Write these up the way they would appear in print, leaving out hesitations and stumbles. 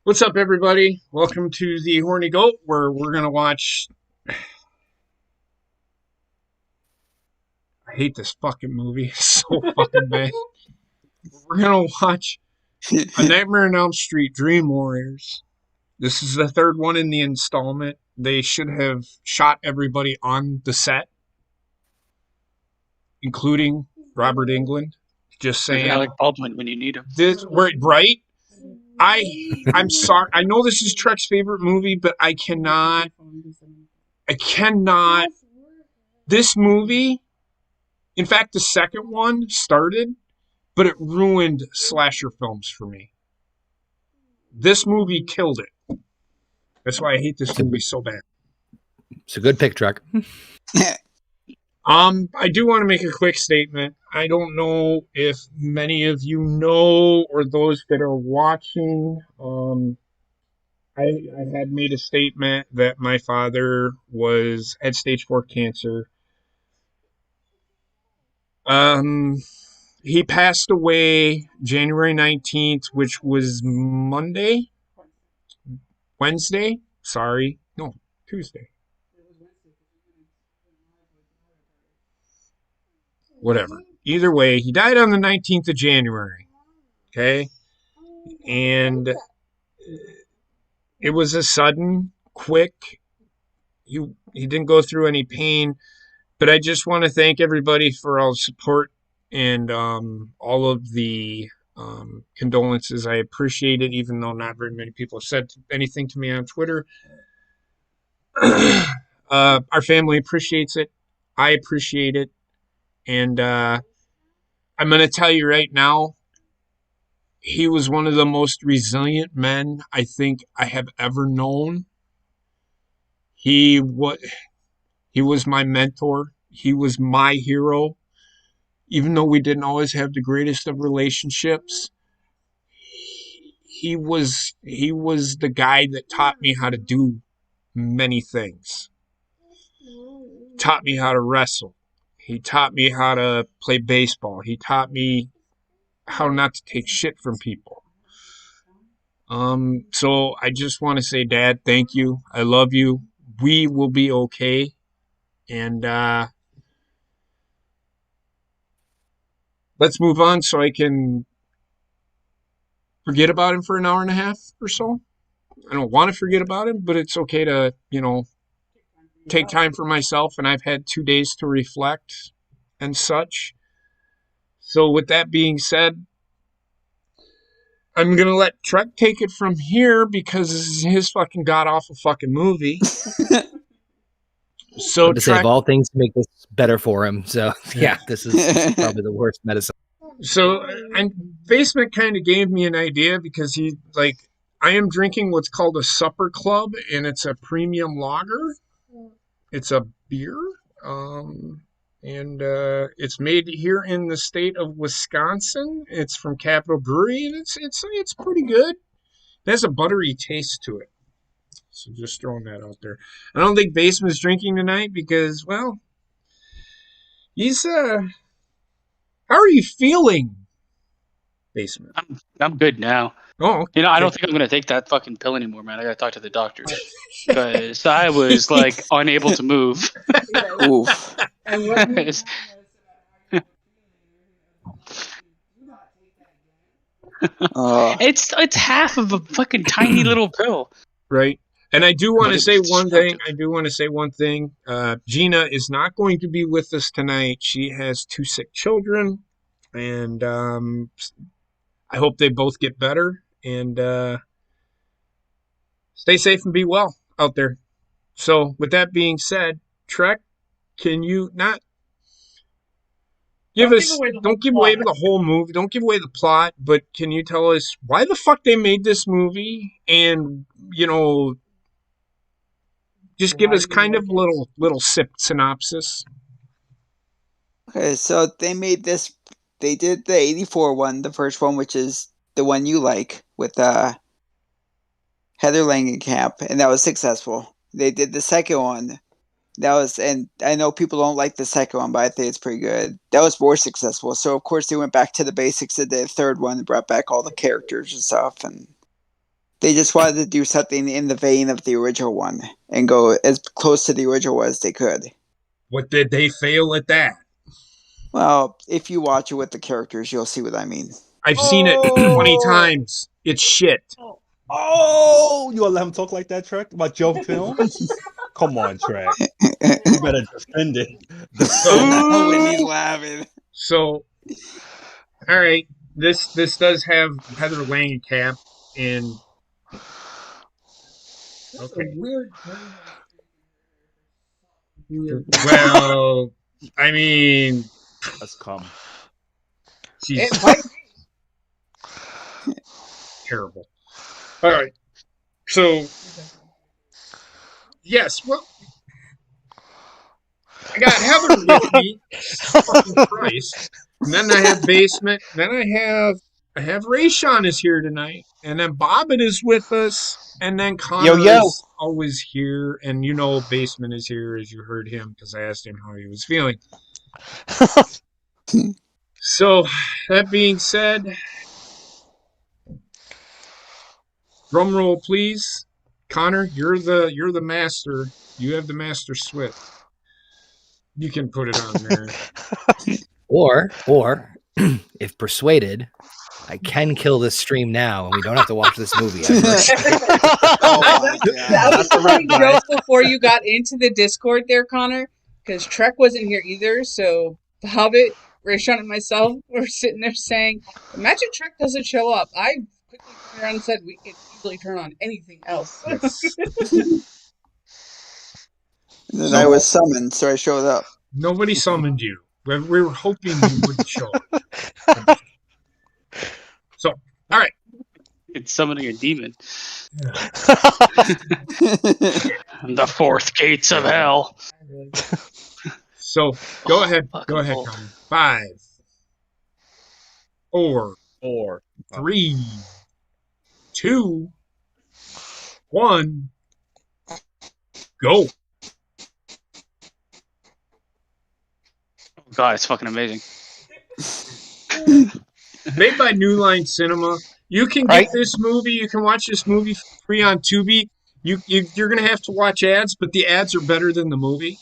What's up, everybody? Welcome to the Horny Goat, where we're gonna watch. I hate this fucking movie. It's so fucking bad. We're gonna watch A Nightmare on Elm Street: Dream Warriors. This is the third one in the installment. They should have shot everybody on the set, including Robert Englund. Just saying. Alec Baldwin when you need him. Right? I'm sorry. I know this is Trek's favorite movie, but I cannot. This movie, in fact, the second one started, but it ruined slasher films for me. This movie killed it. That's why I hate this movie so bad. It's a good pick, Trek. I do want to make a quick statement. I don't know if many of you know or those that are watching. I had made a statement that my father had stage 4 cancer. He passed away January 19th, which was Wednesday. Sorry. No, Tuesday. Whatever. Either way, he died on the 19th of January. Okay? And it was a sudden, quick. He didn't go through any pain. But I just want to thank everybody for all the support and all of the condolences. I appreciate it, even though not very many people have said anything to me on Twitter. Our family appreciates it. I appreciate it. And I'm going to tell you right now, he was one of the most resilient men I think I have ever known. He was my mentor. He was my hero. Even though we didn't always have the greatest of relationships, he was the guy that taught me how to do many things. Taught me how to wrestle. He taught me how to play baseball. He taught me how not to take shit from people. So I just want to say, Dad, thank you. I love you. We will be okay. And let's move on so I can forget about him for an hour and a half or so. I don't want to forget about him, but it's okay to, take time for myself. And I've had 2 days to reflect and such. So with that being said, I'm going to let Trek take it from here because this is his fucking god-awful fucking movie. So to save all things to make this better for him. So yeah, this is probably the worst medicine. So and Basement kind of gave me an idea because I am drinking what's called a supper club, and it's a premium lager. It's a beer. And it's made here in the state of Wisconsin. It's from Capital Brewery, and it's pretty good. It has a buttery taste to it. So just throwing that out there. I don't think Basement's drinking tonight because, well, he's how are you feeling, Basement? I'm good now. Oh, okay. I don't think I'm gonna take that fucking pill anymore, man. I gotta talk to the doctor because I was unable to move. Oof. It's half of a fucking tiny little pill. Right. And I do want to say one thing. Gina is not going to be with us tonight. She has 2 sick children, and I hope they both get better. And stay safe and be well out there. So, with that being said, Trek, can you not don't give away the whole movie, don't give away the plot, but can you tell us why the fuck they made this movie, and just give us kind of little synopsis. Okay, so they made this. They did the 1984 one, the first one, which is the one you like, with Heather Langenkamp, and that was successful. They did the second one. And I know people don't like the second one, but I think it's pretty good. That was more successful. So, of course, they went back to the basics of the third one and brought back all the characters and stuff. And They just wanted to do something in the vein of the original one and go as close to the original as they could. What did they fail at that? Well, if you watch it with the characters, you'll see what I mean. I've seen it 20 times. It's shit. Oh, you gonna let him talk like that, Trek? About your film? Come on, Trek. You better defend it. Oh, when he's laughing. So, all right. This does have Heather Langenkamp and. Okay. Well, I mean, Let's come. she's It might be. terrible. All right. So, yes. Well, I got Heather with me. Fucking Christ. And then I have Basement. Then I have Rayshawn is here tonight. And then Bobbin is with us. And then Connor is always here. And you know Basement is here as you heard him because I asked him how he was feeling. So, that being said, drum roll, please. Connor, you're the master. You have the master switch. You can put it on there. Or if persuaded, I can kill this stream now, and we don't have to watch this movie ever. Oh my That God. was a funny joke before you got into the Discord there, Connor, because Trek wasn't here either. So the Hobbit, Rayshawn, and myself were sitting there saying, "Imagine Trek doesn't show up." I quickly turned around and said, "We could easily turn on anything else." And then I was summoned, so I showed up. Nobody summoned you. We were hoping you wouldn't show up. So, all right. It's summoning a demon. Yeah. The fourth gates of hell. So, go ahead. fucking Go ahead, hell. Connor. 5, 4, 3, 2, 1, go. God, it's fucking amazing. Made by New Line Cinema. You can get this movie. You can watch this movie for free on Tubi. You're gonna have to watch ads, but the ads are better than the movie.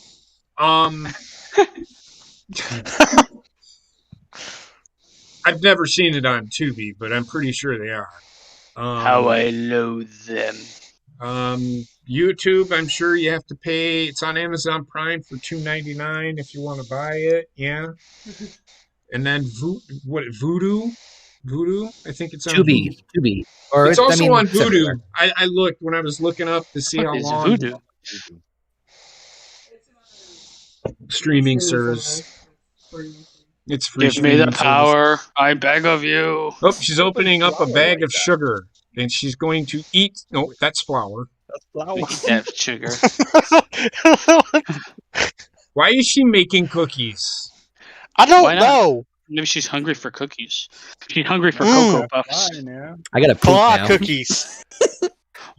I've never seen it on Tubi, but I'm pretty sure they are. How I loathe them. YouTube, I'm sure you have to pay. It's on Amazon Prime for $2.99 if you want to buy it. Yeah. And then Voodoo? I think it's on Tubi. Or It's also on Voodoo. similar. I looked when I was looking up to see What how is long voodoo? streaming service. It's free. Give me the streaming service. power. I beg of you. Oh, she's opening up a bag of sugar, and she's going to eat. No, that's flour. That's flour. Eat that sugar. Why is she making cookies? I Why don't not? know. Maybe she's hungry for cookies. She's hungry for Cocoa Puffs. Fine, man. I got a poop Claw now. cookies.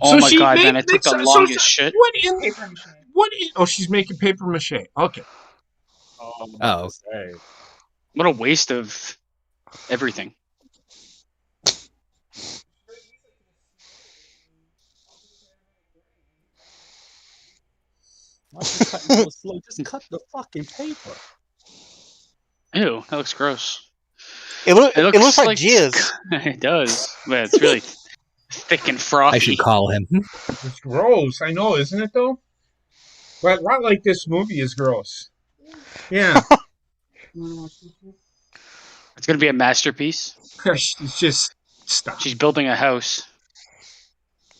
Oh So my she god, made- man, I took the so- longest shit. What in? Paper mache. What in? Oh, she's making paper mache. Okay. Oh. Hey. What a waste of everything. Why you cutting so slow? Just cut the fucking paper. Ew, that looks gross. It looks like jizz. It does, but it's really thick and frothy. I should call him. It's gross. I know, isn't it though? But a lot like this movie is gross. Yeah. It's gonna be a masterpiece. It's just stop. She's building a house.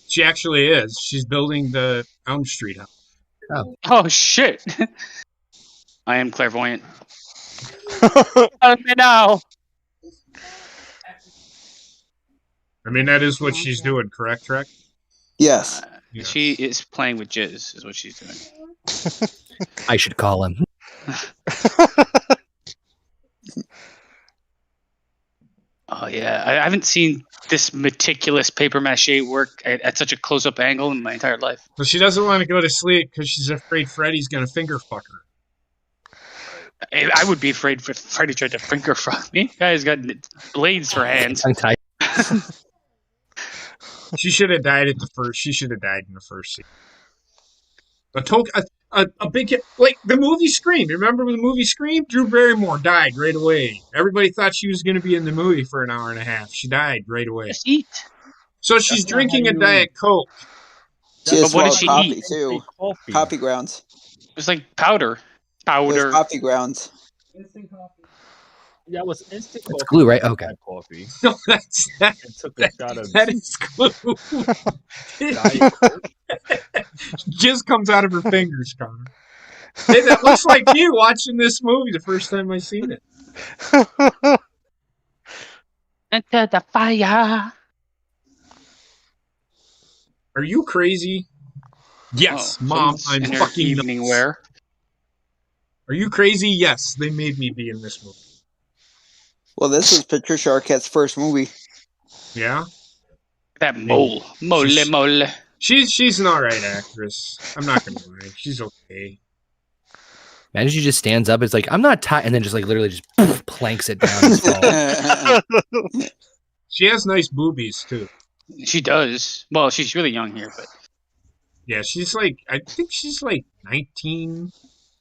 She actually is. She's building the Elm Street house. Oh shit! I am clairvoyant. Help me now! I mean, that is what she's doing, correct, Trek? Yes. Yeah. She is playing with jizz, is what she's doing. I should call him. Oh yeah, I haven't seen this meticulous paper mache work at such a close-up angle in my entire life. But she doesn't want to go to sleep because she's afraid Freddy's going to finger fuck her. I would be afraid if Freddy tried to finger fuck me. Guy's got blades for hands. Tongue tied. She should have died at the first. She should have died in the first scene. A big hit, like the movie Scream. You remember the movie Scream? Drew Barrymore died right away. Everybody thought she was going to be in the movie for an hour and a half. She died right away. Just eat. So she's drinking a Diet Coke. She just But what did smoked she coffee eat? too. Coffee. Coffee grounds. It was like powder. It was Powder. coffee grounds. Instant coffee. Yeah, it was instant It's coffee. glue, right? Okay. Coffee. No, that's that. And took a shot of That is glue. Diet Coke. Just comes out of her fingers, Connor. Hey, that looks like you watching this movie the first time I seen it. Into the fire. Are you crazy? Yes, Mom, someone's I'm in her fucking evening nuts. wear. Are you crazy? Yes, they made me be in this movie. Well, this was Patricia Arquette's first movie. Yeah? That mole. Mole. She's an alright actress. I'm not gonna lie. She's okay. Imagine she just stands up. It's like, I'm not tired. And then just like literally just planks it down. And falls. She has nice boobies, too. She does. Well, she's really young here, but Yeah, she's like, I think she's like 19.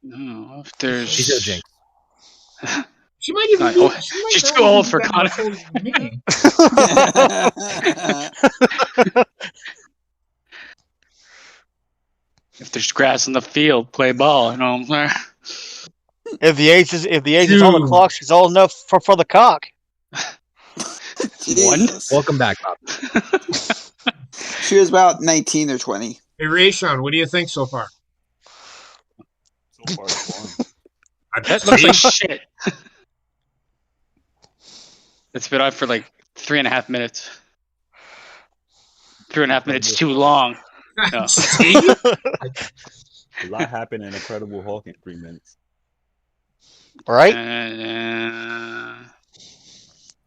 no, if there's She's no jinx. She might even Oh, be. she's might too already old for be Connor. older than me. If there's grass in the field, play ball. You know what I'm saying? If the age is on the Dude. clock, she's old enough for the cock. Jesus. Welcome back, Bob. She was about 19 or 20. Hey, Rayshawn, what do you think so far? So far, it's fun. That looks like shit. It's been on for like 3.5 minutes. 3.5 minutes too long. No. See? A lot happened in Incredible Hulk in 3 minutes. Right? I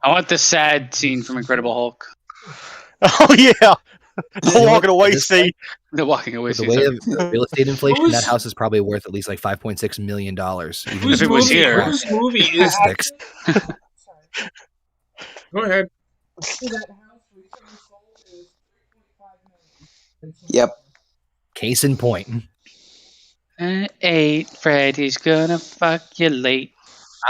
want the sad scene from Incredible Hulk. Oh yeah. The walking away This scene. The walking away With the scene. way of real estate inflation, Who's- that house is probably worth at least like $5.6 million. Even Whose If it was movie, here. whose movie is Sticks. Sorry. Go ahead. So that house recently sold is $3.5 million. Yep. Case in point. 8, Freddy's gonna fuck you late.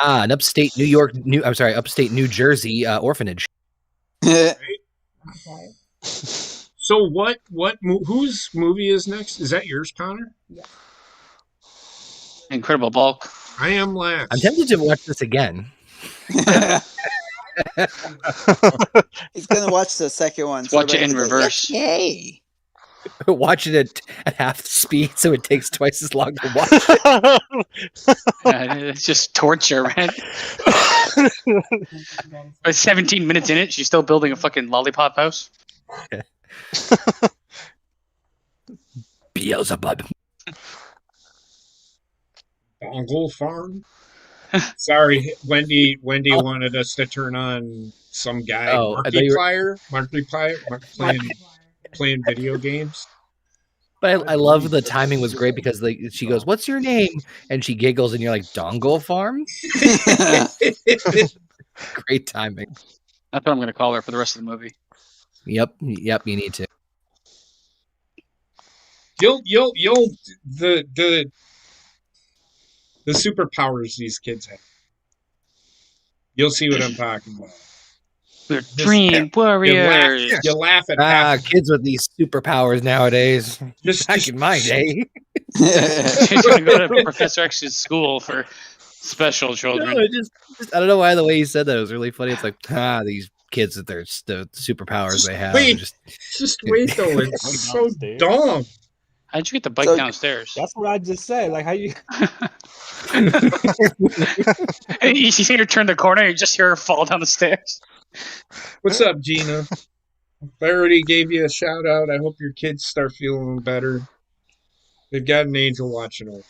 An upstate upstate New Jersey orphanage. Okay. So whose movie is next? Is that yours, Connor? Incredible Bulk. I am last. I'm tempted to watch this again. He's gonna watch the second one. Watch it in everybody's like, reverse. Yay! Watch it at half the speed, so it takes twice as long to watch it. It's just torture, man. But 17 minutes in it, she's still building a fucking lollipop house. Beelzebub. Dongle Farm. Sorry, Wendy wanted us to turn on some guy, Oh, I thought you were- Markiplier, playing video games. But I love the timing was great because she goes, "What's your name?" and she giggles, and you're like, "Dongle Farm." Great timing. That's what I'm going to call her for the rest of the movie. Yep. You need to. You'll the superpowers these kids have. You'll see what I'm talking about. We're dream warriors. You laugh at half. Kids with these superpowers nowadays. Back in my day. She's going to go to Professor X's school for special children. No, I don't know why the way he said that, it was really funny. It's like, these kids with the superpowers they have. Wait. Just, Just wait though, it's so dumb. How'd you get the bike So- downstairs? That's what I just said. Like how you You see her turn the corner, you just hear her fall down the stairs. What's up, Gina? I already gave you a shout out. I hope your kids start feeling better. They've got an angel watching over.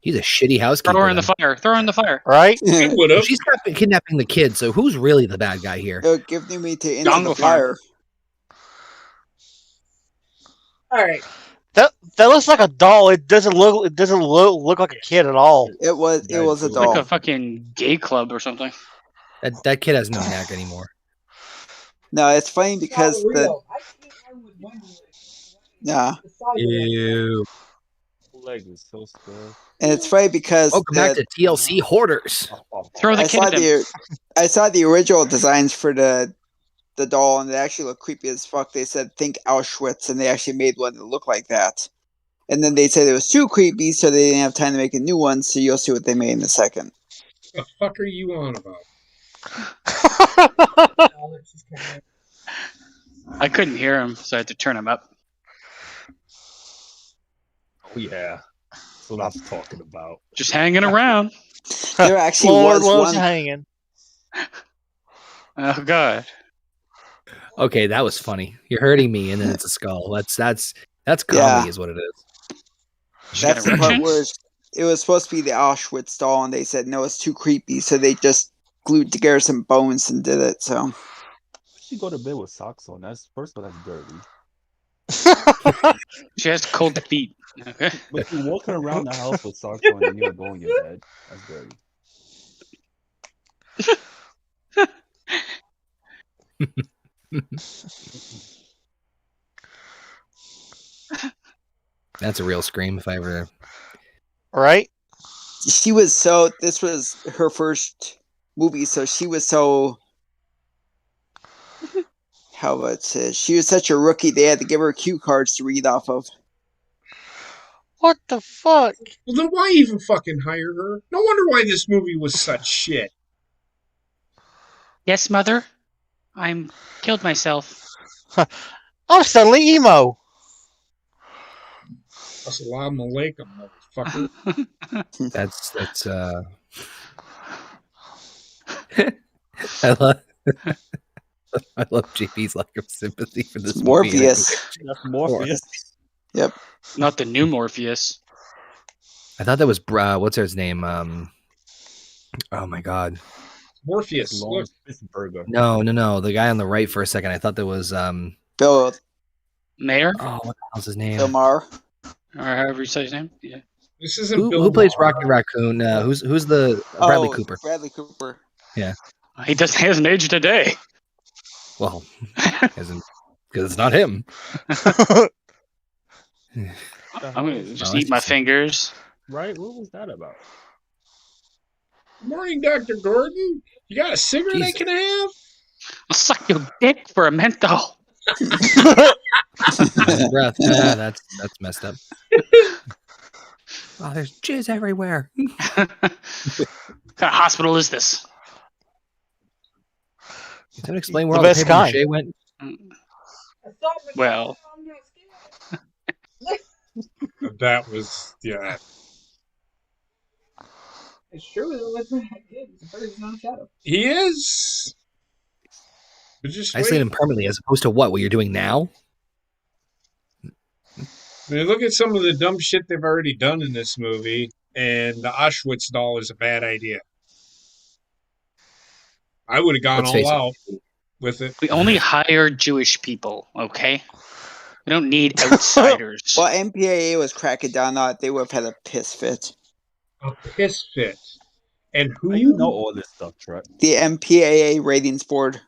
he's a shitty housekeeper. Throw her in the then. fire. Throw her in the fire. Right? He would have. She's kidnapping the kids, so who's really the bad guy here? Giving me to end Dongle the fire. All right. That looks like a doll. It doesn't look like a kid at all. It was a It's doll. like a fucking gay club or something. That kid has no knack anymore. No, it's funny because yeah, Ew. Leg is so scared. and it's funny because Welcome back to TLC Hoarders. Throw the I kid saw at him. I saw the original designs for the doll, and they actually look creepy as fuck. They said think Auschwitz, and they actually made one that looked like that. And then they said it was too creepy, so they didn't have time to make a new one. So you'll see what they made in a second. The fuck are you on about? I couldn't hear him, so I had to turn him up. Oh yeah, that's what I was talking about. Just hanging around. There actually Lord was loves one. hanging. Oh god. Okay, that was funny. You're hurting me, and then it's a skull. That's comedy, Yeah. is what it is. That's the part where it was supposed to be the Auschwitz doll, and they said no, it's too creepy, so they just glued together some bones and did it. So She go to bed with socks on. That's first of all, that's dirty. She has cold feet. Okay. But you walking around the house with socks on and you're going to bed. That's dirty. That's a real scream if I ever. Right? she was so. This was her first movie, so she was so. How about it? She was such a rookie. They had to give her cue cards to read off of. What the fuck? Well, then why even fucking hire her? No wonder why this movie was such shit. Yes, mother. I'm killed myself. I'm suddenly emo. Assalamu alaikum, motherfucker. That's I love JP's lack of sympathy for this movie. Morpheus. That's Morpheus. Yep. Not the new Morpheus. I thought that was what's his name? Oh my god. Morpheus. Long Look, burger. No. The guy on the right for a second. I thought that was Bill Mayor? oh, what the hell's his name? Bill Maher. Or however you say his name? Yeah. this isn't Who, Bill who plays Maher. Rocky Raccoon? Who's the Bradley Cooper? Bradley Cooper. He hasn't aged a day. Well, because it's not him. I'm gonna just Oh, eat my that's- fingers. Right? What was that about? Good morning, Dr. Gordon. You got a cigarette I Jesus. can have? I'll suck your dick for a mento. Breath. That's messed up. Oh, there's jizz everywhere. What kind of hospital is this? Can someone explain where The all the best paper kind. mache went? Well, That was, yeah. It's true. It looks like I did. It's a bird's not a shadow. He is. But just Isolate wait. him permanently, as opposed to what you're doing now. I mean, look at some of the dumb shit they've already done in this movie, and the Auschwitz doll is a bad idea. I would have gone Let's face all it. out with it. we only hire Jewish people, okay? We don't need outsiders. Well, MPAA was cracking down on it. They would have had a piss fit. A piss fit. And who How you know all this stuff, Trek? The MPAA ratings board.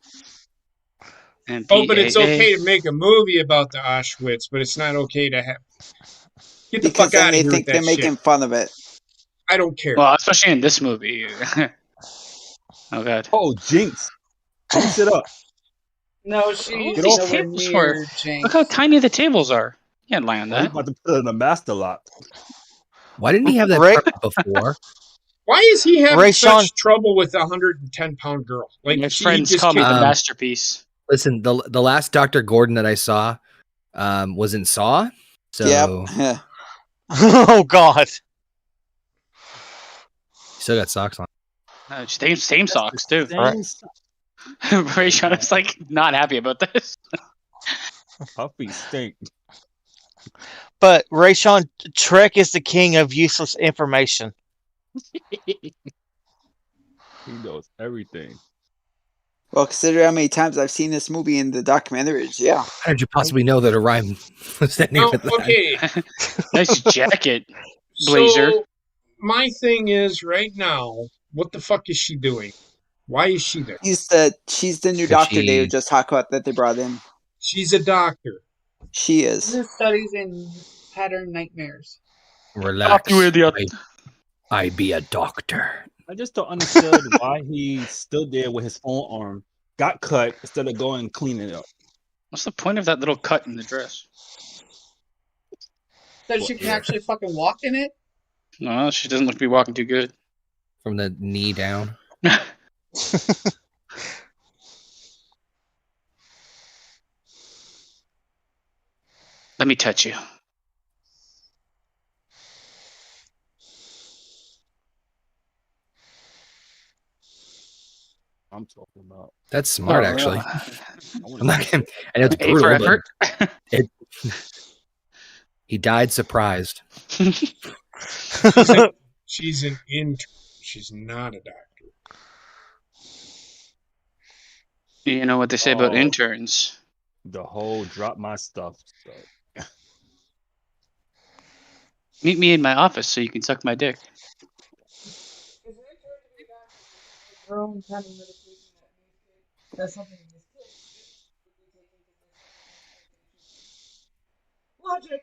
And Oh, but it's PAA. okay to make a movie about the Auschwitz, but it's not okay to have. Get the Because fuck then out they of here with think they're that making shit. fun of it. I don't care. Well, especially in this movie. Oh god. Oh, Jinx. Jinx it up. No, she's Get off nowhere tables near Jinx. Look how tiny the tables are. You can't lie on I'm that. about to put it in a master lock. Why didn't he have that Right. carpet before? Why is he having Ray such Sean- trouble with a 110-pound girl? Like, My she friends just call me can't- the masterpiece. Listen, the last Dr. Gordon that I saw was in Saw. So Yep. Oh God. still got socks on. Same socks too. Dang, Ray Sean is like not happy about this. puppy stink. But Ray Sean, Trek is the king of useless information. He knows everything. Well, consider how many times I've seen this movie in the documentaries. Yeah. How did you possibly know that Orion was standing No, with that? okay. Nice jacket, Blazer. So, my thing is, right now, what the fuck is she doing? Why is she there? She's the new Could doctor she- they just talked about that they brought in. She's a doctor. She This is. is studies in pattern nightmares. Relax. you idiot. I be a doctor. I just don't understand why he stood there with his own arm, got cut instead of going and cleaning it up. What's the point of that little cut in the dress? That she can actually fucking walk in it? No, she doesn't look to be walking too good. From the knee down. Let me touch you. I'm talking about. That's smart, Oh, actually. yeah. I'm not gonna, I know it's A for brutal, effort. but he died surprised. She's an intern. She's not a doctor. You know what they say about Oh. interns? The whole drop my stuff. Meet me in my office so you can suck my dick. That's something in this logic.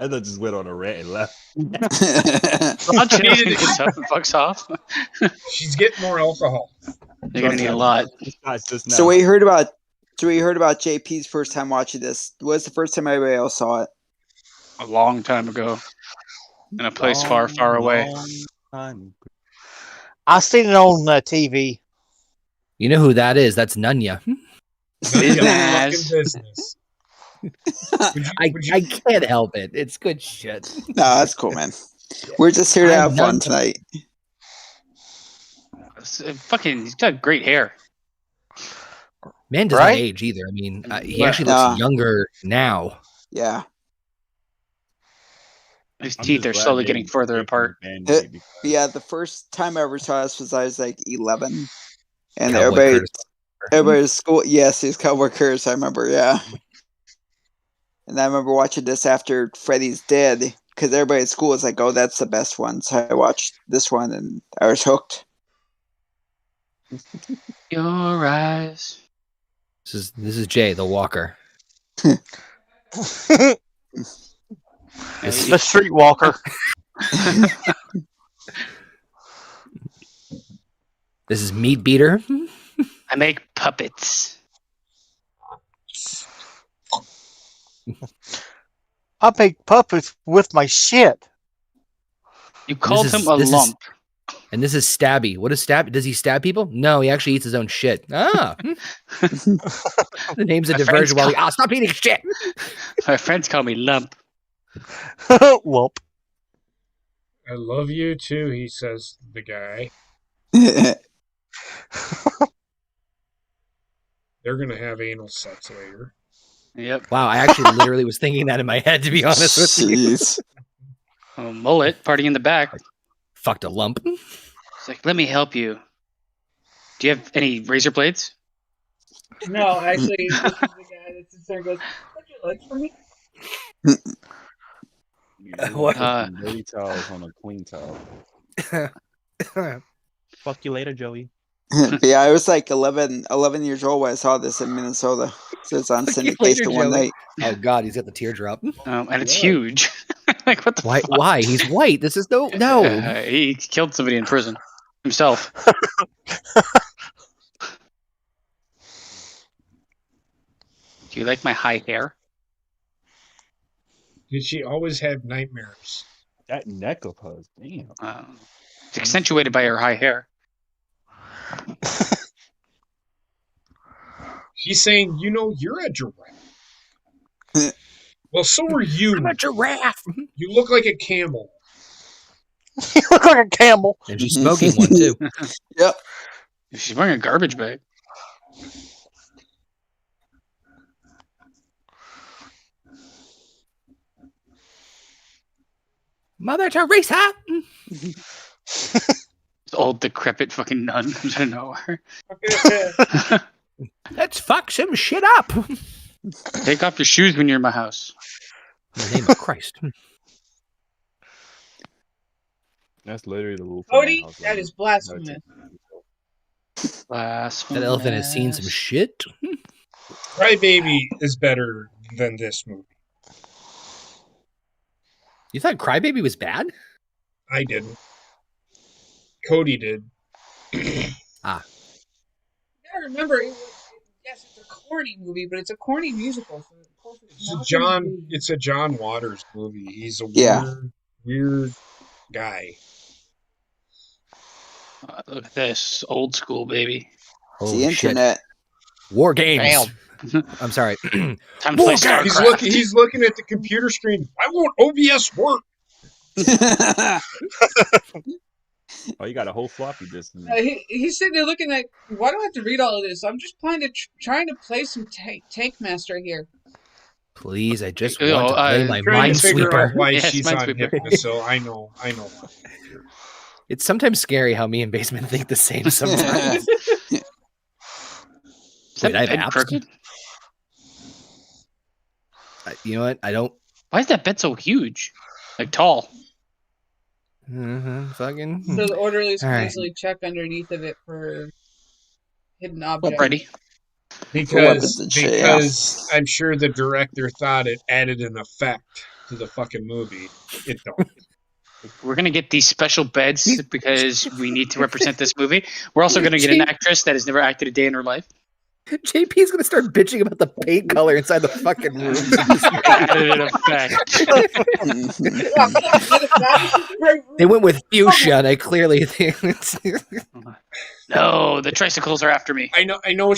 I thought just went on a rant and left. Launch it and gets up and fucks off. She's getting more alcohol. You're gonna need a lot. It's just now. So we heard about JP's first time watching this. What's the first time everybody else saw it? A long time ago. In a place far, far away. Long time. I seen it on TV. You know who that is? That's Nunya. Business. Fucking business. I can't help it. It's good shit. No, that's cool, man. We're just here to have fun tonight. Fucking, he's got great hair. Man does Right? not age either. I mean, he Well, actually looks younger now. Yeah. His I'm teeth just are glad slowly they getting further gave him apart. a Band-Aid because- Yeah, the first time I ever saw this was I was like 11. And Cowboy everybody Curtis. at school, yes, he's Cowboy Curtis, I remember, yeah. And I remember watching this after Freddy's dead, because everybody at school was like, oh, that's the best one. So I watched this one, and I was hooked. Your eyes. This is Jay, the walker. The streetwalker. This is Meat Beater. I make puppets. I make puppets with my shit. You called is- him a this is- lump. And this is Stabby. What is Stabby? Does he stab people? No, he actually eats his own shit. Ah. The name's a My diversion. friends While stop eating shit. My friends call me lump. Whoop. I love you too, he says, the guy. They're going to have anal sex later. Yep. Wow, I actually literally was thinking that in my head, to be honest with you. Jeez. Oh, mullet, party in the back. Fucked a lump. It's like, let me help you. Do you have any razor blades? No, actually, this is the guy that sits there and goes, "Put your legs for me." What? Dirty towels on a clean towel. Fuck you later, Joey. But yeah, I was like 11 years old when I saw this in Minnesota. So it's on Fuck you later, syndication one Joey. night. Oh God, he's got the teardrop. And it's huge. Like, what the Why? fuck? Why? He's white. This is no. He killed somebody in prison himself. Do you like my high hair? Did she always have nightmares? That neck of hers, damn. It's accentuated by her high hair. She's saying, you're a giraffe. Well, so are you. I'm a giraffe. You look like a camel. You look like a camel. And she's smoking one too. Yep. She's wearing a garbage bag. Mother Teresa. Old decrepit fucking nun comes out of nowhere. Let's fuck some shit up. Take off your shoes when you're in my house. In the name of Christ. That's literally the rule. Cody, that is blasphemous. Blasphemous. That elephant has seen some shit. Crybaby is better than this movie. You thought Crybaby was bad? I didn't. Cody did. You gotta remember, yes, it's a corny movie, but it's a corny musical. So of course It's a John Waters movie. He's a weird guy. Look at this old school baby. It's the internet. War games. I'm sorry. Time to play StarCraft. He's looking at the computer screen. Why won't OBS work? Oh, you got a whole floppy disk. He's sitting there looking like, why do I have to read all of this? I'm just trying to play some Tank Master here. Please, I just want to play my trying to figure Minesweeper. out why Yes, she's on Minesweeper. Hypnosil. I know. It's sometimes scary how me and Basement think the same sometimes. Is that Wait, I have bed apps? crooked? You know what? I don't. Why is that bed so huge? Like tall. Fucking. So the orderlies can All right. easily check underneath of it for hidden objects. Ready? Because I'm sure the director thought it added an effect to the fucking movie. It don't. We're gonna get these special beds because we need to represent this movie. We're also gonna get an actress that has never acted a day in her life. JP is gonna start bitching about the paint color inside the fucking room. Added an effect. They went with fuchsia. They clearly think. No, the tricycles are after me. I know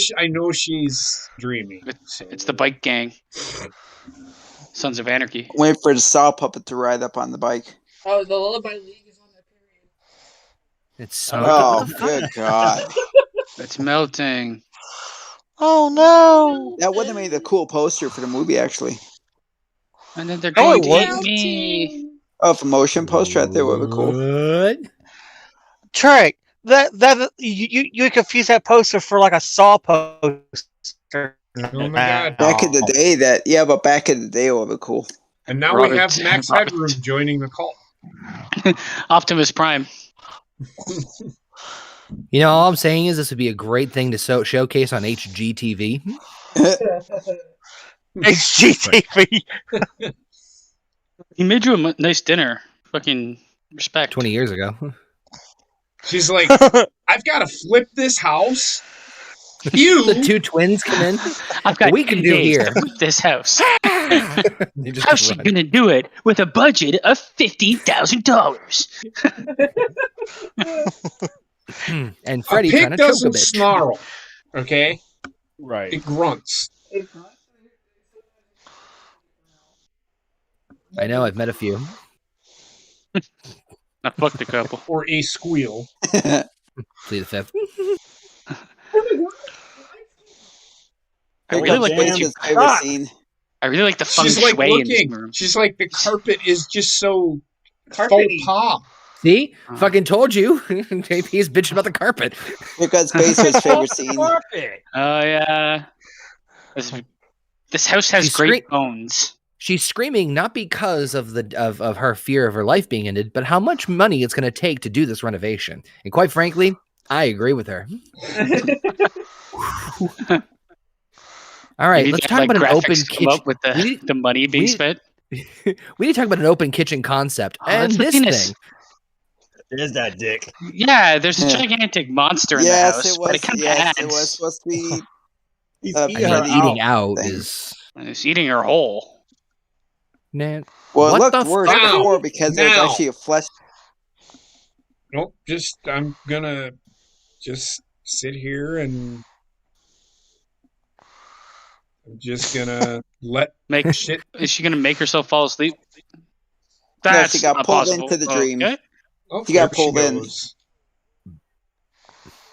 she's dreaming. It's the bike gang. Sons of Anarchy. Wait for the saw puppet to ride up on the bike. Oh, the Lullaby League is on that period. It's so. Oh, good God. It's melting. Oh no! That would have made a cool poster for the movie, actually. And then they're Oh, going it to would. eat me. Oh, if a motion poster out there would be cool. What? Trey, that you confuse that poster for like a Saw poster. Oh my God. Back in the day, but back in the day, it would be cool. And now Robert- we have Max Robert. Headroom joining the call. Optimus Prime. You know, all I'm saying is this would be a great thing to showcase on HGTV. HGTV. He made you a nice dinner. Fucking respect. 20 years ago. She's like, I've got to flip this house. You. The two twins come in. I've got We can 10 do days here. to flip this house. They just How's she run. gonna do it with a budget of $50,000? And A Freddie pig trying to choke a doesn't bitch. snarl. Okay? Right. It grunts. I know, I've met a few. I fucked a couple. Or a squeal. Plead the fifth. I really like when Jason's you favorite cock. scene. I really like the feng She's like shui in this looking. room. She's like, the carpet is just so faux Carpety. pas. See? Fucking told you. JP's bitching about the carpet. Because Baser's favorite scene. Oh yeah. This house has She's great bones. She's screaming not because of of her fear of her life being ended, but how much money it's going to take to do this renovation. And quite frankly, I agree with her. All right, You need let's to talk have, about an graphics open come kitchen. up with the money being spent. We need to talk about an open kitchen concept. Oh, And that's the this penis. thing. There's that dick. Yeah, there's a gigantic monster in the Yes, house, it but was. it kind of Yes, adds. it was supposed to be. He's I I eating mean, her eating out thing. is. It's eating her whole. Man, Well, What it the looked worse fuck? before because it was Now. actually a flesh. Nope, I'm gonna just sit here and I'm just gonna let Make shit. Is she gonna make herself fall asleep? No, That's she got not pulled possible. into the dream. Okay. Oh, He got there pulled in. goes.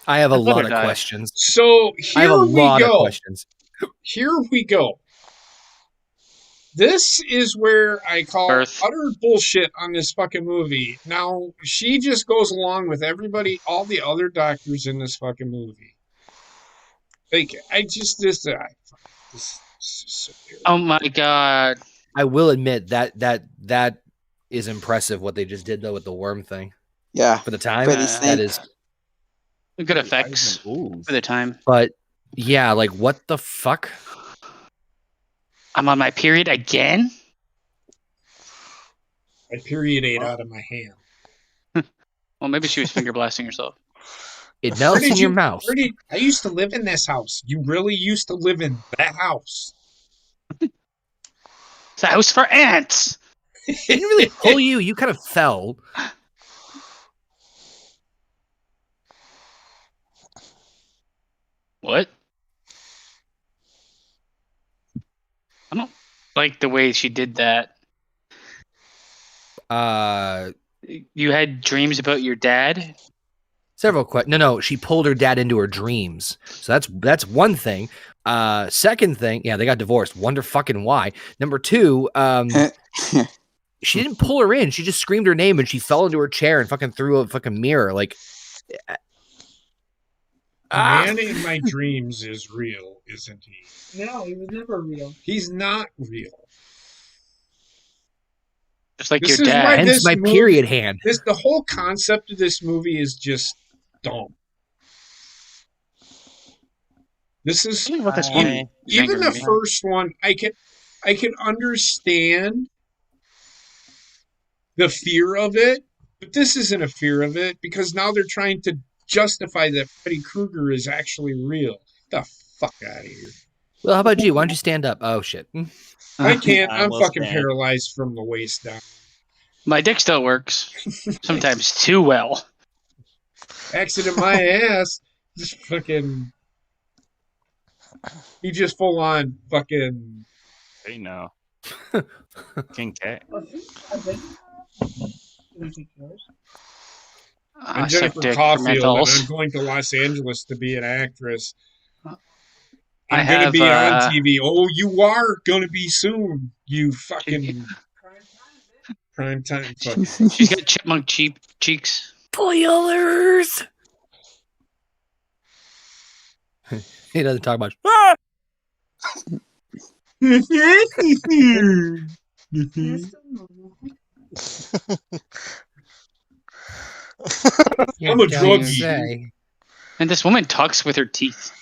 I have a Let her lot of die. questions. So I have here a we lot of go. questions. Here we go. This is where I call Earth. utter bullshit on this fucking movie. Now, she just goes along with everybody, all the other doctors in this fucking movie. Like, this is so weird. Oh my god. I will admit that is impressive what they just did though with the worm thing. Yeah. for the time. Freddy Yeah. Snake. That is, Good effects Ooh. for the time. but yeah, like what the fuck? I'm on my period again. I period ate out of my hand. Well, maybe she was finger blasting herself. It melts in your mouth. I used to live in this house. You really used to live in that house. It's a house for ants. It didn't really pull you. You kind of fell. What? I don't like the way she did that. You had dreams about your dad? Several questions. No, she pulled her dad into her dreams. So that's one thing. Second thing, yeah, they got divorced. Wonder fucking why. Number two, she didn't pull her in. She just screamed her name and she fell into her chair and fucking threw a fucking mirror. Like, The man in my dreams is real, isn't he? No, he was never real. He's not real. Just like This your is why dad. hence this my movie- period hand. The whole concept of this movie is just dumb. This is Tell me about this movie. even the first one. I can understand the fear of it, but this isn't a fear of it because now they're trying to justify that Freddy Krueger is actually real. Get the fuck out of here! Well, how about you? Why don't you stand up? Oh shit. I can't. I I'm will fucking stand. paralyzed from the waist down. My dick still works. Sometimes too well. Accident my ass. Just fucking. He just full on fucking. Hey, no. King Cat. I'm I suck Jennifer dick for Caulfield, and mentals. I'm going to Los Angeles to be an actress. I I'm going to have, be on TV. Oh, you are going to be soon. You fucking prime time. Fucking. She's got chipmunk cheeks. Spoilers. He doesn't talk much. Ah! I'm a druggie. And this woman talks with her teeth.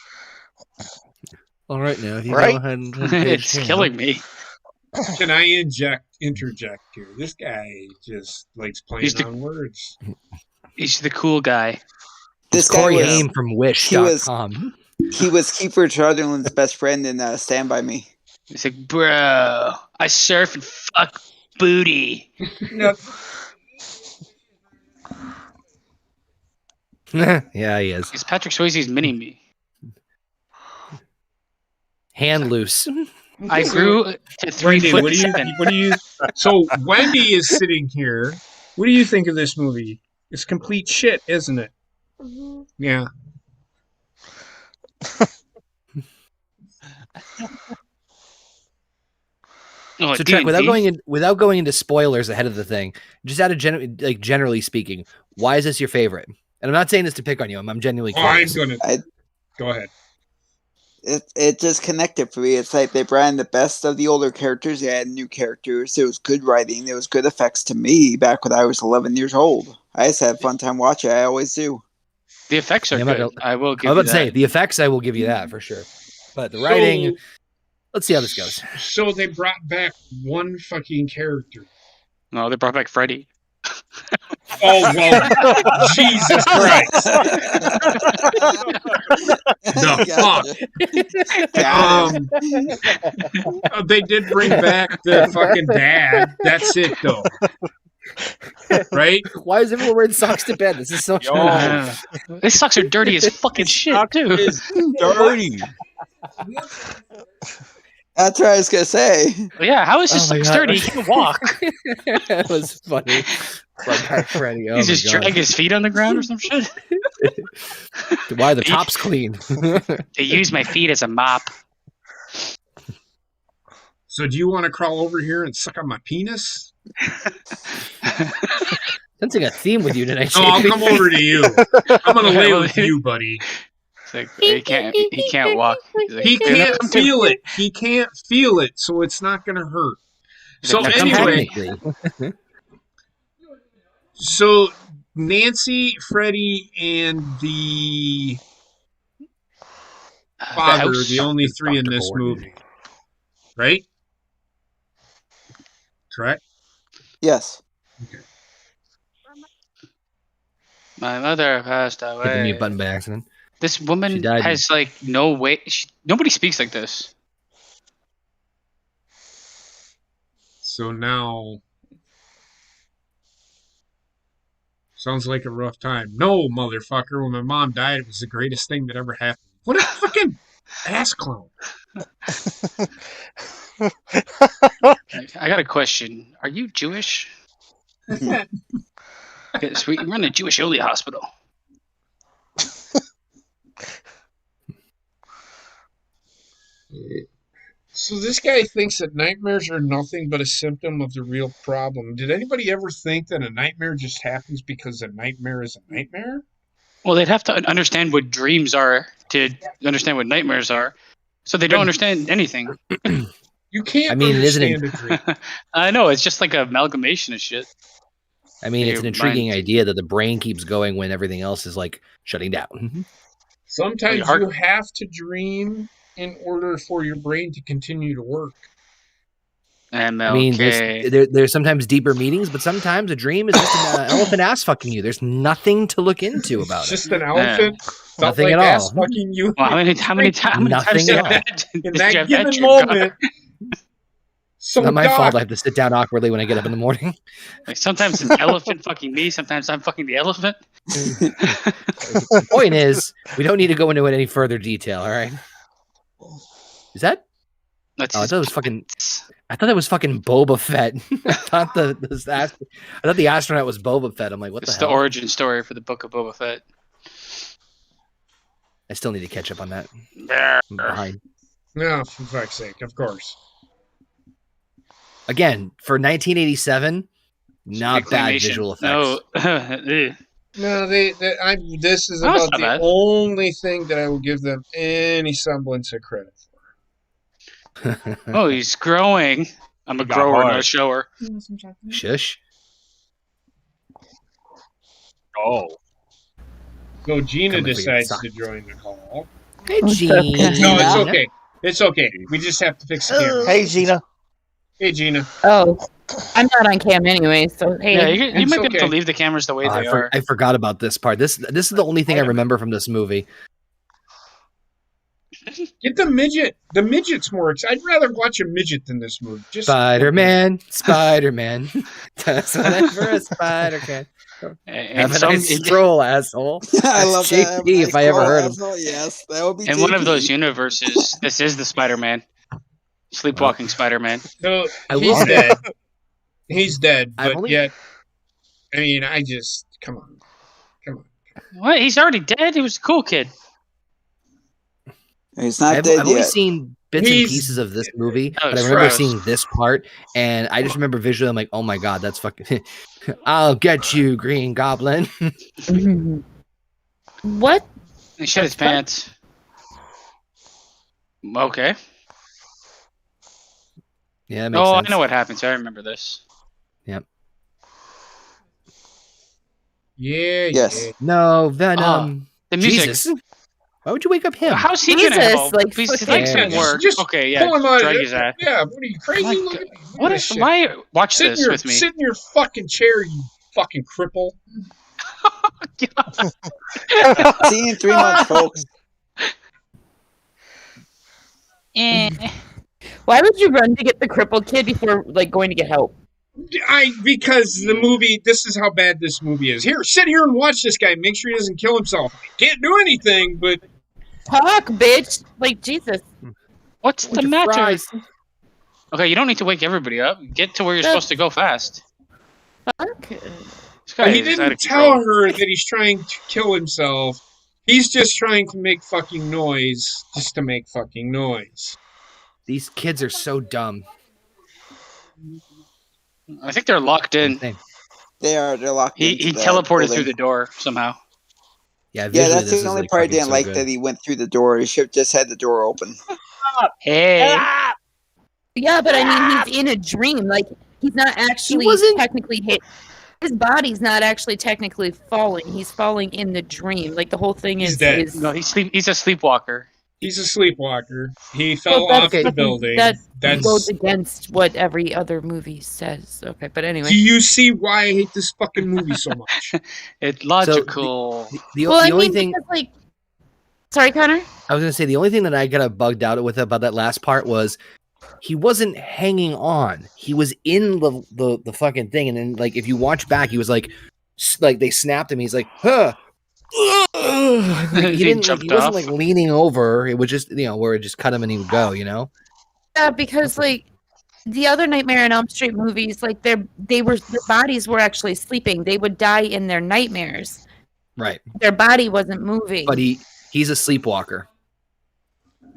All right, now if you Right? go ahead and turn page It's two. killing me. Can I interject here? This guy just likes playing He's the- on words. He's the cool guy. This guy Corey was Haim from Wish.com. he was Kiefer Sutherland's best friend in Stand By Me. He's like, bro, I surf and fuck booty. No, Yeah, he is. He's Patrick Swayze's mini me. Hand loose. I grew to 3 Wendy, foot what do you? 7. What do you? So Wendy is sitting here. What do you think of this movie? It's complete shit, isn't it? Yeah. Oh, So, Trek, D&D? without going into spoilers ahead of the thing, just out of generally speaking, why is this your favorite? And I'm not saying this to pick on you. I'm genuinely Oh, I'm curious. gonna. Go ahead. It just connected for me. It's like they brought in the best of the older characters. They had new characters. There was good writing. There was good effects to me back when I was 11 years old. I just had a fun time watching it. I always do. The effects are Yeah, I'm good. about I will give I was you about to say that. the effects. I will give you that for sure. But the writing, let's see how this goes. So they brought back one fucking character. No, they brought back Freddy. Oh well, Jesus Christ! The fuck. They did bring back the fucking dad. That's it though, right? Why is everyone wearing socks to bed? This is so. These socks are dirty as fucking shit, too. It's dirty. That's what I was gonna say. Yeah, how is his Oh my socks God. dirty? He can walk. That was funny. Like Freddy. Oh He's my just God. dragging his feet on the ground or some shit. Why the top's clean? They use my feet as a mop. So do you want to crawl over here and suck on my penis? Sensing a theme with you tonight. No, I'll JP. come over to you. I'm gonna lay with you, buddy. It's like, he can't walk. He's like, He "Dude, can't come to-" feel it. He can't feel it, so it's not gonna hurt. So Now come anyway, Technically. so Nancy, Freddie, and the The father are house. the only three in Dr. this Gordon. movie. Right? Correct? Yes. My mother passed Hit the away. mute button by accident. This She woman died. has like no way. Nobody speaks like this. So now... Sounds like a rough time. No, motherfucker. When my mom died, it was the greatest thing that ever happened. What a fucking ass clown. I got a question. Are you Jewish? Yes, we run a Jewish only hospital. So this guy thinks that nightmares are nothing but a symptom of the real problem. Did anybody ever think that a nightmare just happens because a nightmare is a nightmare? Well, they'd have to understand what dreams are to understand what nightmares are. So they don't understand anything. You can't I mean, isn't it- understand a dream. I know, it's just like an amalgamation of shit. I mean, it's Your an intriguing mind. idea that the brain keeps going when everything else is like shutting down. Sometimes Your heart- you have to dream in order for your brain to continue to work. MLK. I mean, there's sometimes deeper meanings, but sometimes a dream is just an elephant ass fucking you. There's nothing to look into about It's it. just an elephant. Felt Nothing like at ass all. fucking you. Well, how many times Nothing did at all. In you that have given your gut? moment. It's not my fault. I have to sit down awkwardly when I get up in the morning. Like, sometimes it's an elephant fucking me. Sometimes I'm fucking the elephant. The point is, we don't need to go into it any further detail. All right? Is that? That's Oh, I thought it was fucking. I thought it was fucking Boba Fett. I thought the astronaut was Boba Fett. I'm like, what it's the the hell? origin story for the Book of Boba Fett. I still need to catch up on that. I'm behind. No, for fuck's sake, of course. Again, for 1987, not bad Reclamation. visual effects. No. No, this is No, it's about not the bad. only thing that I will give them any semblance of credit for. Oh, he's growing. I'm a He got grower, not a hard. shower. You want some chocolate? Shush. Oh. So Gina Coming for your decides socks. to join the call. Hey, What's Gene. up, No, Gina? it's okay. It's okay. We just have to fix the camera. Hey, Gina. Hey, Gina. Oh, I'm not on cam anyway, so hey. Yeah, you It's might be able okay. to leave the cameras the way Oh, they are. I forgot about this part. This is the only thing I remember from this movie. Get the midget. The midget's more exciting. I'd rather watch a midget than this movie. Just Spider-Man. That's whatever a spider can. And Have a some- nice stroll, asshole. I That's love that. JP if I ever heard him. Asshole. Yes, that would be in one of JP. those universes, this is the Spider-Man. Sleepwalking Spider-Man. No, I he's will- dead. He's dead, I've but only- yet, I mean, I just come on. What? He's already dead? He was a cool kid. He's not I've dead only yet. seen bits and He's- pieces of this movie, Oh, but I remember gross. seeing this part, and I just remember visually, I'm like, oh my god, that's fucking. I'll get you, Green Goblin. What? He shit his pants. Okay. Yeah, that makes Oh, sense. I know what happens. I remember this. Yeah, Yes. yeah. No, Venom. The music. Jesus. Why would you wake up him? How's he gonna Jesus, help? like, His fucking- legs don't Yeah, work. just Okay, yeah. Pull him out. Drag his ass. Yeah, what are you crazy? My Look God. at me. Look What at is? this shit. Why? Watch Sit in this your with me. sit in your fucking chair, you fucking cripple. See you in 3 months, folks. Why would you run to get the crippled kid before like going to get help? Because the movie. This is how bad this movie is. Here, sit here and watch this guy. Make sure he doesn't kill himself. Can't do anything, but Talk, bitch! Like Jesus. What's the With your matter? fries. Okay, you don't need to wake everybody up. Get to where you're supposed to go fast. Fuck. This guy he is out didn't of tell control. her that he's trying to kill himself. He's just trying to make fucking noise, just to make fucking noise. These kids are so dumb. I think they're locked in. Insane. They're locked He into that teleported building. through the door somehow. Yeah, Yeah, visually, that's this the is, only like, part I fucking didn't so like, good. that he went through the door. He should have just had the door open. Hey. Yeah, but I mean, he's in a dream. Like he's not actually wasn't- technically hit. his body's not actually technically falling. He's falling in the dream. Like the whole thing He's is dead. is No, he's a sleepwalker. He's a sleepwalker. He well, fell off that's- the building. That That's. goes against what every other movie says. Okay, but anyway. Do you see why I hate this fucking movie so much? It's logical. The Well, I only mean, thing because, like, sorry, Connor. I was gonna say, the only thing that I got bugged out with about that last part was he wasn't hanging on. He was in the fucking thing, and then like if you watch back, he was like they snapped him. He's like, huh. He didn't. jumped He wasn't off. like leaning over. It was just where it just cut him and he would go. Yeah, because like the other Nightmare on Elm Street movies, like their bodies were actually sleeping. They would die in their nightmares. Right. Their body wasn't moving. But he's a sleepwalker.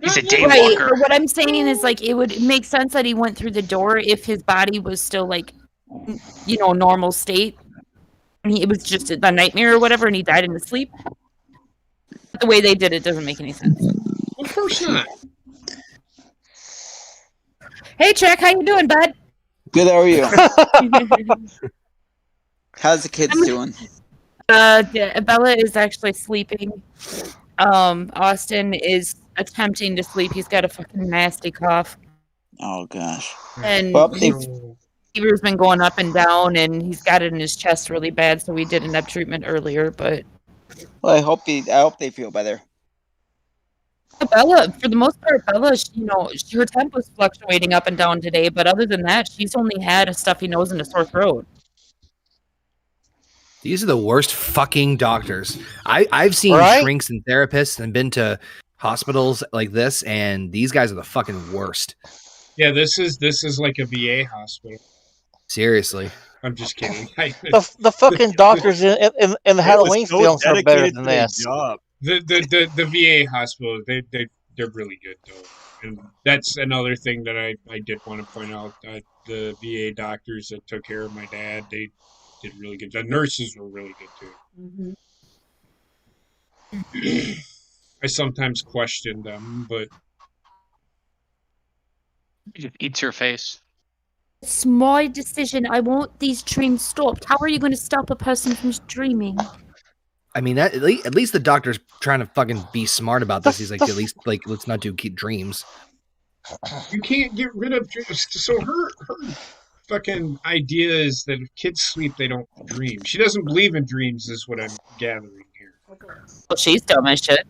He's a Right, daywalker. but what I'm saying is like it would make sense that he went through the door if his body was still like normal state. And it was just a nightmare or whatever, and he died in his sleep. But the way they did it doesn't make any sense. Of course not. Hey, Trek, how you doing, bud? Good, how are you? How's the kids doing? Bella is actually sleeping. Austin is attempting to sleep. He's got a fucking nasty cough, Oh gosh. and Well, his fever's been going up and down, and he's got it in his chest really bad. So we did an up treatment earlier, but Well, I hope they feel better. Bella, for the most part, Bella, her temp was fluctuating up and down today, but other than that, she's only had a stuffy nose and a sore throat. These are the worst fucking doctors. I've seen Right? shrinks and therapists and been to hospitals like this, and these guys are the fucking worst. Yeah, this is like a VA hospital. Seriously. I'm just kidding. The fucking doctors in the They were Halloween so films are better dedicated than to their this. job. The VA hospital, they're really good though, and that's another thing that I did want to point out. The VA doctors that took care of my dad, they did really good. The nurses were really good too. I sometimes question them, but He just eats your face. It's my decision. I want these dreams stopped. How are you going to stop a person from dreaming? I mean, at least the doctor's trying to fucking be smart about this. He's like, at least like let's not do dreams. you can't get rid of dreams. So her fucking idea is that if kids sleep, they don't dream. She doesn't believe in dreams, is what I'm gathering here. Well, she's dumb as shit.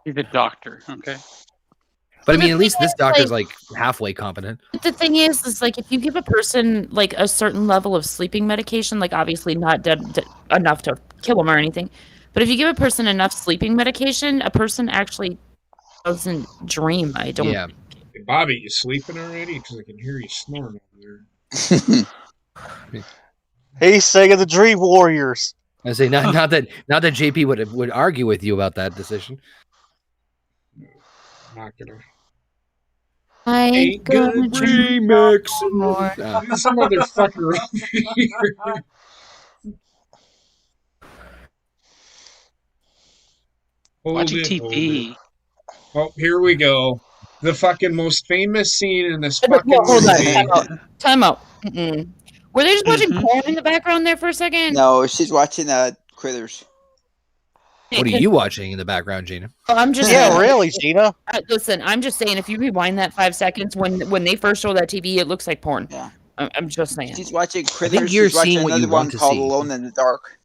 He's a doctor, okay? But I Well, mean, the at least thing this is, doctor's like halfway competent. But the thing is like if you give a person like a certain level of sleeping medication, like obviously not enough to kill them or anything, but if you give a person enough sleeping medication, a person actually doesn't dream. I don't. Yeah. Hey, Bobby, you sleeping already? Because I can hear you snoring over there. He's saying the Dream Warriors. I say not that JP would argue with you about that decision. Not gonna. I Ain't gonna dream Remix. more. This motherfucker over here. Watching Hold TV. it. Oh, here we go. The fucking most famous scene in this fucking Well, hold on. movie. Time out. Mm-mm. Were they just watching porn in the background there for a second? No, she's watching Critters. What are you watching in the background, Gina? Oh, I'm just Yeah, saying, really, Gina. listen, I'm just saying, if you rewind that 5 seconds, when they first show that TV, it looks like porn. Yeah. I'm just saying. She's watching Critters. you're She's watching seeing what you another one want to called see. Alone in the Dark.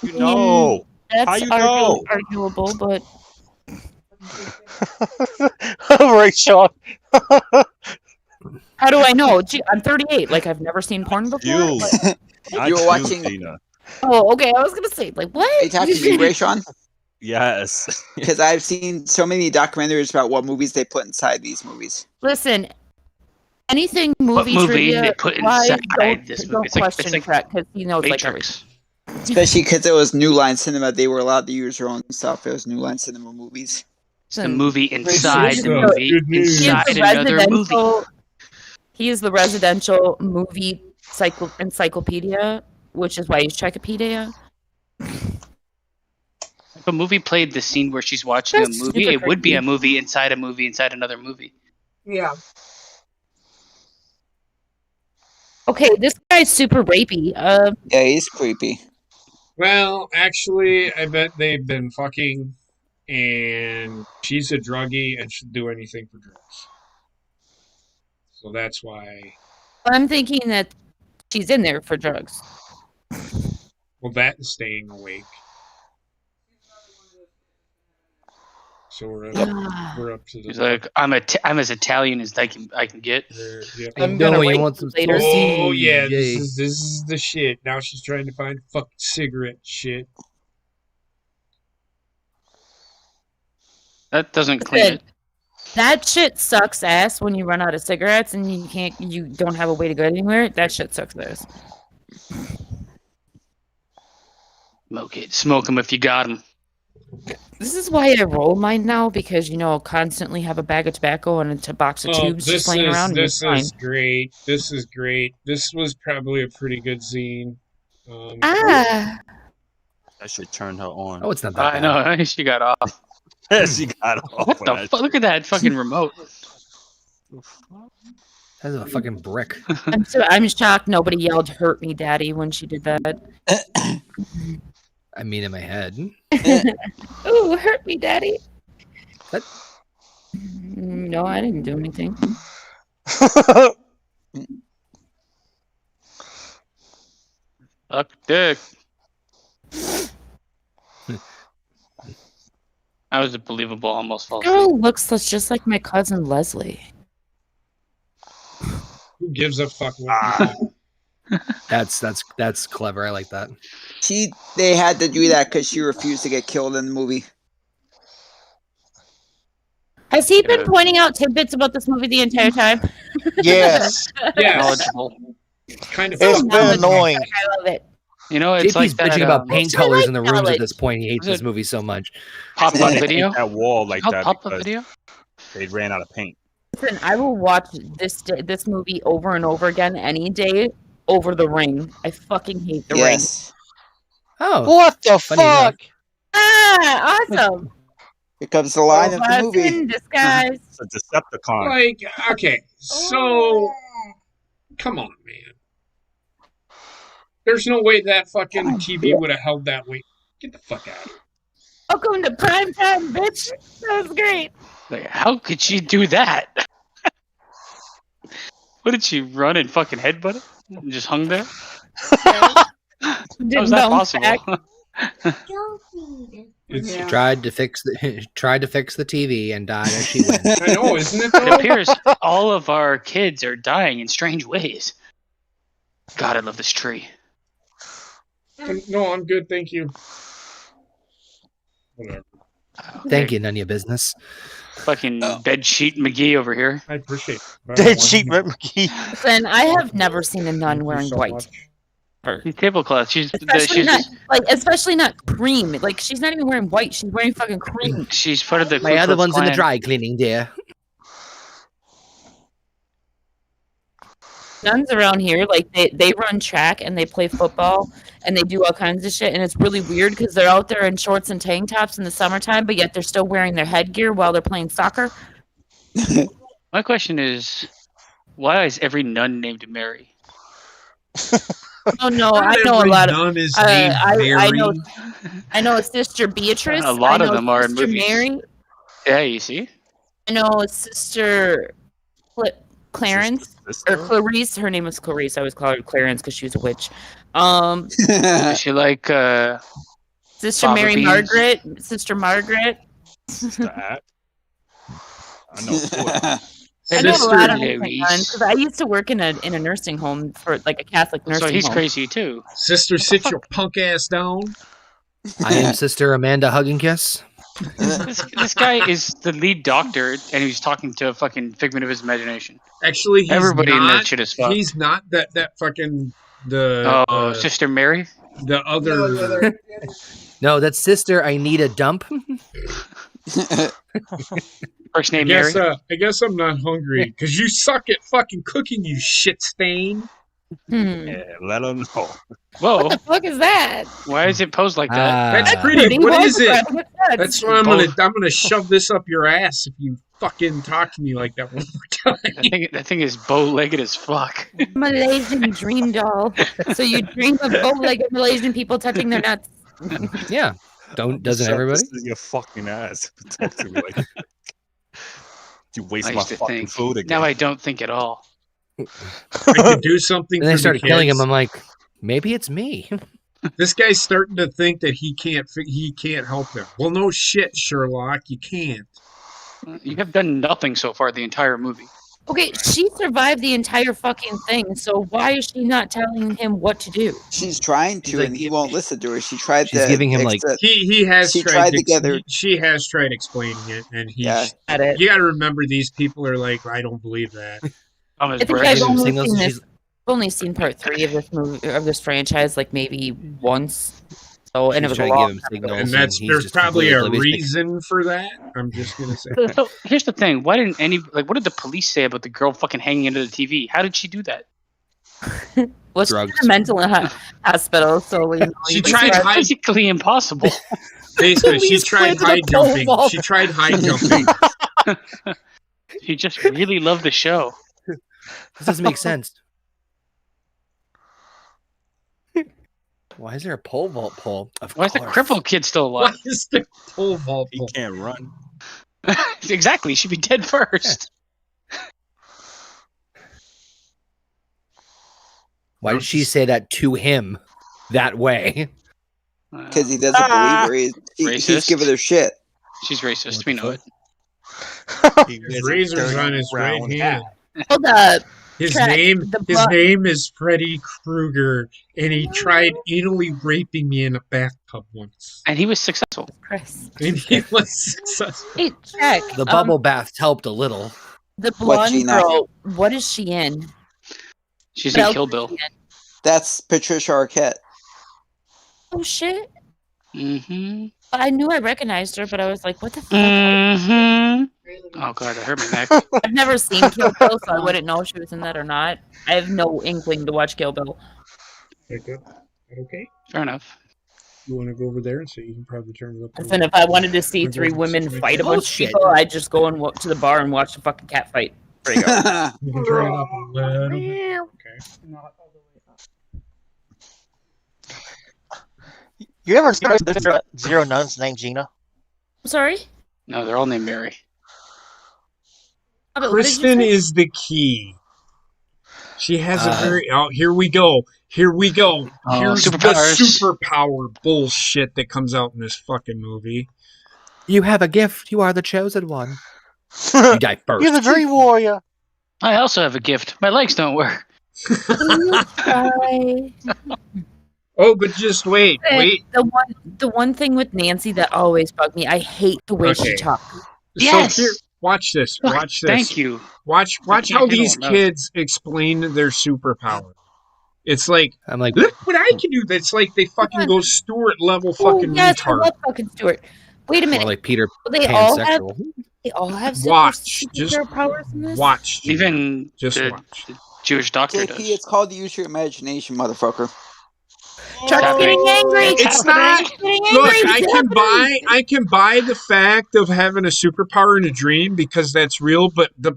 You know. That's How you know? arguable, but Right, Sean. how do I know? Gee, I'm 38. Like, I've never seen porn before. You. Like, Not You were you, watching- Gina. oh, okay. I was gonna say, like, what? Are you talking to me, Ray Sean? Yes. Because I've seen so many documentaries about what movies they put inside these movies. Listen, anything movie What movie trivia, they put why inside don't, this movie? don't It's like- question it's like Trek, because he knows like everything. Matrix. Especially because it was New Line Cinema. They were allowed to use their own stuff. It was New Line Cinema movies. It's the movie inside the Good movie news. He is inside the another movie. He is the residential movie encyclopedia, which is why he's Trekopedia. If a movie played the scene where she's watching That's a movie, super it would be creepy. a movie inside another movie. Yeah. Okay, this guy's super rapey. Yeah, he's creepy. Well, actually, I bet they've been fucking, and she's a druggie and she'll do anything for drugs. So that's why. I'm thinking that she's in there for drugs. Well, that is staying awake. So we're up to the. He's like, I'm as Italian as I can get. Yep. I'm gonna you rape want some later. Oh yeah, CJ. this is the shit. Now she's trying to find fucking cigarette shit. That doesn't clean it. That shit sucks ass when you run out of cigarettes and you don't have a way to go anywhere. That shit sucks ass. Smoke them if you got them. This is why I roll mine now, because I'll constantly have a bag of tobacco and a box of tubes just laying around. This is great. This is great. This was probably a pretty good zine. I should turn her on. Oh, it's not that I bad. know. She got off. She got off. What the fuck? Look at that fucking remote. That's a fucking brick. I'm shocked nobody yelled "Hurt me, Daddy" when she did that. I mean, in my head. Ooh, hurt me, Daddy. What? No, I didn't do anything. Fuck dick. That was a believable almost false. Girl looks just like my cousin Leslie. Who gives a fuck? What That's clever. I like that. They had to do that because she refused to get killed in the movie. Has he been pointing out tidbits about this movie the entire time? Yes. Yeah, Knowledgeable. kind of. It's been annoying. I love it. It's JP's like bitching that, about paint I colors like in the rooms knowledge. at this point. He hates this movie so much. pop-up They video. paint that wall like that Pop-up because video. they ran out of paint. Listen, I will watch this movie over and over again any day over The Ring. I fucking hate The Ring. Yes. Oh, What the Funny enough. fuck? Ah, awesome. Here comes the line of the Blessing movie. in disguise. It's a Decepticon. Like, okay, so come on, man. There's no way that fucking TV would have held that weight. Get the fuck out of here. Welcome to primetime, bitch. That was great. Like, how could she do that? What did she run and fucking headbutt it? And just hung there? How was that possible? It's, Yeah. tried to fix the TV and died as she went. I know, isn't it? It Though? appears all of our kids are dying in strange ways. God, I love this tree. No, I'm good, thank you. Whatever. Thank you, none of your business. Fucking bedsheet McGee over here. I appreciate it. Dead sheep McGee. Listen, I have never seen a nun wearing white. She's tablecloth. Especially not cream. Like, she's not even wearing white. She's wearing fucking cream. She's part of the. My Ku other Klux one's in the Klan. dry cleaning, dear. Nuns around here, like, they run track and they play football and they do all kinds of shit. And it's really weird because they're out there in shorts and tank tops in the summertime, but yet they're still wearing their headgear while they're playing soccer. My question is, why is every nun named Mary? Oh no, I know a lot of. None is named Mary. I know Sister Beatrice. A lot I of know them are in Sister movies. Mary. Yeah, you see. I know Sister Clarence or Clarice. Her name was Clarice. I always call her Clarence because she was a witch. Is she like Sister Fava Mary Beans? Margaret. Sister Margaret. That. I know. I know a Sister lot of Louise. because I used to work in a nursing home for like a Catholic nursing So he's home. crazy too. Sister, sit your punk ass down. I am Sister Amanda Hug and Kiss. This guy is the lead doctor, and he's talking to a fucking figment of his imagination. Actually, he's Everybody not, in that shit is fucked. He's not that fucking the Sister Mary. the other. No, that's Sister. I need a dump. First name Mary. I guess I'm not hungry because you suck at fucking cooking, you shit stain. Yeah, let them know. Whoa! What the fuck is that? Why is it posed like that? That's pretty. Pretty What woke, is it? but I think it's That's why I'm gonna shove this up your ass if you fucking talk to me like that one more time. That thing is bow-legged as fuck. Malaysian dream doll. So you dream of bow-legged Malaysian people touching their nuts. Yeah. Doesn't everybody? This is your fucking ass. Talk to me like that. You waste I my used to fucking think. food again. Now I don't think at all. I could do something. And they for started the killing kids. him. I'm like, maybe it's me. This guy's starting to think that he can't help them. Well, no shit, Sherlock, you can't. You have done nothing so far the entire movie. Okay, she survived the entire fucking thing, so why is she not telling him what to do? She's trying to, like, and he won't listen to her. She tried She's to. giving him, like- He has She tried, tried to, to get her- she has tried explaining it, and he. Yeah. At it. You got to remember, these people are like, I don't believe that. I'm his I think breath. I've Have you only seen those? seen She's- this. I've only seen part 3 of this movie of this franchise, like maybe once. So, and it was She's a trying to give long him time ago. signals. And he's there's just probably a completely oblivious. reason for that. I'm just gonna say. So here's the thing. Why didn't what did the police say about the girl fucking hanging into the TV? How did she do that? Well, she's Drugs. in a mental hospital, so She you tried It's high. physically impossible. Basically, she Police tried planted a high pole jumping. vault. She tried high jumping. She just really loved the show. This doesn't make sense. Why is there a pole vault pole? Of Why is the course. crippled kid still Why alive? is the pole vault? He can't run. Exactly. She'd be dead first. Why did she say that to him that way? because he doesn't believe her. He's Racist. giving her shit. She's racist. We know it. He His wears a razor's dirty on his right brown hand. Hold up. His Track, name, the his bu- name is Freddy Krueger, and he tried anally raping me in a bathtub once, And he was successful. Chris. and he was successful. Hey, check. The bubble bath helped a little. The What's she blonde not? girl. What is she in? She's What in else Kill is Bill. she in? That's Patricia Arquette. Oh shit! Mm-hmm. I knew I recognized her, but I was like, "What the fuck?" Mm-hmm. Oh god, that hurt my neck. I've never seen Kill Bill, so I wouldn't know if she was in that or not. I have no inkling to watch Kill Bill. Okay. Fair enough. You want to go over there and so you can probably turn it up? a And little? if I wanted to see 3 women fight a bunch of Bullshit. people, I'd just go and walk to the bar and watch the fucking cat fight. There you go. You can turn it up a little bit. Okay. You ever seen Zero Nuns named Gina? I'm sorry. No, they're all named Mary. But what did you Kristen say? is the key. She has a very. Oh, here we go. Here we go. Oh, Here's superpowers. the superpower bullshit that comes out in this fucking movie. You have a gift. You are the chosen one. You die first. You're the Dream Warrior. I also have a gift. My legs don't work. Bye. Oh, but just wait. The one thing with Nancy that always bugged me, I hate the way she Okay. talks. Yes! So here, watch this. Watch this. Thank you. Watch can't how handle these it, no. kids explain their superpower. It's like, I'm like, look what I can do. That's like they fucking go Stuart level fucking Oh, yes, I retard. love fucking Stewart. Wait a more minute. like Peter They all have pansexual. they all have Watch, just superpowers in this? Watch. Jimmy. Even Just the watch. Jewish doctor JP, does. it's called use your imagination, motherfucker. Chuck's getting angry. It's not. Chuck's getting Look, angry. I can buy the fact of having a superpower in a dream because that's real, but the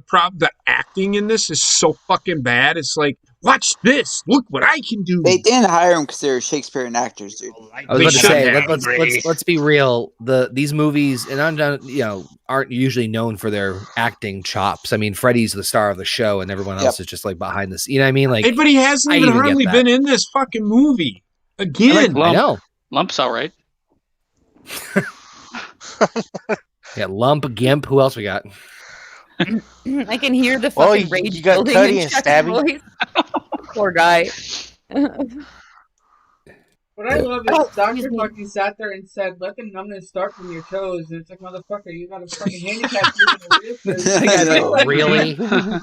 acting in this is so fucking bad. It's like, watch this. Look what I can do. They didn't hire him because they're Shakespearean actors, dude. I was They about to should say, have. let's be real. These movies, and aren't usually known for their acting chops. I mean, Freddie's the star of the show, and everyone else is just like behind the scenes. You know what I mean? Like, Hey, but he hasn't I even even get hardly that. been in this fucking movie. Again. I know. Lump's all right. Yeah, Lump, Gimp. Who else we got? I can hear the Well, fucking you rage got building Cuddy in and Chuck's Stabby. voice. Poor guy. What I love Oh, is Dr. excuse me. fucking sat there and said, let the numbness start from your toes. And it's like, motherfucker, you got a fucking handicap in a wheelchair. Really?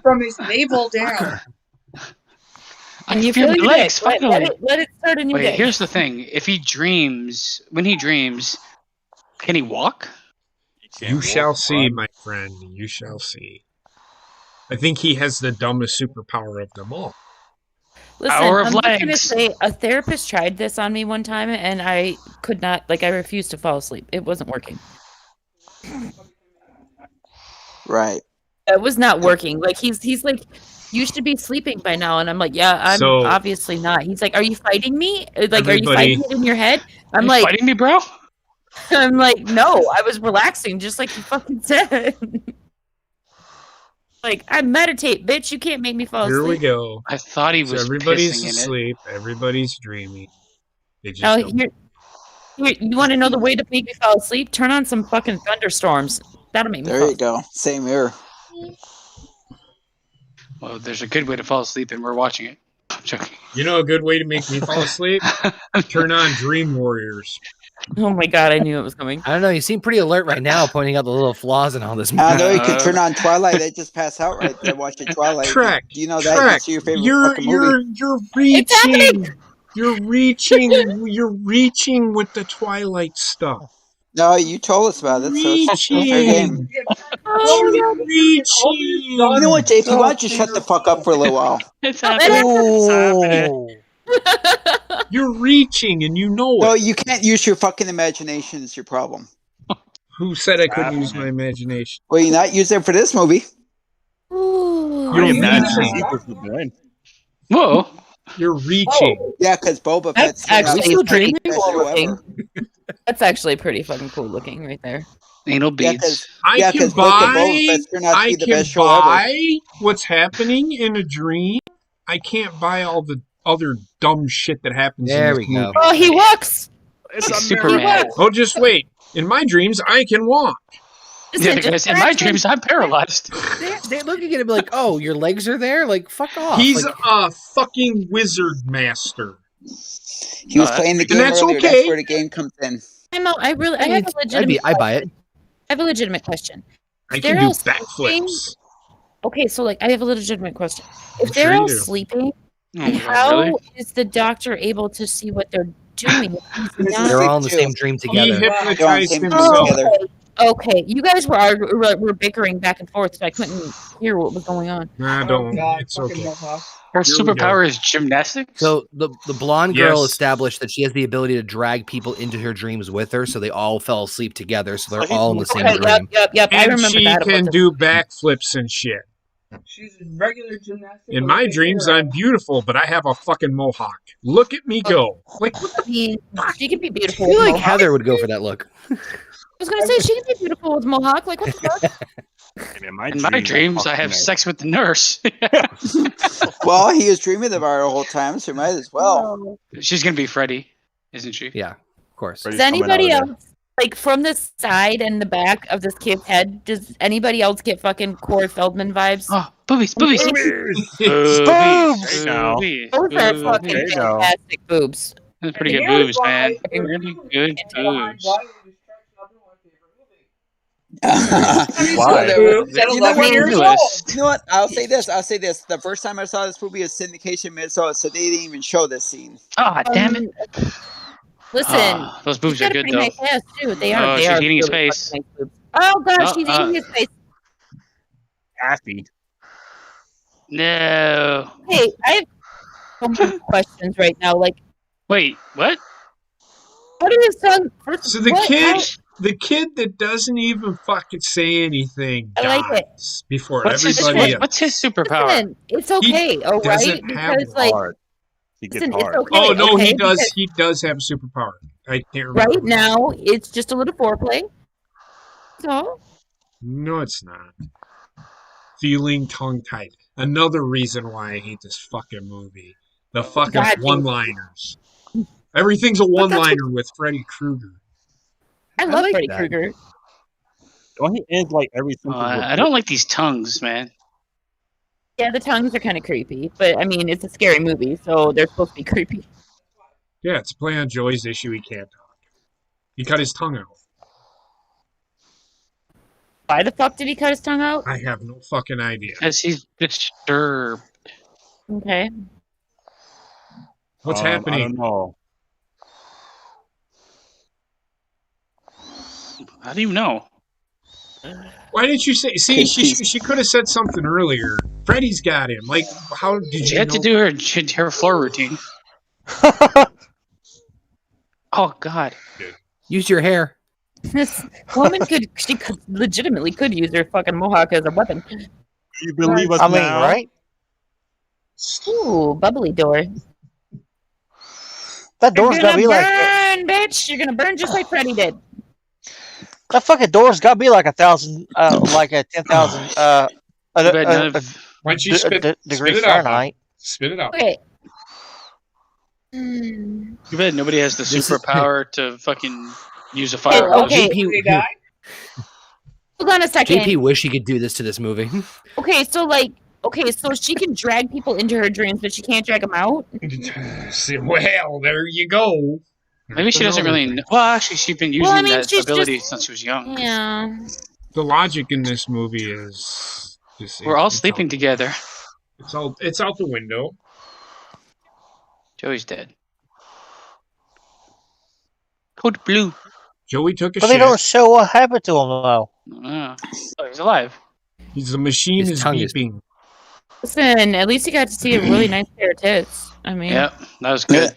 From his navel down. And you feel feel my your legs, legs. finally. Let it start a new Wait, day. here's the thing. If he dreams, when he dreams, can he walk? You shall see, my friend. You shall see. I think he has the dumbest superpower of them all. Listen, Power of I'm just gonna legs. say a therapist tried this on me one time, and I could not. I refused to fall asleep. It wasn't working. Right. That was not working. Like he's like, you should be sleeping by now, and I'm like, yeah, I'm So- obviously not. He's like, are you fighting me? Like, are you Everybody- fighting it in your head? I'm You like, fighting me, bro? I'm like, no, I was relaxing, just like you fucking said. Like, I meditate, bitch. You can't make me fall Here we asleep. go. I thought he So was everybody's pissing in it. asleep. Everybody's dreaming. They just Oh, don't. you want to know the way to make me fall asleep? Turn on some fucking thunderstorms. That'll make me There fall you go. Same here. Well, there's a good way to fall asleep, and we're watching it. I'm joking. You know a good way to make me fall asleep? Turn on Dream Warriors. Oh my god, I knew it was coming. I don't know. You seem pretty alert right now, pointing out the little flaws in all this. I know you could turn on Twilight. They just pass out right there watching Twilight. Trek. Do you know that? Trek. That's your favorite fucking movie. You're It's reaching. You're reaching. You're reaching with the Twilight stuff. No, you told us about it, so it's fair game. Oh, Reaching. You know what, JP? Why don't you shut the fuck up for a little while? It's happening. It's happening. You're reaching, and you know No, it. you can't use your fucking imagination. Is your problem. Who said I couldn't use my imagination? Well, you're not using it for this movie. Ooh. You're Imagine. Whoa. You're reaching. Yeah, because Boba That's Fett's actually the pretty best cool show looking. ever. That's actually pretty fucking cool looking right there. Anal Yeah, beads. I Yeah, can 'cause Book of Boba buy. Fett's turned out to I be the can best show ever. buy what's happening in a dream. I can't buy all the other dumb shit that happens. There in we this go. movie. Oh, he walks. He's Superman. Oh, just wait. In my dreams, I can walk. Yeah, Listen, because just in my imagine- dreams, I'm paralyzed. They're looking at him like, "Oh, your legs are there? Like, fuck off!" He's Like, a fucking wizard master. He was Oh, playing the and game that's earlier. okay. That's where the game comes in. I have a legitimate. I buy it. I have a legitimate question. I If can they're do all sleeping- backflips. Okay, so like, I have a legitimate question. If I'm they're sure you all do. sleeping, Oh my God, how really? is the doctor able to see what they're doing? If he's This is not- They're all in the too. same dream He together. hypnotized Same himself. together. Okay, you guys were bickering back and forth, so I couldn't hear what was going on. Nah, don't. It's fucking okay. Mohawk. Her Here we go. superpower is gymnastics? So the blonde girl Yes. established that she has the ability to drag people into her dreams with her, so they all fell asleep together, so they're all in the same Okay, dream. yep. I And remember she that. can do backflips and shit. She's regular gymnastics. In my dreams, I'm beautiful, but I have a fucking mohawk. Look at me go. Like, what the I mean, she can be I beautiful. feel with like mohawk. Heather would go for that look. I was gonna say she can be beautiful with mohawk. Like what the fuck? In my dreams, I have sex with the nurse. Well, he was dreaming about her the whole time, so might as well. She's going to be Freddy, isn't she? Yeah, of course. Freddy's Does coming anybody out of else, like from the side and the back of this kid's head, does anybody else get fucking Corey Feldman vibes? Oh, boobies, boobies. Boobs! Boobies. Now. Boobies. Those are Boobies. fucking There you go. fantastic boobs. That's pretty good Here's boobs, why- man. here's Really good boobs. Why? You You know what? years Lewis. old. You know what? I'll say this. The first time I saw this movie was syndication Minnesota, so they didn't even show this scene. Ah, damn it. Listen, Ah, those she's boobs got are a good, pretty though. nice ass too. They are. Oh, they she's are eating his really face. fucking nice boobs. Oh gosh, Oh, she's eating his face. Happy. No. Hey, I have so many questions right now. Like, Wait, what? what did his son? First, So the what? kid that doesn't even fucking say anything I like it. dies before What's his, everybody else. what's his superpower? Listen, it's okay, all right? doesn't have Because like, Hard. He gets listen, it's hard. okay. Oh no, okay? he does. Because He does have a superpower. I can't remember. right now, it's just a little foreplay. So, No, it's not. Feeling tongue-tied. Another reason why I hate this fucking movie. The fucking God, dude. one-liners. Everything's a one-liner with Freddy Krueger. I love like Freddy that. Krueger. Don't he end like every Oh, sentence with I don't like these tongues, man. Yeah, the tongues are kind of creepy, but I mean, it's a scary movie, so they're supposed to be creepy. Yeah, it's a play on Joey's issue. He can't talk. He cut his tongue out. Why the fuck did he cut his tongue out? I have no fucking idea. Because he's disturbed. Okay. What's I happening? don't know. How do you know? Why didn't you say? See, she could have said something earlier. Freddy's got him. Like, how did you She had know? to do her floor routine. Oh, God. Use your hair. This woman could legitimately could use her fucking mohawk as a weapon. You believe us I mean, now? right? Ooh, bubbly door. That You're door's gotta gonna be like burn, bitch. You're gonna burn just like Freddy did. that fucking door's gotta be like 1,000, like a 10,000, Too bad none of Why don't you spit degree it out? Fahrenheit. Spit it out. Okay. too bad nobody has the This is- superpower to fucking use a Okay, fire. okay. Did they die? Hold on a second. JP wish he could do this to this movie. Okay, so she can drag people into her dreams, but she can't drag them out. Well, there you go. Maybe she doesn't really know. Well, actually, she's been using Well, I mean, that she's ability just- since she was young. Yeah. The logic in this movie is just, We're all it's sleeping together. It's out the window. Joey's dead. Code blue. Joey took a But shit. they don't show what happened to him though. Oh, he's alive. The machine His is tongue is- beeping. Listen, at least you got to see a really nice pair of tits. I mean, Yeah, that was good.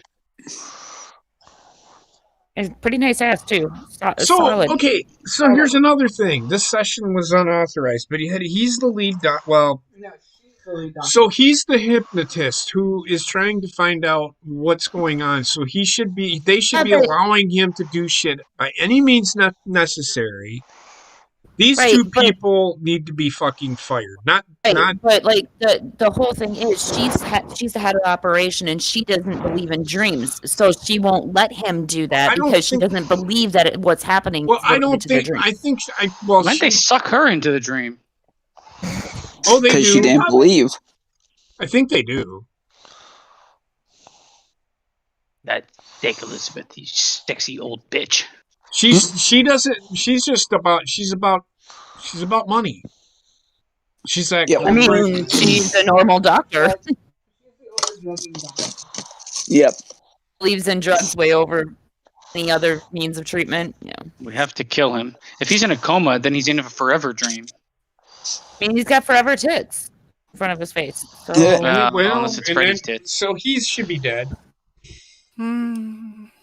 it's pretty nice ass too. So Solid. okay, so here's another thing. This session was unauthorized, but he's the lead. Well, No, she's really dumb. so he's the hypnotist who is trying to find out what's going on. So they should be Yeah, but- allowing him to do shit by any means necessary. These Right, two but- people need to be fucking fired. Not But like the whole thing is she's the head of the operation and she doesn't believe in dreams, so she won't let him do I that don't because she think- doesn't believe that what's happening. well. is I related don't to their think. dreams. I think. Well, Why didn't they suck her into the dream? oh, they do. Because she didn't believe. I think they do. That fake Elizabeth, you sexy old bitch. She doesn't. She's about money. She's like, Yep. I mean, she's a normal doctor. Yep. Believes in drugs way over any other means of treatment. Yeah, We have to kill him. If he's in a coma, then he's in a forever dream. I mean, he's got forever tits in front of his face. So Yeah. Unless it's and Freddy's then- tits. So he should be dead.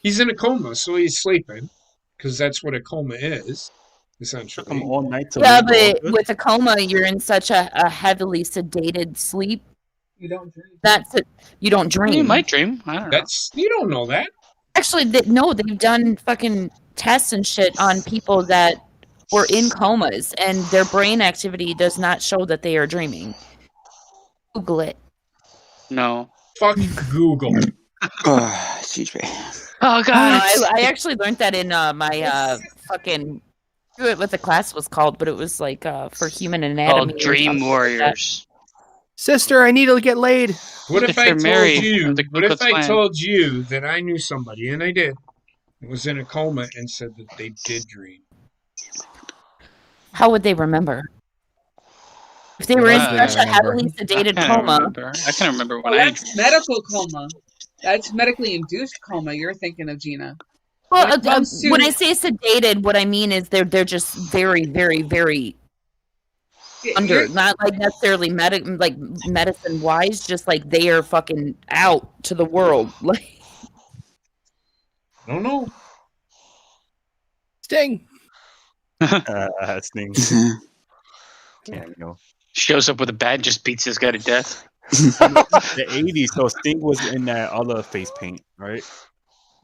He's in a coma, so he's sleeping, because that's what a coma is, Took him essentially. all night to yeah, leave but all with a coma, you're in such a heavily sedated sleep. You don't dream. That's it. You don't dream. You might dream. I don't know. You don't know that. Actually, no, they've done fucking tests and shit on people that were in comas, and their brain activity does not show that they are dreaming. Google it. No. Fuck Google. Excuse me. Oh god. I actually learned that in my fucking. I forget what the class was called, but it was like for human anatomy. Oh, or Dream something like that. Warriors. Sister, I need to get laid. What if I They're told married you? of the What if Ku Klux I Klan. told you that I knew somebody, and I did, that was in a coma and said that they did dream? How would they remember? If they were in Well, such a heavily sedated coma. I can't remember when Well, I that's dreamed. medical coma. That's medically induced coma. You're thinking of, Gina. Well, When it comes to- when I say sedated, what I mean is they're just very, very, very under, You're- not like necessarily medicine wise, just like they are fucking out to the world. Like I don't know. Sting. Sting. Cameo. Shows up with a bat and just beats this guy to death. The 80s, so Sting was in that other face paint, right?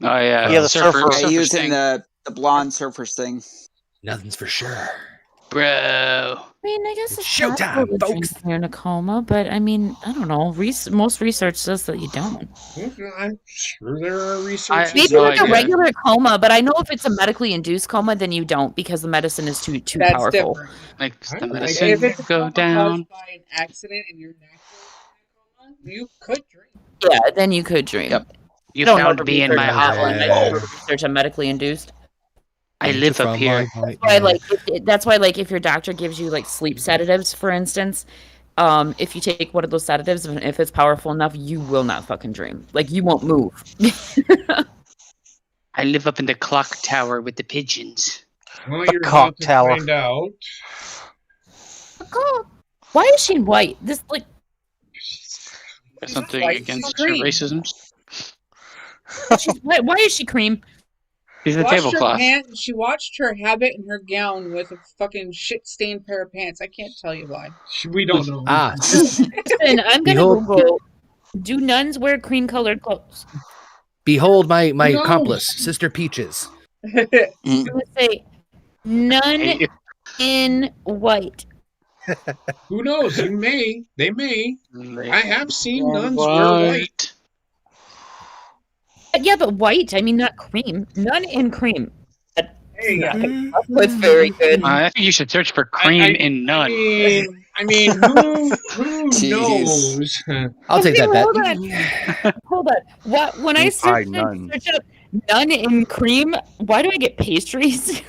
Oh yeah. Yeah, the surfer. Yeah, he was thing. in the blonde surfer's thing. Nothing's for sure. Bro. I mean, I guess it's Showtime, possible to drink folks. when you're in a coma, but I mean, I don't know. Most research says that you don't. I'm sure there are researchers. Maybe No like a idea. regular coma, but I know if it's a medically induced coma, then you don't because the medicine is too That's powerful. different. Like I the don't know. medicine If it's a go coma down. caused by an accident and you're naturally in a coma, you could dream. Yeah, then you could dream. Yep. You I don't know found the me in research my on that one. I hotline. don't know the research on medically induced. I live up here. That's why, like, if your doctor gives you like sleep sedatives, for instance, if you take one of those sedatives, and if it's powerful enough, you will not fucking dream. Like, you won't move. I live up in the clock tower with the pigeons. Well, The you're cock about to tower. find out. God, why is she white? This like Got something white, against she's green. racism. she's white. Why is she cream? He's the Washed her tablecloth. pants. She watched her habit and her gown with a fucking shit-stained pair of pants. I can't tell you why. We don't know. Listen, I'm gonna Behold- Google. Do nuns wear cream-colored clothes? Behold my knows? accomplice, Sister Peaches. I'm gonna say nun in white. Who knows? You may. They may. I have seen nuns wear White. white. Yeah, but white. I mean, not cream. Nun in cream. Hey, That's very good. I think you should search for cream in nun. I mean, who Jeez. knows? I'll take that bet. Hold on. Hold on. What? When I search up nun in cream, why do I get pastries?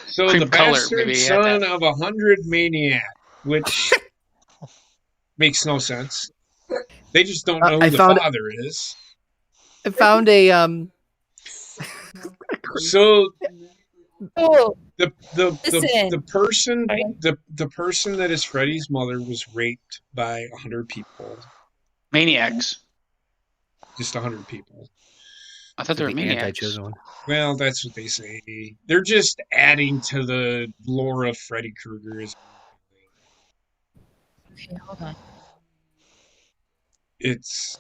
So Cream the color, bastard maybe, son of 100 maniac, which makes no sense. They just don't know who I the found- father is. I found a So Oh, the Listen. person Sorry. the person that is Freddy's mother was raped by 100 people. Maniacs. Just 100 people. I thought they were the maniacs. anti-chosen one. Well, that's what they say. They're just adding to the lore of Freddy Krueger. okay, hold on. It's.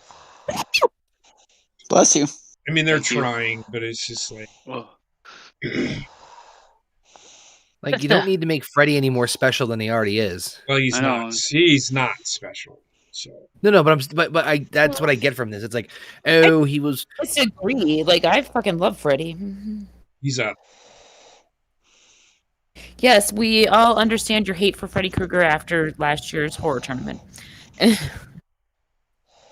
Bless you. I mean, they're Thank you. trying, but it's just like. Whoa. Like you don't need to make Freddy any more special than he already is. Well, he's I know. not. He's not special. So No, but I that's what I get from this. It's like, oh, he was. Disagree. Like, I fucking love Freddy. he's up. Yes, we all understand your hate for Freddy Krueger after last year's horror tournament. I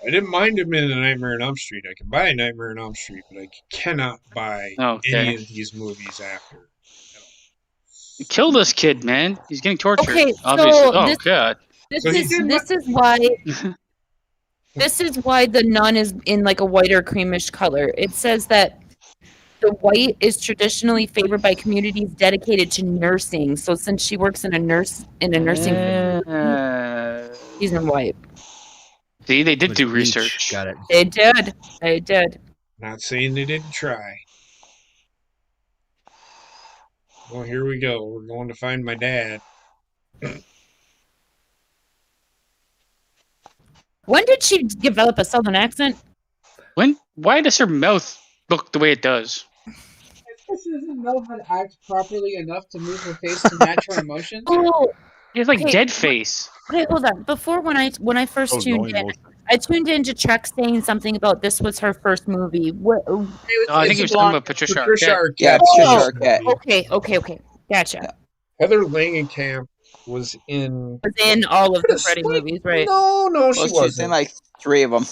didn't mind him in the Nightmare on Elm Street. I can buy Nightmare on Elm Street, but I cannot buy Okay. any of these movies after. Kill this kid, man. He's getting tortured. Okay, so Obviously. Oh this- god. This So he is did this is why this is why the nun is in like a whiter creamish color. It says that the white is traditionally favored by communities dedicated to nursing. So since she works in a nursing she's in white. See, they did was do bleach. research. Got it. They did. They did. Not saying they didn't try. Well, here we go. We're going to find my dad. When did she develop a southern accent? Why does her mouth look the way it does? She doesn't know how to act properly enough to move her face to match her emotions. Oh, He has like Okay. dead face. okay, hold on. Before when I first Oh, tuned no in, emotion. I tuned in to Chuck saying something about this was her first movie. What? No, I think he was talking about Patricia Patricia Arquette. Arquette. Yeah, Oh. Patricia Arquette. Okay. Gotcha. Heather Langenkamp was in. Was in all of the Could've Freddy sworn- movies, right? No, Well, she she's wasn't. in like 3 of them.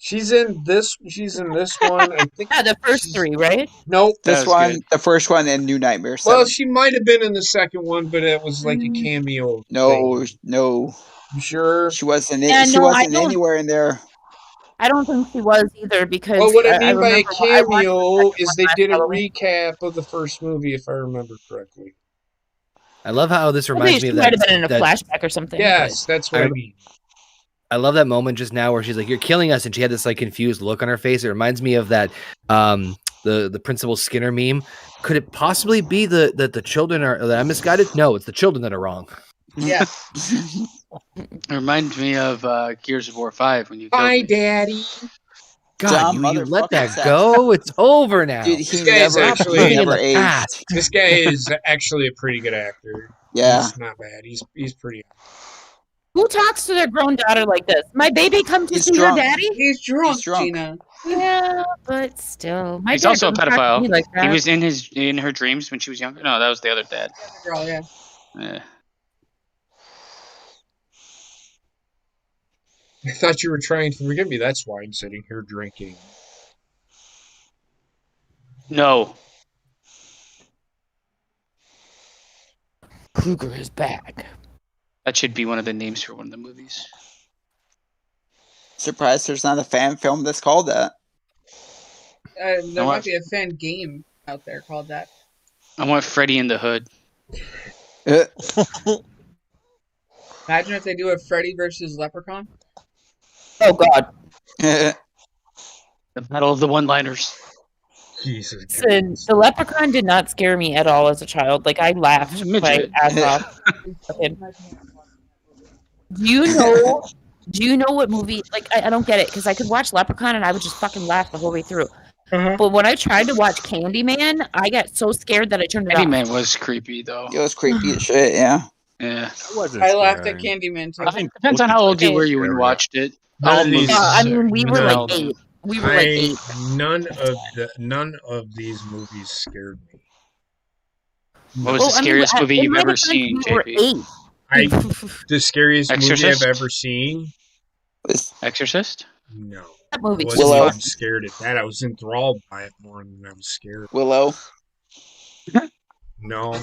She's in this. She's in this one. I think. Yeah, the first three, right? Nope. That This was one, good. the first one, and New Nightmare. Well, 7. she might have been in the second one, but it was like a cameo. No, thing. no, You sure? she wasn't. Yeah, She no, I wasn't don't- anywhere in there. I don't think she was either because. Well, what I mean by a remember I watched the cameo second is one they last did a Halloween. recap of the first movie, if I remember correctly. I love how this I reminds think me she of might that. have been in a that- flashback or something. Yes, that's what I mean. I love that moment just now where she's like, "You're killing us," and she had this like confused look on her face. It reminds me of that the Principal Skinner meme. Could it possibly be that the children are that I'm misguided? No, it's the children that are wrong. Yeah. It reminds me of Gears of War 5 when you killed Bye, me. Daddy. God, Dumb you let that motherfucking go. It's over now. Dude, This he guy's never, actually- he Living in never the aged. past. This guy is actually a pretty good actor. Yeah. He's not bad. He's pretty. Who talks to their grown daughter like this? My baby come to He's see drunk. her daddy? He's drunk, He's drunk. Gina. Yeah, but still. My He's dad also a doesn't talk to pedophile. me like that. He was in her dreams when she was younger. No, that was the other dad. Girl, yeah. Yeah. I thought you were trying to forgive me. That's why I'm sitting here drinking. No. Krueger is back. That should be one of the names for one of the movies. Surprised there's not a fan film that's called that. There No, might be a fan game out there called that. I want Freddy in the Hood. Uh, Imagine if they do a Freddy versus Leprechaun. Oh God. The Battle of the One-Liners. Jesus. Listen, the leprechaun did not scare me at all as a child. Like I laughed He's a my midget. ass off. Okay. Do you know what movie? Like I don't get it because I could watch Leprechaun and I would just fucking laugh the whole way through. Uh-huh. But when I tried to watch Candyman, I got so scared that I turned it off. Candyman was creepy though. It was creepy as shit. Yeah. Yeah. I laughed at Candyman too. I think Depends on how old you were when you scary. watched it. None All of these- movies. I mean, we were No. like 8. We were like 8. None of these movies scared me. What was Well, the I mean, scariest movie in you've my ever defense, seen, we were JP? 8. The scariest movie Exorcist? I've ever seen. Exorcist? No. That movie I was Willow. wasn't scared at that. I was enthralled by it more than I was scared. Willow. No.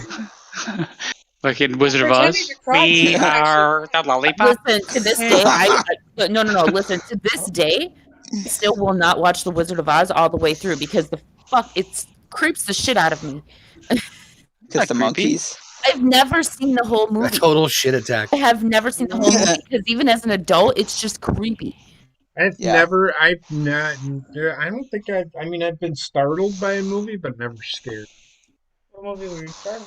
Fucking Wizard of Pretending Oz? to cry. We are the lollipop. Listen, to this day, no. Listen, to this day, I still will not watch The Wizard of Oz all the way through because it creeps the shit out of me. Because the creepy. monkeys. I've never seen the whole A movie. total shit attack. I have never seen the whole movie because even as an adult, it's just creepy. I don't think I've been startled by a movie, but never scared. What movie were you starting?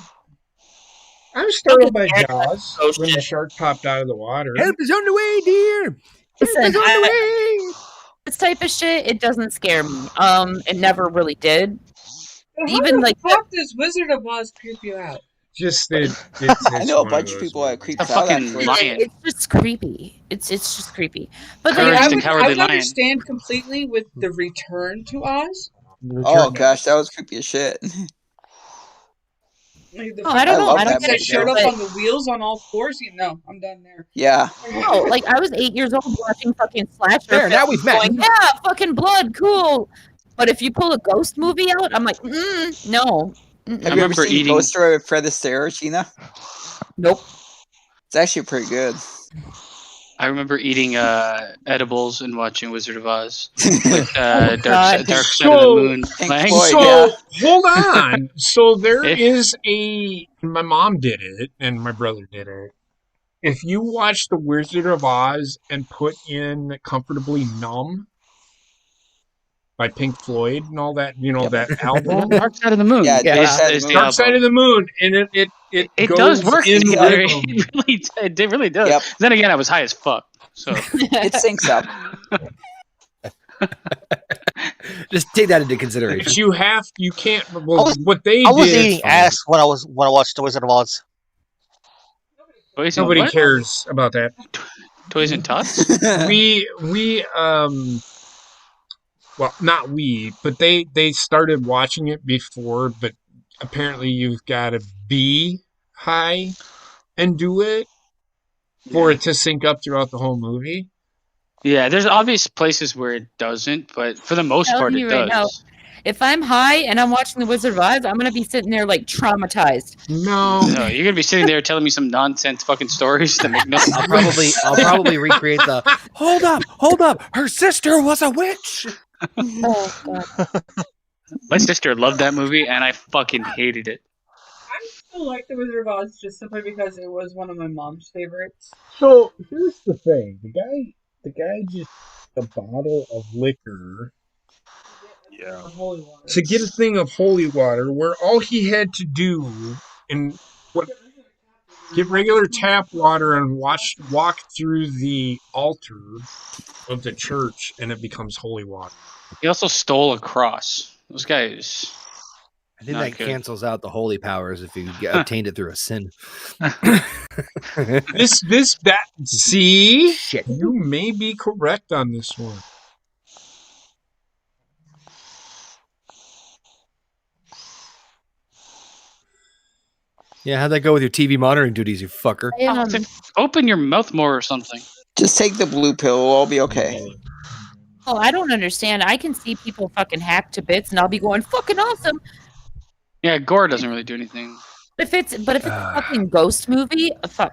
I was startled by scared by Jaws the when the ocean. shark popped out of the water. Help is on the way, dear. Listen, Help is on the way. this type of shit, it doesn't scare me. It never really did. But Even how like the fuck does Wizard of Oz creep you out? Just that I know a bunch of people that creep A out. fucking Actually. lion. it's just creepy. It's just creepy. But Courage like, the I Cowardly would Lion. understand completely with the Return to Oz. Oh gosh, that was creepy as shit. Like the Oh, I don't know. love I don't that get that it. showed up But, on the wheels on all fours. No, I'm done there. Yeah. no, like I was 8 years old watching fucking slasher. There, now films we've met. going, yeah, fucking blood, cool. But if you pull a ghost movie out, I'm like, no. Have I you ever remember seen eating- Ghost Story with Fred Astaire, Gina? Nope. It's actually pretty good. I remember eating edibles and watching Wizard of Oz. God. Dark Side of the So- Moon Pink playing. Floyd. So yeah. hold on. So there If- is my mom did it and my brother did it. If you watch The Wizard of Oz and put in Comfortably Numb by Pink Floyd and all that, Well, that album. Dark Side of the Moon. Yeah, is- Dark Side of is the the Moon. Dark Side album. of the Moon, and It goes does work in together. rhythm. It really does. Yep. Then again, I was high as fuck. So It syncs up. Just take that into consideration. But you can't. Well, I was- what they I was did. eating ass when I watched The Wizard of Oz. Toys and Nobody what? cares about that. Toys and Tots. Well, not we, but they started watching it before, but apparently you've got to be high and do it for it to sync up throughout the whole movie. Yeah, there's obvious places where it doesn't, but for the most Telling part, you it right does. now. If I'm high and I'm watching The Wizard of Oz, I'm gonna be sitting there like traumatized. No. No, you're gonna be sitting there telling me some nonsense fucking stories that make no sense. I'll probably recreate the hold up, her sister was a witch. Oh god. My sister loved that movie, and I fucking hated it. I still like The Wizard of Oz just simply because it was one of my mom's favorites. So here's the thing: the guy just a bottle of liquor Yeah. The holy water. to get a thing of holy water, where all he had to do get regular tap water and walk through the altar of the church, and it becomes holy water. He also stole a cross. Those guys. I think Not that good. cancels out the holy powers if you obtained it through a sin. See, Shit. you may be correct on this one. Yeah, how'd that go with your TV monitoring duties, you fucker? Open your mouth more or something. Just take the blue pill. We'll all be okay. Oh, I don't understand. I can see people fucking hacked to bits, and I'll be going fucking awesome. Yeah, gore doesn't really do anything. If it's a fucking ghost movie, I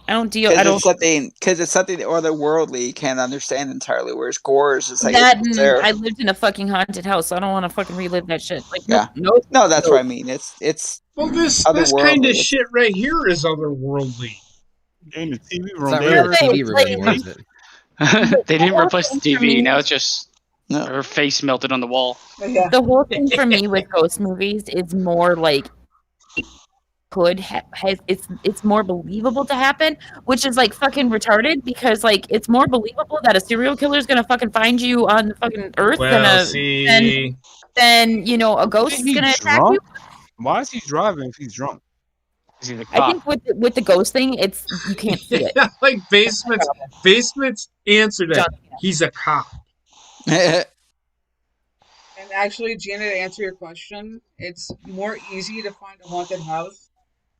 don't deal. I don't. Because it's something otherworldly you can't understand entirely. Whereas gore is just like That it's there. I lived in a fucking haunted house, so I don't want to fucking relive that shit. Like, Yeah. nope. No, that's what I mean. It's Well, this Otherworldly. kind of shit right here is otherworldly. In the TV It's room, not there. really a TV room Like- anymore, is it? They didn't replace the TV. Now it's just No. Her face melted on the wall. Yeah. The whole thing for me with ghost movies is more like it's more believable to happen, which is like fucking retarded because like it's more believable that a serial killer is gonna fucking find you on the fucking earth Well, than you know a ghost is gonna attack you. Why is he driving if he's drunk? Is he the I cop? think with the ghost thing, it's you can't see it. like basement's answer that he's a cop. And actually, Gina, to answer your question, it's more easy to find a haunted house,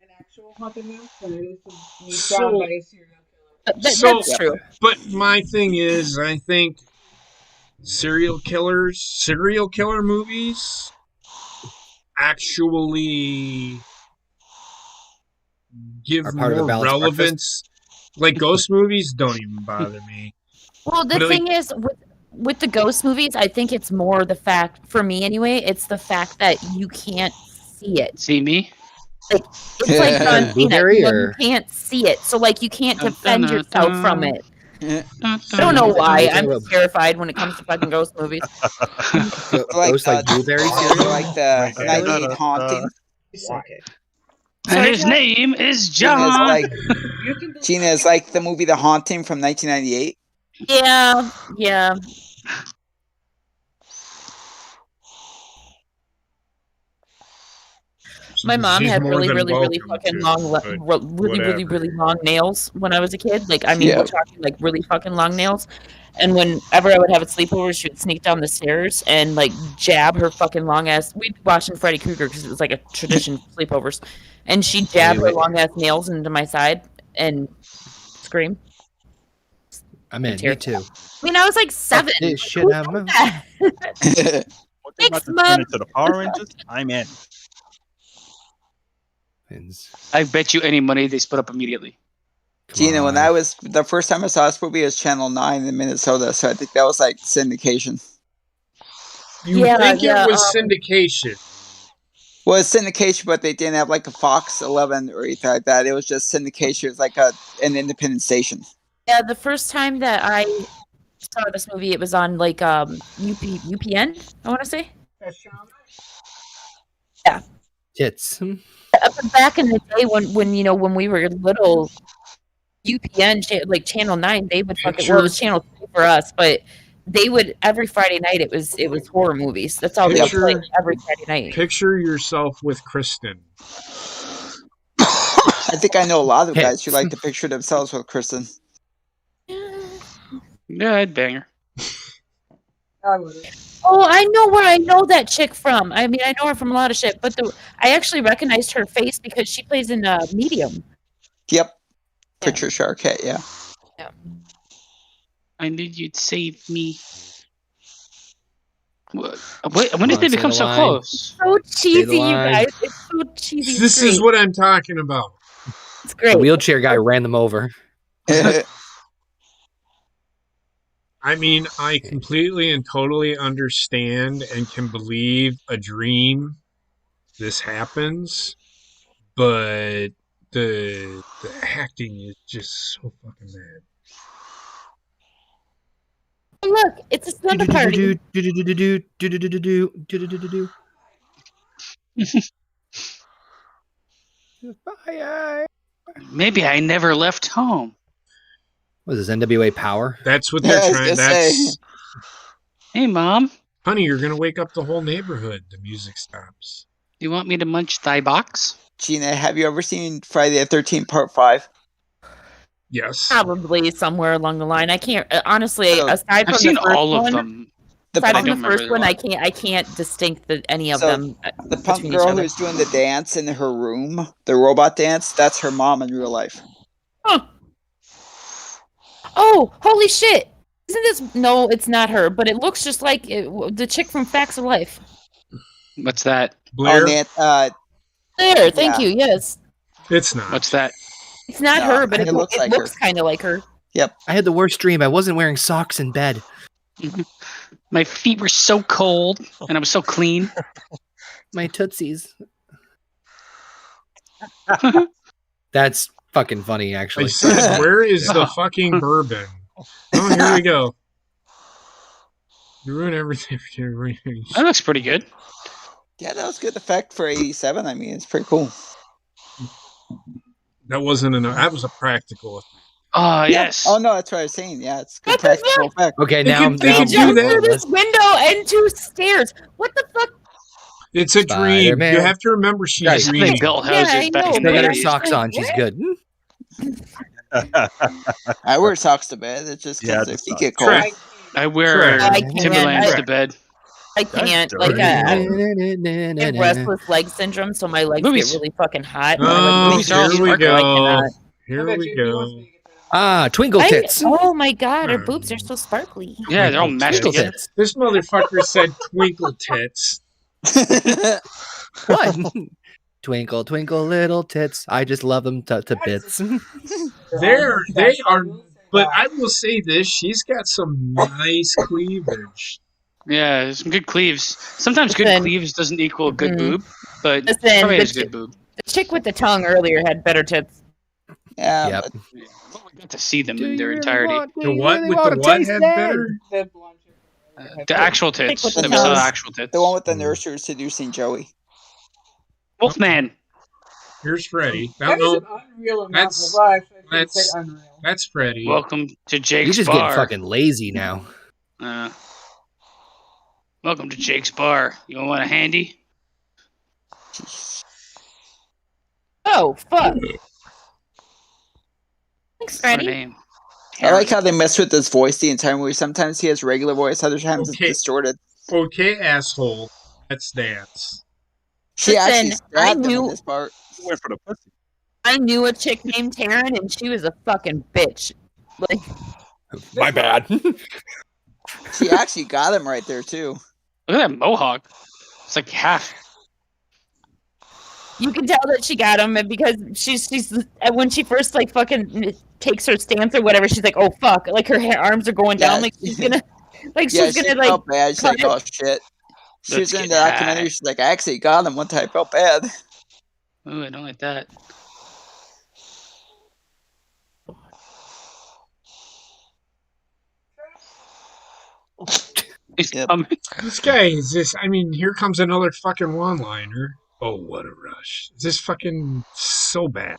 an actual haunted house, than it is to be found by a serial killer. That's true. But my thing is, I think serial killer movies actually give Are part of a more balanced relevance. Like ghost movies don't even bother me. Well, the thing is, with the ghost movies, I think it's more the fact, for me anyway, it's the fact that you can't see it. See me? Like, it's like John Cena, you can't see it. So, like, you can't defend yourself from it. I don't know why. I'm terrified when it comes to fucking ghost movies. Ghost like blueberry cereal? Like the 98 Haunting. And his name is John. Gina is like the movie The Haunting from 1998. Yeah. My mom had really fucking long, really long nails when I was a kid. Like, I mean, we're talking like really fucking long nails. And whenever I would have a sleepover, she would sneak down the stairs and like jab her fucking long ass. We'd be watching Freddy Krueger because it was like a tradition sleepovers, and she'd jab her long ass nails into my side and scream. I'm in. Me too. I mean, I was like 7. Thanks, Mom. Into the Power Rangers, I'm in. I bet you any money they split up immediately. Gina, when the first time I saw this movie was Channel 9 in Minnesota, so I think that was like syndication. You think it was syndication? Well, it's syndication, but they didn't have like a Fox 11 or anything like that. It was just syndication. It was like an independent station. Yeah, the first time that I saw this movie, it was on like UPN, I want to say. Yeah. Tits. Back in the day when we were little, UPN like Channel 9, they would fucking it was Channel 3 for us, but they would every Friday night it was horror movies. That's all they would play every Friday night. Picture yourself with Kristen. I think I know a lot of guys who like to picture themselves with Kristen. Yeah, I'd bang her. Oh, I know where I know that chick from. I mean, I know her from a lot of shit, but I actually recognized her face because she plays in Medium. Yep. Patricia Arquette, yeah. I knew you'd save me. When did they become so close? So cheesy, you guys. It's so cheesy. This is what I'm talking about. It's great. The wheelchair guy ran them over. I mean, I completely and totally understand and can believe a dream this happens, but the acting is just so fucking bad. Look, it's a slumber party. Maybe I never left home. What is this, NWA Power? That's what they're trying. That's. Hey, Mom. Honey, you're gonna wake up the whole neighborhood. The music stops. Do you want me to munch thy box? Gina, have you ever seen Friday the 13th Part 5? Yes. Probably somewhere along the line. I can't honestly. Aside from I've seen the first all of one, them. Aside from the first one, I can't distinct any of them. The punk girl who's doing the dance in her room, the robot dance, that's her mom in real life. Huh. Oh, holy shit! Isn't this? No, it's not her, but it looks just like the chick from Facts of Life. What's that? Blair. There, thank you. Yes. It's not. What's that? It's not her, but it looks kind of like her. Yep. I had the worst dream. I wasn't wearing socks in bed. My feet were so cold, and I was so clean. My tootsies. That's fucking funny, actually. I said, where is the fucking bourbon? Oh, here we go. You ruin everything. That looks pretty good. Yeah, that was good effect for 87. I mean, it's pretty cool. That wasn't enough. That was a practical effect. Oh, yes. Oh no, that's what I was saying. Yeah, it's good What the practical effect. Okay, They now can- they now can I'm do down that. for Through this. this window and 2 stairs. What the fuck? It's a dream. Spider-Man. You have to remember she's Right. They dreaming. built Yeah, houses I back know, in Still the got her but- 80s. socks on. She's good. I wear socks to bed. It's just Yeah, because the if you socks. get cold. Correct. I wear I can't. Timberlands I- to bed. I can't. That's Like, dirty. I have restless leg syndrome, so my legs Movies. get really fucking hot. Oh, Movies are all here we sparkly. I go. cannot. Here we go. Twinkle tits. Oh my god, her boobs are so sparkly. Yeah, they're all mashed Twinkle together. tits. This motherfucker said twinkle tits. What? Twinkle, twinkle, little tits. I just love them to bits. They are, but I will say this: she's got some nice cleavage. Yeah, some good cleaves. Sometimes good Listen. cleaves doesn't equal good Mhm. boob, but Listen, probably the is good boob. The chick with the tongue earlier had better tits. Yeah, Yep. but Well, we got to see them in their entirety. The what with the what had better? The blonde chick. The actual tits. Stick with That the we saw toes. actual tits. the one with the nursery seducing Joey. Wolfman. Here's Freddy. That is No, an unreal amount that's- of life. I should that's- say unreal. that's Freddy. Welcome to Jake's He's just Bar. getting fucking lazy now. Welcome to Jake's Bar. You want a handy? Oh fuck! Thanks, What's her Freddy. name? I like how they mess with his voice the entire movie. Sometimes he has regular voice, other times Okay. it's distorted. Okay, asshole. Let's dance. She actually Listen, I stabbed him in knew- this part. Went for the pussy. I knew a chick named Taryn, and she was a fucking bitch. Like, My bad. She actually got him right there too. Look at that mohawk. It's like half. you can tell that she got him because she's when she first like fucking takes her stance or whatever, she's like, oh fuck, like her arms are going down, Yeah. like she's gonna, like Yeah, she's she gonna like. felt bad. She's like, cut oh it. shit. She Let's was in get the high. documentary. She's like, I actually got him one time. I felt bad. Ooh, I don't like that. He's Yep. coming. This guy is this. I mean, here comes another fucking one-liner. Oh, what a rush! This fucking so bad.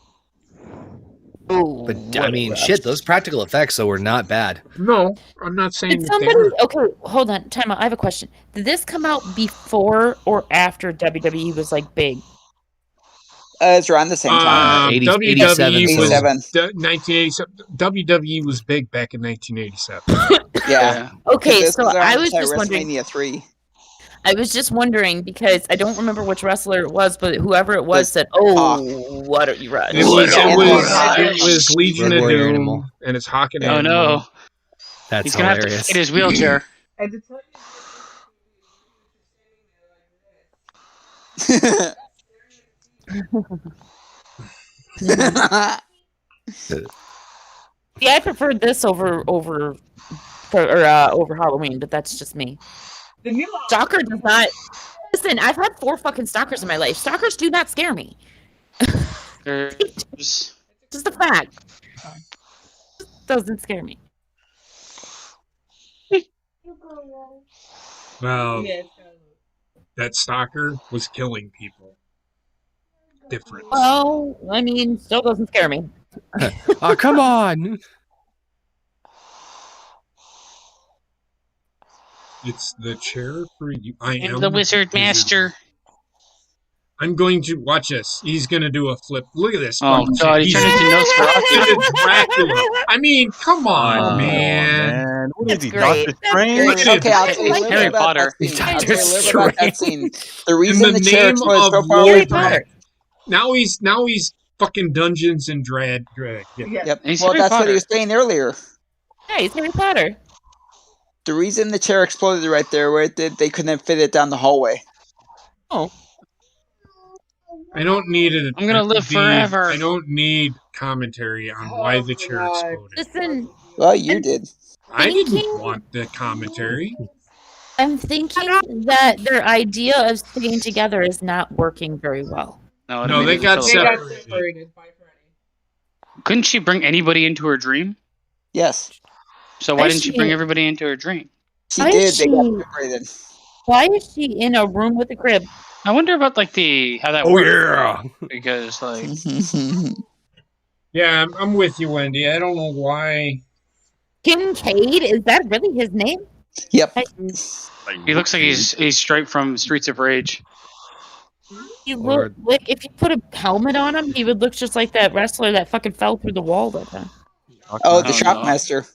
Ooh, But what I a mean, rush. shit, those practical effects though were not bad. No, I'm not saying Did that they somebody? were. Okay, hold on, time out. I have a question. Did this come out before or after WWE was like big? It's around the same time. 80 WWE 87, was 87. 1987. WWE was big back in 1987. Yeah. Okay, This so was I around was the just wondering. WrestleMania 3. I was just wondering because I don't remember which wrestler it was, but whoever it was said, "Oh, what are you rush?" It was Hawk. it was Legion Road of Warrior Doom, Animal. and it's Hawk and Oh Animal. no. That's He's gonna have to hilarious. fit his wheelchair. And to tell Yeah, I preferred this over Halloween, but that's just me. the new Stalker does not. Listen, I've had 4 fucking stalkers in my life. Stalkers do not scare me. There's Just a fact. Doesn't scare me. Well, yeah, that stalker was killing people. Different. Well, I mean, still doesn't scare me. Oh, come on. It's the chair for you. I am I'm the wizard master. I'm going to watch this. He's going to do a flip. Look at this. Oh fucking god, he shit. turned into Nosferatu. He's Dracula. I mean, come on, Oh, man. What is he, That's great. Dr. That's Strange? Look at Okay, I'll tell you a little Harry bit about Potter. that scene. I'll Dr. tell you a little bit about that scene. The reason In the the chair name exploded so of far Lord away Harry from Potter. Now he's fucking Dungeons and Drag. Yeah. Yep. He's Well, Harry that's what Potter. he was saying earlier. Hey, it's Harry Potter. The reason the chair exploded right there where it did, they couldn't fit it down the hallway. Oh, I don't need it. I'm gonna live forever. I don't need commentary on why the chair exploded. listen, Well, you did. I didn't thinking- want the commentary. I'm thinking that their idea of staying together is not working very well. No, No, they got they got separated. separated by Freddy. Couldn't she bring anybody into her dream? Yes. So why I didn't she see. bring everybody into her dream? She Why did. is They got she- separated. Why is she in a room with a crib? I wonder about like how that Oh works yeah. because like Yeah, I'm with you, Wendy. I don't know why. Kincaid? Is that really his name? Yep. he looks like he's straight from Streets of Rage. He Or- look like if you put a helmet on him, he would look just like that wrestler that fucking fell through the wall that time. Oh, the Oh, no. Shockmaster.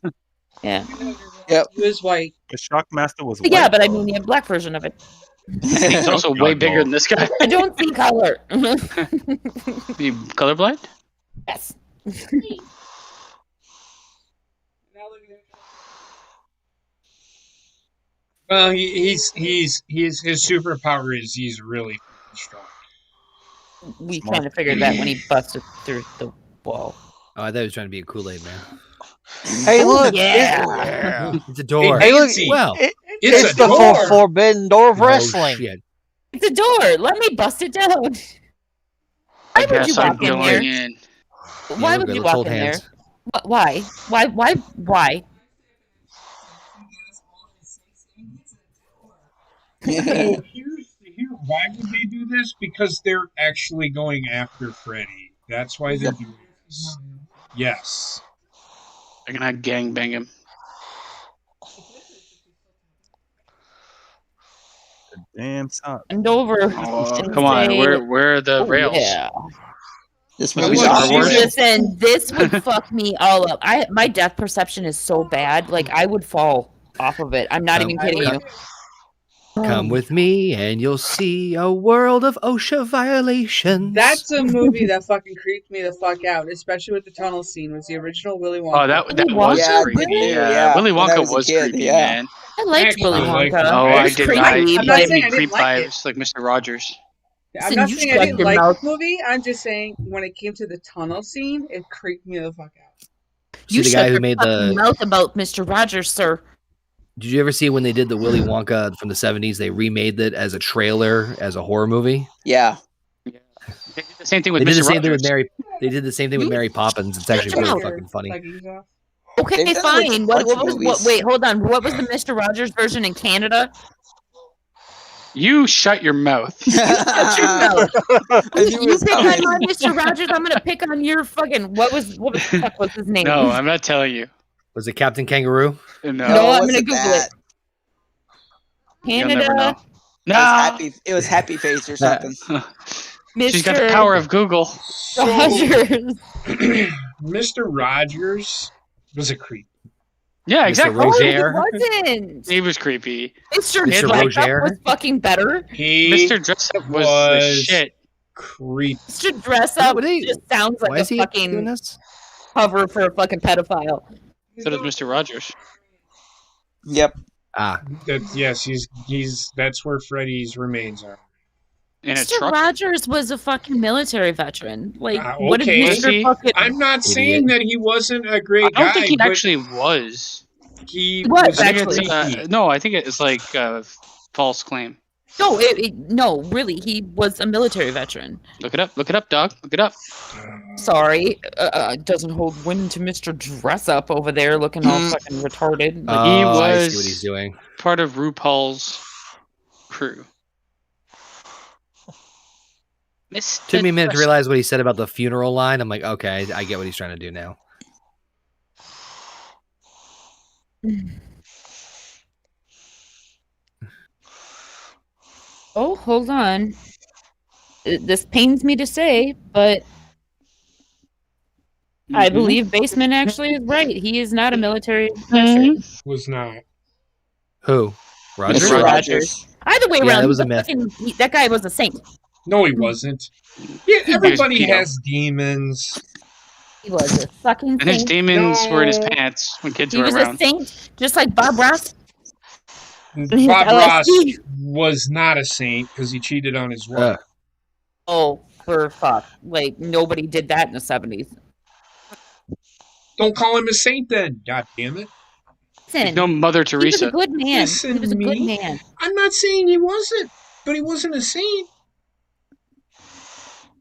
Yeah. Yep. He was white. The Shockmaster was Yeah, white, but I though. mean the black version of it. He's also way bigger than this guy. I don't see color. You colorblind? Yes. Well, his superpower is he's really strong. We kind of figured that when he busted through the wall. Oh, I thought he was trying to be a Kool-Aid man. Hey, look. Yeah. It's a door. Hey, look. Nancy, Well, It's a the door. forbidden door of oh, wrestling. shit. It's a door. Let me bust it down. Why would you I'm walk in going there? in. Why Yeah, would we're you good. Let's walk hold in there? hands. Why? Why? Why would they do this? Because they're actually going after Freddy. That's why they're doing this. Yes. They're gonna gangbang him. Damn son. And over. Oh, and come on, say, where are the "Oh, rails? Yeah. This Was it movie's Star awesome. Wars? Listen, this would fuck me all up. My depth perception is so bad. Like I would fall off of it. I'm not even kidding you. Come with me and you'll see a world of OSHA violations. That's a movie that fucking creeped me the fuck out, especially with the tunnel scene. Was the original Willy Wonka? Oh, that Willy was Wonka? creepy. Yeah, Yeah, Willy when I Wonka was a was kid, creepy, yeah. man. I liked Actually, Willy like, Wonka. Oh, It I was did creepy, not. I'm He not but gave saying me I creep didn't like it. vibes, like Mr. Rogers. I'm Listen, not you saying I shut didn't your like mouth. the movie. I'm just saying when it came to the tunnel scene, it creeped me the fuck out. See you the shut guy who your made fucking the. mouth about Mr. Rogers, sir. Did you ever see when they did the Willy Wonka from the 70s? They remade it as a trailer, as a horror movie. Yeah. They did the same thing with They did Mr. the same thing with Rogers. Mary. They did the same thing with You- Mary Poppins. It's actually your really mouth. fucking funny. Leggings off. Okay, They've done, like, fine. a What bunch of was movies. wait, hold on. What was the Mr. Rogers version in Canada? You shut your mouth. Shut your mouth. I knew it You was pick on coming. my Mr. Rogers, I'm gonna pick on your fucking what the fuck was his name? No, I'm not telling you. Was it Captain Kangaroo? No, No, it I'm gonna wasn't Google that. you'll never Canada, know. It was No, happy. It was Happy Face or something. she's got the Mr. power of Google. So, Rogers. Mr. Rogers was a creep. Yeah, Mr. exactly. Oh, Roger. he wasn't. He was creepy. Mr. Mr. Dress Up Roger. was fucking better. He Mr. Dress Up was the was shit. creep. Mr. Dress Up What are you- just sounds Why like is a he doing fucking this? cover for a fucking pedophile. So does Mr. Rogers. Yep. Ah, Yes, he's that's where Freddy's remains are. In a Mr. truck. Rogers was a fucking military veteran. Like, what okay. did Was he? Mr. fucking... I'm not saying that he wasn't a great I guy. don't think he but actually was. he was, was I think actually. it's, no, I think it's like false claim. No, no, really, he was a military veteran. Look it up. Look it up, dog. Look it up. Sorry, doesn't hold wind to Mr. Dress Up over there looking all fucking retarded. Like, He oh, I see was- what he's doing. Part of RuPaul's crew. Took me a minute to realize what he said about the funeral line. I'm like, okay, I get what he's trying to do now. oh, hold on. This pains me to say, but I Mhm. believe Basement actually is right. He is not a military veteran. was not. Who? Rogers? Mr. Rogers. Rogers. Either way Yeah, around, that was a he's myth. that guy was a saint. No, he wasn't. Yeah, was everybody pedo. has demons. He was a fucking And his saint. demons were in his No. pants when kids He were was around. a saint, just like Bob Ross. his Bob Ross LSD. was not a saint because he cheated on his wife. Oh, for fuck! Like nobody did that in the 70s. Don't call him a saint then. God damn it. Listen, No Mother he was a Teresa. good man. Listen He was a to good me. man. I'm not saying he wasn't, but he wasn't a saint.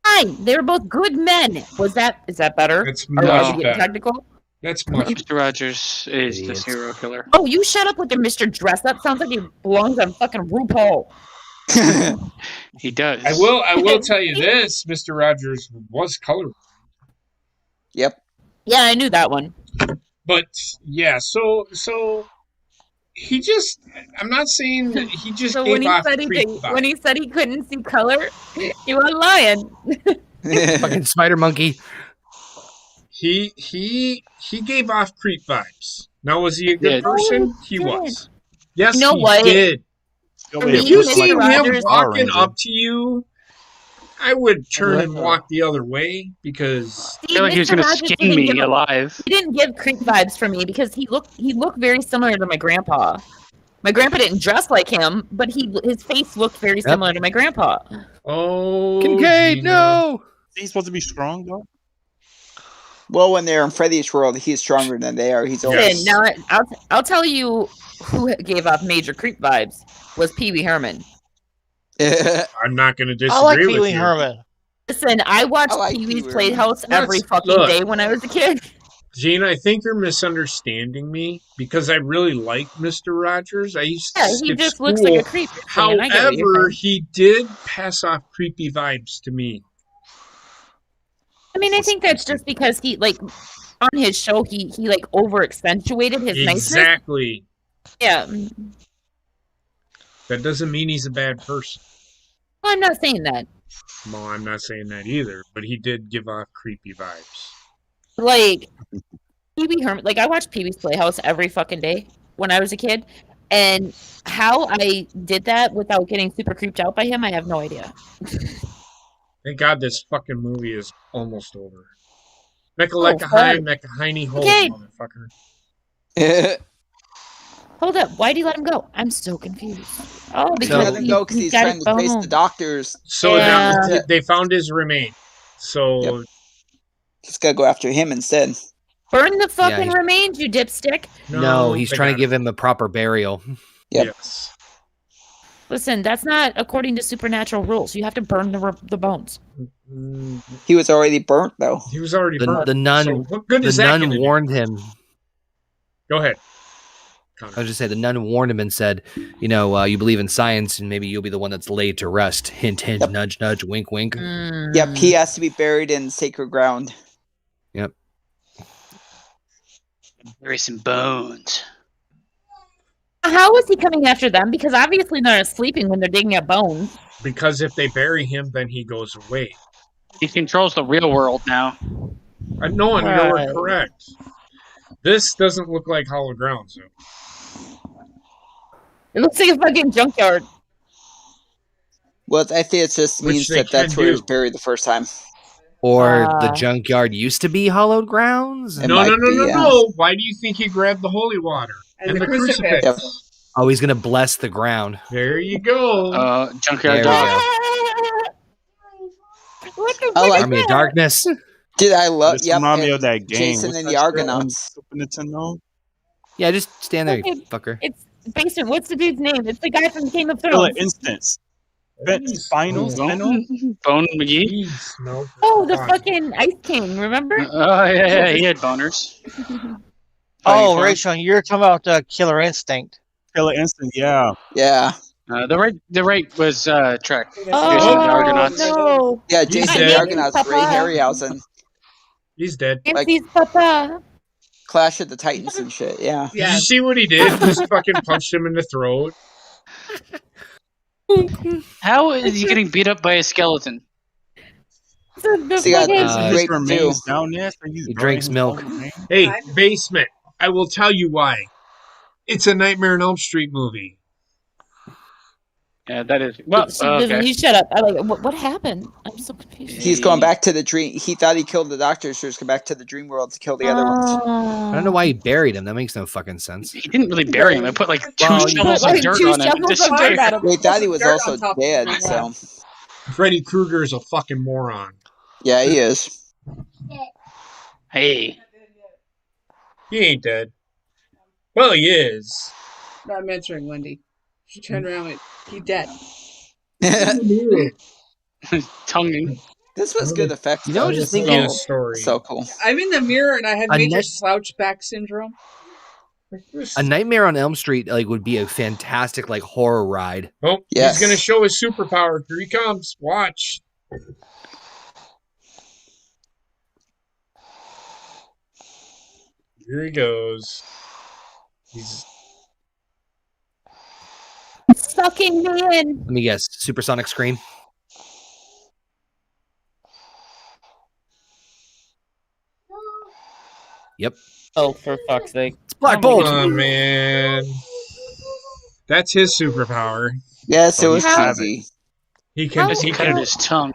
Fine, they were both good men. Is that better? That's Or much are we getting better. technical? That's much. Mr. Rogers is the Idiots. serial killer. Oh, you shut up with the Mr. Dress Up. Sounds like he belongs on fucking RuPaul. He does. I will tell you this: Mr. Rogers was colorblind. Yep. Yeah, I knew that one. But yeah, so he just. I'm not saying that he just So gave when he off said creep when he vibes. said he couldn't see color, he was lying. Fucking spider monkey. He gave off creep vibes. Now, was he a good Yeah. person? No, He he was. Yes, You know he what? did. Yo, For wait, me, If it you looks Mr. seen like him Rogers- Power walking Ranger. up to you, I would turn and Yeah. walk the other way because I feel like he was Mr. going to Rogers skin didn't me give- alive. He didn't give creep vibes for me because he looked very similar to my grandpa. My grandpa didn't dress like him, but his face looked very similar to my grandpa. oh, Kincaid, Gina. no. He's supposed to be strong though. Well, when they're in Freddy's world, he's stronger than they are. He's always Yes. Listen, now I'll tell you who gave off major creep vibes was Pee Wee Herman. I'm not going to disagree I like with Pee Wee you. Herman. Listen, I watched I like Pee Wee's Pee Wee Playhouse Herman. every Let's- fucking look. day when I was a kid. Gina, I think you're misunderstanding me because I really like Mr. Rogers. I used to Yeah, he skip just school. looks like a creep. Man, I get what you're However, saying. he did pass off creepy vibes to me. I mean, I think that's just because he on his show he over accentuated his niceness. Exactly. Yeah. That doesn't mean he's a bad person. Well, I'm not saying that. Well, I'm not saying that either, but he did give off creepy vibes. Like Pee Wee Herman, I watched Pee Wee's Playhouse every fucking day when I was a kid, and how I did that without getting super creeped out by him, I have no idea. Thank God this fucking movie is almost over. Mecca Oh, lecca fuck. high, mecca hiney hole, Okay. motherfucker. Hold up, why do you let him go? I'm so confused. Oh, He because let him go because he's got trying his to face bone. the doctors. So Yeah. they found his remains. So Yep. He's got to go after him instead. Burn the fucking he's- remains, you dipstick. No, he's they trying to got give him. him a proper burial. Yep. Yes. Listen, that's not according to supernatural rules. You have to burn the bones. Mm, He was already burnt, though. he was already burnt. The nun, So what good the is that nun gonna do? warned him. Go ahead. I was just saying, the nun warned him and said, you believe in science, and maybe you'll be the one that's laid to rest. Hint, hint, Yep. nudge, nudge, wink, wink. Yep, he has to be buried in sacred ground. Yep. Bury some bones. How is he coming after them? Because obviously they're not sleeping when they're digging up bones. Because if they bury him, then he goes away. He controls the real world now. No, and Right. you're correct. This doesn't look like Hollow Ground, so. It looks like a fucking junkyard. Well, I think it just Which means they that that's can where he was do. buried the first time. Or the Uh. junkyard used to be hallowed grounds. It No, might no, no, be, no, yeah. no. Why do you think he grabbed the holy water? And the crucifix. Yep. Oh, he's gonna bless the ground. There you go. Junkyard There we dog. go. What the I fuck like- is Army of that? Darkness. Did I love? This Yep. remind me and of that game. Jason What's and that the shit on Argonauts. Super Nintendo. Yeah, just stand there, you Okay. fucker. It's Basement. What's the dude's name? It's the guy from Game of Killer Thrones. Instance. Spinal. Bone McGee. Jeez, no. Oh, the God. fucking Ice King. Remember? Oh yeah, he had boners. Oh, Funny Rachel, you're talking about Killer Instinct. Killer Instinct. Yeah. Yeah. The right was Trek. Oh Jason the Argonauts. no! Yeah, He's Jason dead. the Argonauts, Ray Papa. Harryhausen, He's dead. Nancy's papa. Clash of the Titans and shit. Yeah. Did you see what he did? Just fucking punched him in the throat. How is he getting beat up by a skeleton? The See, I- fucking- Uh, His Rape remains too. down there. So he's He burying drinks his milk. own remains? Hey, basement. I will tell you why. It's a Nightmare on Elm Street movie. Yeah, that is. Well, okay. You shut up. I like. What happened? I'm so confused. He's going back to the dream. He thought he killed the doctor, so he's going back to the dream world to kill the other ones. I don't know why he buried him. That makes no fucking sense. He didn't really bury him. I put like two Well, shovels put, of like, dirt two on him. shovels of dirt on him. They thought he was Dirt also on top of dead, it. so Freddy Krueger is a fucking moron. yeah, he is. Hey, He ain't dead. Well, he is. I'm answering Wendy. She turned around and went, he dead. tonguing. This was good effects. You know, though. just This is thinking- all story. so cool. I'm in the mirror and I have A major net- slouch back syndrome. A Nightmare on Elm Street would be a fantastic horror ride. Oh, Yes. he's gonna show his superpower. Here he comes. Watch. Here he goes. He's Sucking me in. Let me guess, supersonic scream. Yep, Oh, for fuck's sake. it's Black Bolt. oh man. That's his superpower. Yes, it Oh, was how- cheesy. He can As he cut out his tongue.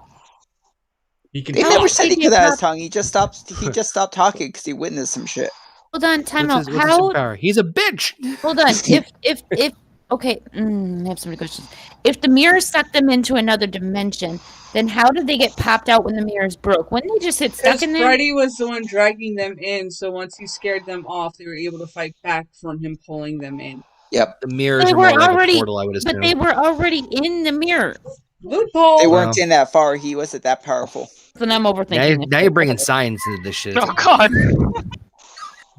he can They How never did said he he get could have his pop- tongue. He just stopped talking because he witnessed some shit. Hold on, time What's out. his How? superpower? He's a bitch. Hold on. If okay, I have so many questions. If the mirror sucked them into another dimension, then how did they get popped out when the mirrors broke? Wouldn't they just sit stuck Because in there? Freddy was the one dragging them in, so once he scared them off, they were able to fight back from him pulling them in. Yep. The mirrors They are more were like already- a portal, I would assume. But they were already in the mirror. Loophole! They Wow. weren't in that far. He wasn't that powerful. Then I'm overthinking now, you're, it. now you're bringing science into this shit. Oh God!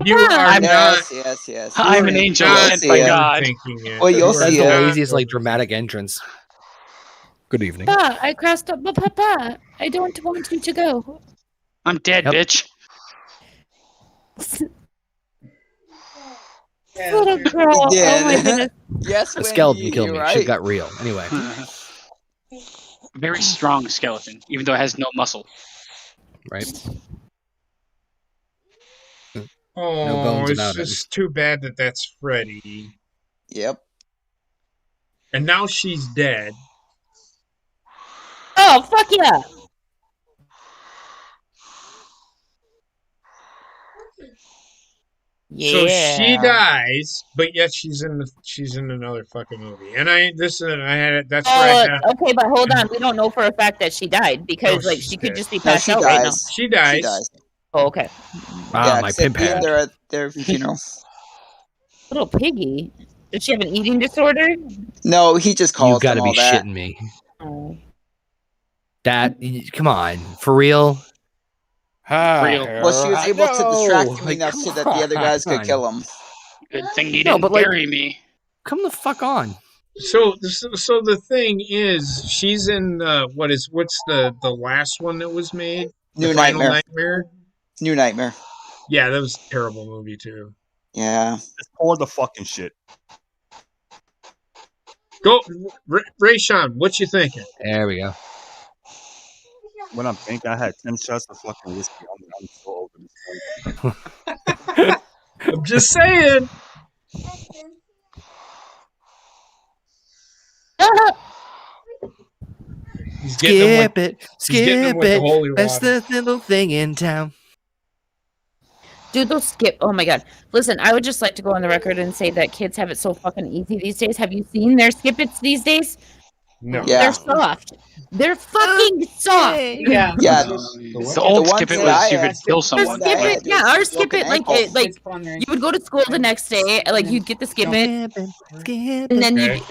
You are I'm not Yes. I'm an You angel will sent see by it. God. thinking it. Well, you'll You are That's see the it. not laziest dramatic entrance. Good evening. Papa, I crossed up. But Papa, I don't want you to go. I'm dead, Yep. bitch. Yeah, Little they're- girl. did. Oh my goodness. Yes, The Wendy, skeleton killed you're me. right. Shit got real. Anyway, Very strong skeleton, even though it has no muscle. right? Oh, No bones it's about it. just too bad that that's Freddy. Yep. And now she's dead. Oh, fuck yeah. Yeah. So she dies, but yet she's in another fucking movie. And that's where I had Okay, but hold on. We don't know for a fact that she died because, No, like, she's she could dead. just be No, passed she out right now. dies. she dies. She dies. Oh, okay. Wow, my 'cause at pimp the end hand. they're at their funeral. Little piggy. Does she have an eating disorder? No, he just You calls got to them be all that. shitting me. Oh. Come on, for real? Real. Well, she was able to distract him like, enough come so that the other guys could on. kill him. Good thing you No, didn't but, like- bury me. Come the fuck on. So the thing is, she's in what's the last one that was made? New The Final Nightmare. New Nightmare. Yeah, that was a terrible movie too. Yeah. Just pour the fucking shit. Go, Ray Sean, what you thinking? There we go. When I'm thinking, I had 10 shots of fucking whiskey. I'm so over this. I'm just saying. He's getting them Skip it, he's getting them skip with the it. holy That's water. the little thing in town. Dude, those skip. Oh my god. Listen, I would just like to go on the record and say that kids have it so fucking easy these days. Have you seen their skip-its these days? No. Yeah. They're soft. They're fucking soft. Yeah. Yeah. The old ones skip it that was I you could had- kill Our someone. that I skip had it, yeah, was our skip broken it, like ankle. it, like Kids put on their you would go to school the next day, like you'd get the skip it, and then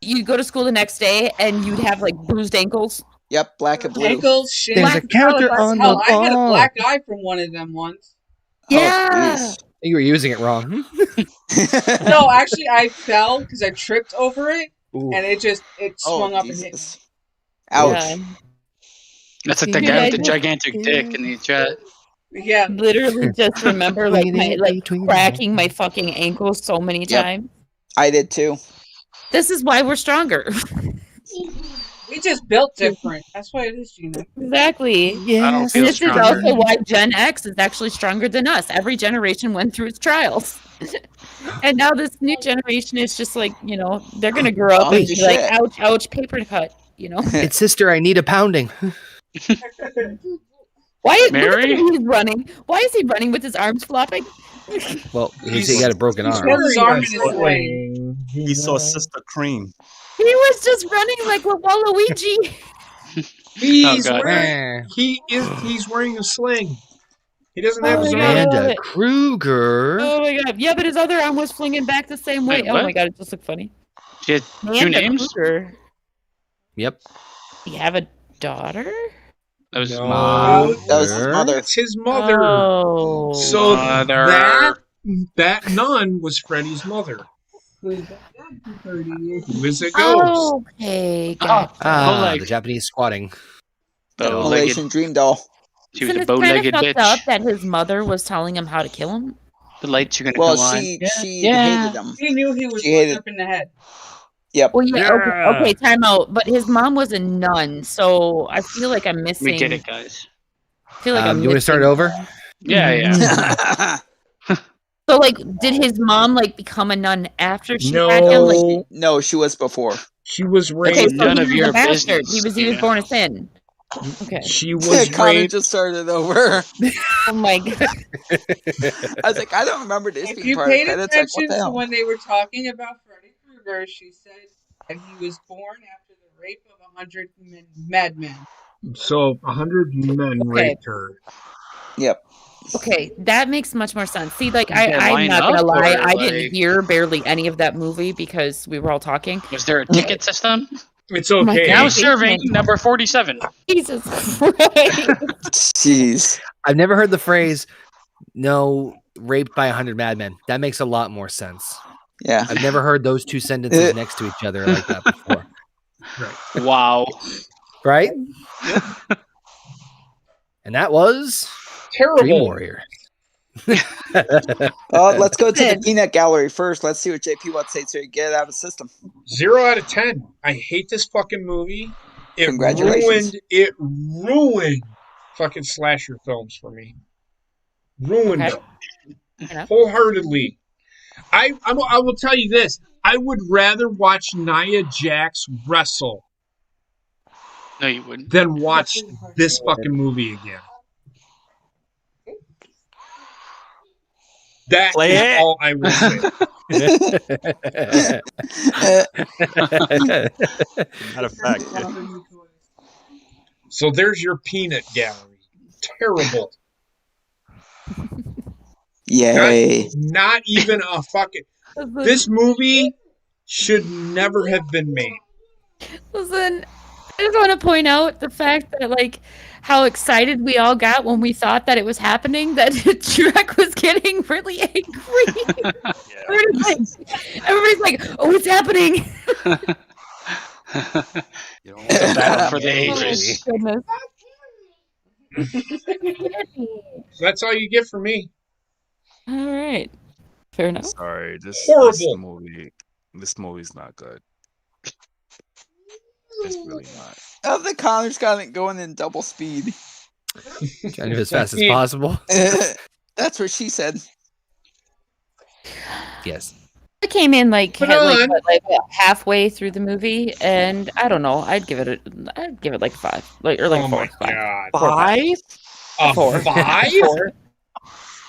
you'd go to school the next day, and you'd have like bruised ankles. Yep, black and blue. Ankles, shins. There's a counter Hell, on hell, the I had a ball. black eye from one of them once. Yeah. Oh, You were using it wrong. jeez. No, actually, I fell because I tripped over it, Ooh. and it swung Oh, up and hit me. Jesus. Ouch. Yeah. That's like the Dude, guy I with the just- gigantic dick in the chat. Yeah. Literally just remember like my cracking my fucking ankles so many Yep. times. I did too. This is why we're stronger. We just built different. That's why it is, Gina. Exactly. I don't Yes. feel This is stronger. also why Gen X is actually stronger than us. Every generation went through its trials. And now this new generation is just like, they're going to grow up Oh, and be like, shit. ouch, ouch, paper cut, It's sister, I need a pounding. Why is Mary? he's running? Why is he running with his arms flopping? Well, he got a broken he's arm. got his arm in his Sling. way. He saw Sister Cream. He was just running like Waluigi. He's Oh, God. wearing he's wearing a sling. He doesn't have Oh, his my arm. God. Amanda Kruger. Oh my god. Yeah, but his other arm was flinging back the same way. Wait, Oh what? my god, it just looked funny. She had two Amanda names? Kruger. Yep. You have a daughter? That was No. That was his mother. That's his mother. Oh. So Mother. that nun was Freddy's mother. Who is a ghost? Oh, okay. Gotcha. The Japanese squatting. Bow-legged. Malaysian dream doll. She was Isn't a it kind of bow-legged fucked bitch. up that his mother was telling him how to kill him? The lights are gonna Well, come on. she Yeah. hated him. He knew he was She fucked hated- up in the head. Yep. Well, yeah, Yeah. okay, time out. But his mom was a nun, so I feel like I'm missing. We get it, guys. I feel like I'm You want to start missing- over? Yeah, yeah. So, like, did his mom like become a nun after she No. had him? Like, No, she was before. She was okay, raped. so None he of was your a bastard. business. He was Yeah. born a sin. Okay. She was Connor raped. just started over. Oh my god. I was like, I don't remember this If being you part of paid the credits. Like, what attention the to hell? when they were talking about Freddy Krueger, she said that he was born after the rape of 100 madmen. So 100 men raped her. Yep. Okay, that makes much more sense. See, like, Did they I'm line not gonna up, lie, or, I like- didn't hear barely any of that movie because we were all talking. Was there a ticket system? It's Oh my okay. Now God. serving number 47. Jesus Christ. Jeez. I've never heard the phrase "no raped by 100 madmen." That makes a lot more sense. Yeah. I've never heard those two sentences next to each other like that before. Wow. Right? And that was Dream Terrible. Warrior. Let's go to the peanut gallery first. Let's see what JP wants to say so you get it out of the system. 0 out of 10. I hate this fucking movie. Congratulations. It ruined fucking slasher films for me. Ruined Okay. them. Enough. Wholeheartedly. I will tell you this. I would rather watch Nia Jax wrestle No, you wouldn't. than watch this fucking movie again. That Play is it. all I will say. Matter of fact, So there's your peanut gallery. Terrible. Yay. Not even a fucking. This movie should never have been made. Listen, I just want to point out the fact that, like, how excited we all got when we thought that it was happening, that Shrek was getting really angry. Everybody's like, oh, it's happening. It's a battle for the Oh, ages. goodness. So that's all you get from me. All right. Fair enough. Sorry, this Horrible. this movie's not good. It's really not. Oh, the Connor's got it going in double speed. Trying to go as fast as possible. That's what she said. Yes. I came in like Put on. halfway through the movie, and I don't know. I'd give it like 5, like or like Oh 4. my 5. god. 5? A 4. 5? 4.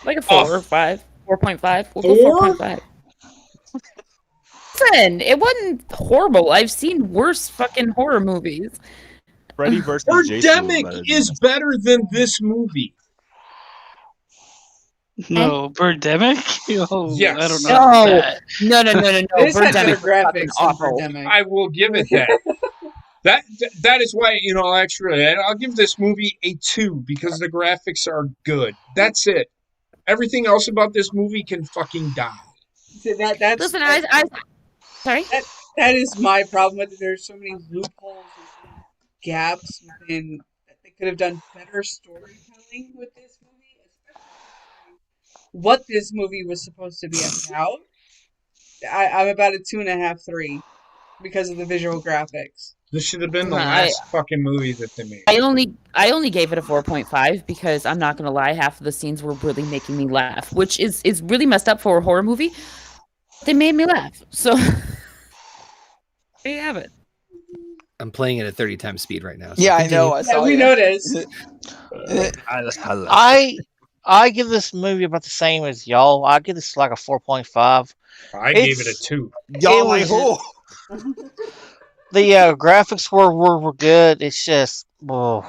Like a 4 or 5. 4.5. We'll go 4.5. Listen, it wasn't horrible. I've seen worse fucking horror movies. Freddy versus Jason was Birdemic better than is this. better than this movie. No, Birdemic? Oh, Yes. I don't know. No. about that. No. This had better Birdemic was fucking graphics than awful. Birdemic. I will give it that. That is why, actually, I'll give this movie a 2 because the graphics are good. That's it. Everything else about this movie can fucking die. See, that's Listen, I sorry. that is my problem with it. There's so many loopholes and gaps within that they could have done better storytelling with this movie, especially what this movie was supposed to be about. I'm about a 2.5, 3 because of the visual graphics. This should have been the I- last fucking movie that they made. I only gave it a 4.5 because I'm not gonna lie, half of the scenes were really making me laugh, which is really messed up for a horror movie. They made me laugh, so there you have it. I'm playing it at 30 times speed right now. Yeah, I know. I Yeah, saw we you. noticed. I give this movie about the same as y'all. I give this like a 4.5. I gave it a 2. Y'all It like was- who? The graphics were good. It's just, oh.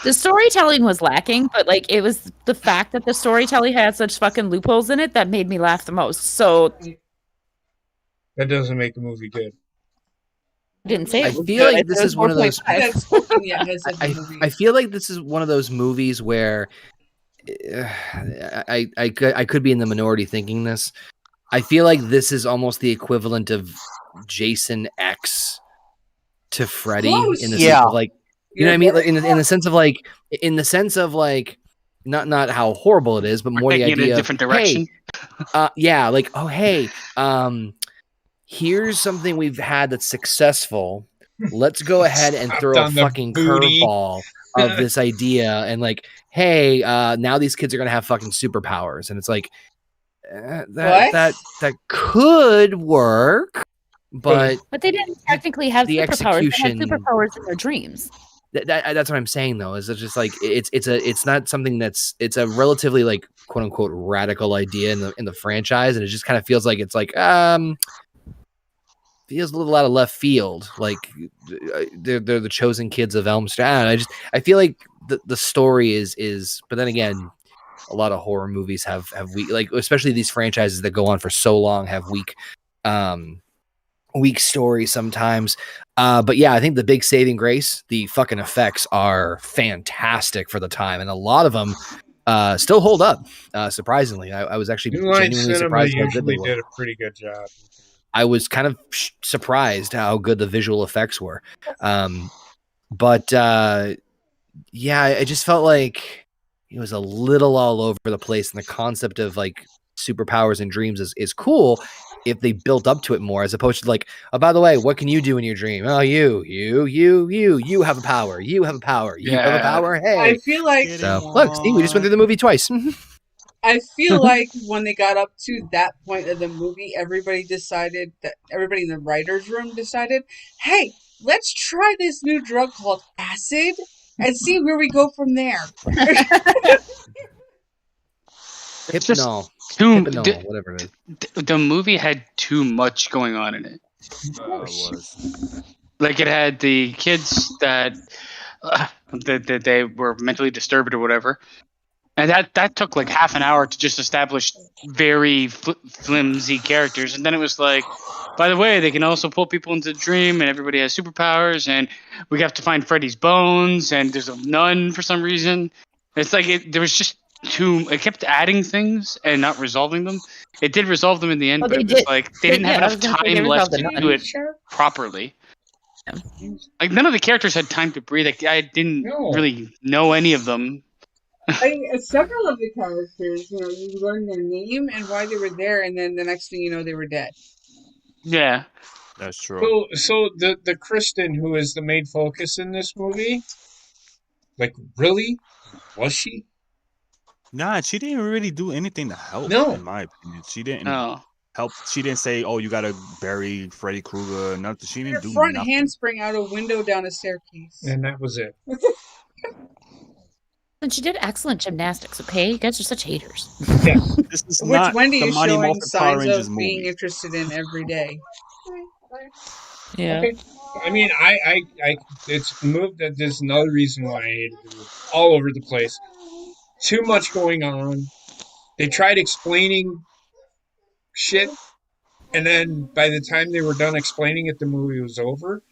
The storytelling was lacking, but like it was the fact that the storytelling had such fucking loopholes in it that made me laugh the most. So That doesn't make the movie good. Didn't say I it was feel good. like I this said it is was one of those. 4.5. I haven't spoken yet. Has said the movie. I feel like this is one of those movies where I could be in the minority thinking this. I feel like this is almost the equivalent of Jason X to Freddy Close. in the Yeah. sense of like, you know what I mean? Like in the sense of like, not how horrible it is, but more the Taking it in idea a of, different direction. yeah, like, oh hey, here's something we've had that's successful. Let's go ahead and Stepped throw a on the fucking booty. curveball of this idea, and like, hey, now these kids are gonna have fucking superpowers, and it's like that could work, but they didn't technically have the superpowers. execution- They had superpowers in their dreams. that's what I'm saying though. Is it's just like it's not something it's a relatively like quote unquote radical idea in the franchise, and it just kind of feels like it's like feels a little out of left field. Like they're the chosen kids of Elm Street. I feel like the story is, but then again, a lot of horror movies have weak, like especially these franchises that go on for so long have weak stories sometimes. But yeah, I think the big saving grace, the fucking effects are fantastic for the time, and a lot of them still hold up. Surprisingly, I was actually New Line genuinely Cinema surprised how good they usually were. did a pretty good job. I was kind of surprised how good the visual effects were. But yeah, I just felt like it was a little all over the place. And the concept of like superpowers and dreams is cool if they built up to it more, as opposed to like, oh, by the way, what can you do in your dream? Oh, you have a power. You have a power. You have a power. Hey. I feel like So look, see, we just went through the movie twice. I feel like when they got up to that point of the movie, everybody in the writer's room decided, hey, let's try this new drug called acid and see where we go from there. Hypnol, whatever it is. The movie had too much going on in it. Like it had the kids that they were mentally disturbed or whatever. And that took like half an hour to just establish very flimsy characters. And then it was like, by the way, they can also pull people into the dream, and everybody has superpowers, and we have to find Freddy's bones, and there's a nun for some reason. It's like there was just it kept adding things and not resolving them. It did resolve them in the end, but it was like they didn't have enough time left to do it properly. Yeah. Like none of the characters had time to breathe. Like I didn't really know any of them. Several of the characters, you learn their name and why they were there, and then the next thing you know, they were dead. Yeah, that's true. So the Kristen, who is the main focus in this movie, like really, was she? Nah, she didn't really do anything to help. No, in my opinion, she didn't help. She didn't say, "Oh, you gotta bury Freddy Krueger." Nothing. She didn't do front nothing. handspring out a window down a staircase, and that was it. And she did excellent gymnastics. Okay, you guys are such haters. Yeah, this is which not Wendy the is Mighty showing Morphin Power signs Rangers of movie. being interested in every day. Yeah. Okay. I mean, I it's a move that there's another reason why I hated it. All over the place. Too much going on. They tried explaining shit, and then by the time they were done explaining it, the movie was over.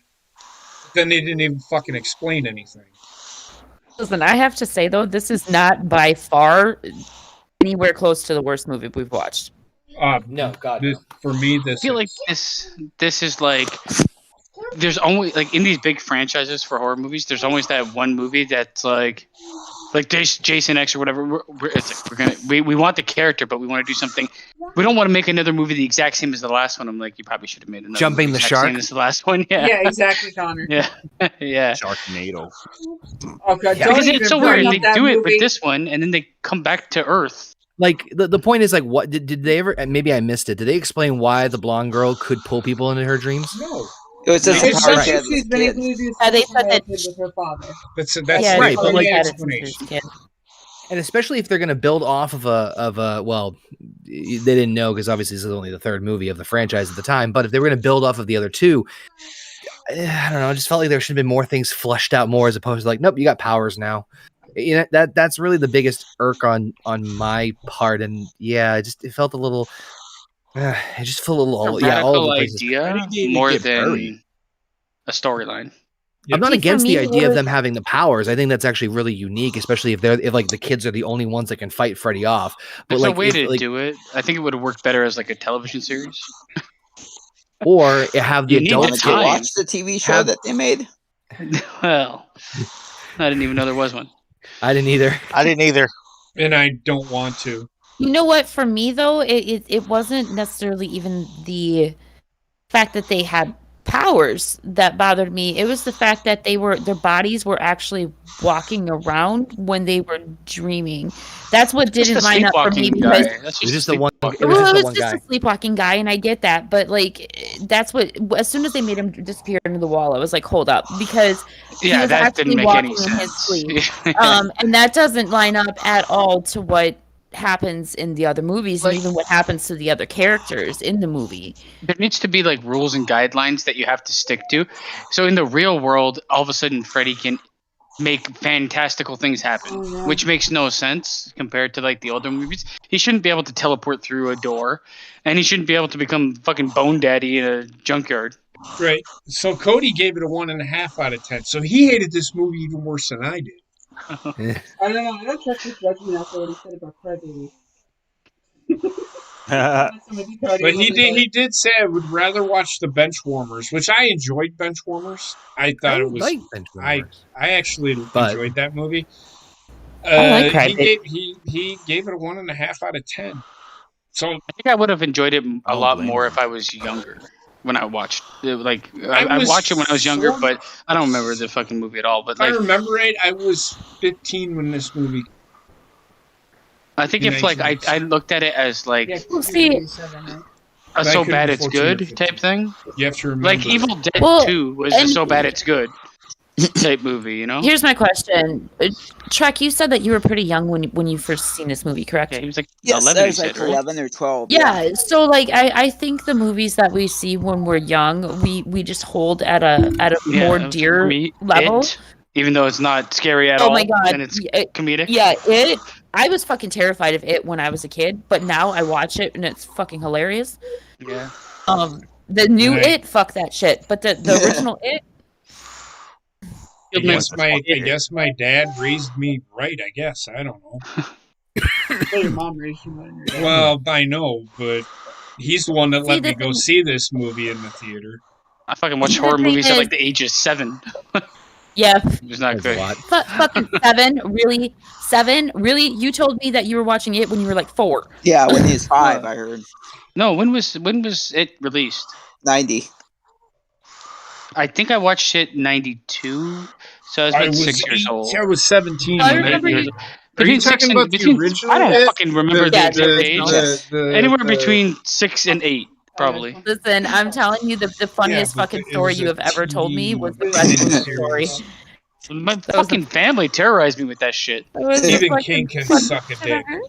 Then they didn't even fucking explain anything. Listen, I have to say though, this is not by far anywhere close to the worst movie we've watched. No, God. For me, I feel like this is like there's always like in these big franchises for horror movies, there's always that one movie that's like Jason X or whatever. It's like we want the character, but we want to do something. We don't want to make another movie the exact same as the last one. I'm like, you probably should have made another. Jumping the shark. Same as the last one. Yeah. Yeah, exactly, Connor. Yeah, yeah. Sharknado. Oh God, Yeah. Because it's so weird. They do it movie. with this one, and then they come back to Earth. Like the point is like, what did they ever? Maybe I missed it. Did they explain why the blonde girl could pull people into her dreams? No. It was just It's hard just to that have she's this been kid. able to do They something said that with her father. That's Yeah, right, the but like- only had it since he was explanation. a kid. And especially if they're going to build off of a well, they didn't know because obviously this is only the third movie of the franchise at the time. But if they were going to build off of the other two, I don't know. I just felt like there should have been more things fleshed out more as opposed to like, nope, you got powers now. You know, that's really the biggest irk on my part. And yeah, it felt a little. It just felt a little all over the place. idea Freddy didn't more get than buried. a storyline. I'm not See, for against the me, it idea of was- them having the powers. I think that's actually really unique, especially if like the kids are the only ones that can fight Freddy off. But There's like, a way if, to like, do it. I think it would have worked better as like a television series. or have the You need the adults Did you time. watch the TV show Have- that they made? Well, I didn't even know there was one. I didn't either. I didn't either. And I don't want to. You know what? For me, though, it wasn't necessarily even the fact that they had powers that bothered me. It was the fact that their bodies were actually walking around when they were dreaming. That's what Just didn't a line up for me sleepwalking because guy. That's It was just just the one. sleepwalking. It was well, just it the was one just guy. a sleepwalking guy, and I get that, but like that's what. As soon as they made him disappear into the wall, I was like, "Hold up," because he Yeah, was that didn't actually make any walking in his sense. sleep. And that doesn't line up at all to what happens in the other movies, and even what happens to the other characters in the movie. There needs to be like rules and guidelines that you have to stick to. So in the real world, all of a sudden Freddy can make fantastical things happen, which makes no sense compared to like the older movies. He shouldn't be able to teleport through a door, and he shouldn't be able to become fucking Bone Daddy in a junkyard. Right. So Cody gave it a 1.5 out of 10. So he hated this movie even worse than I did. I don't know. I don't trust his judgment after what he said about Crybaby. But he did say I would rather watch the Benchwarmers, which I enjoyed. Benchwarmers. I thought it was. like Benchwarmers. I actually enjoyed that movie. I like he Crybaby. gave it a 1.5 out of 10. So I think I would have enjoyed it a don't lot blame more him. if I was younger. When I watched it, like I I was watched it when I was younger, so- but I don't remember the fucking movie at all. But if I like, remember right, I was 15 when this movie. I think if like I 1987. looked at it as like Well, see, a Back so in bad it's 14 or good 15. type thing, You have to remember. like Evil Dead Well, 2 was and- a so bad it's good type movie, you know? here's my question. Trek, you said that you were pretty young when you first seen this movie, correct? Yeah, he was like Yes, 11. I He was like said, right? 11 or 12. Yeah, so like I think the movies that we see when we're young, we just hold at a Yeah, more for dear me, level. It, even though it's not scary at all. Oh my god. And it's Yeah, comedic. yeah, I was fucking terrified of it when I was a kid, but now I watch it and it's fucking hilarious. Yeah. The new Right. It, fuck that shit. But the original It, I guess my dad raised me right. I guess I don't know. Well, your mom raised you, not your dad. Well, I know, but he's the one that See, let the me go thing- see this movie in the theater. I fucking watch The horror thing movies at is- like the age of 7. yeah, It's not That's good. a lot. fucking 7, really? 7, really? You told me that you were watching it when you were like 4. Yeah, when he was 5, I heard. No, when was it released? 90. I think I watched it 92, so I was about 6 years old. I was 17. I when that remember years- you- Are you Between 6 talking and about the between, original? I don't It? fucking remember Yeah, the age. Anywhere the- between 6 and 8, probably. Listen, I'm telling you, the funniest but fucking it story was you a have ever told me was the TV Red Balloon story. series. My was a- fucking family terrorized me with that shit. It was the Stephen fucking King can funniest suck a shit dick. ever.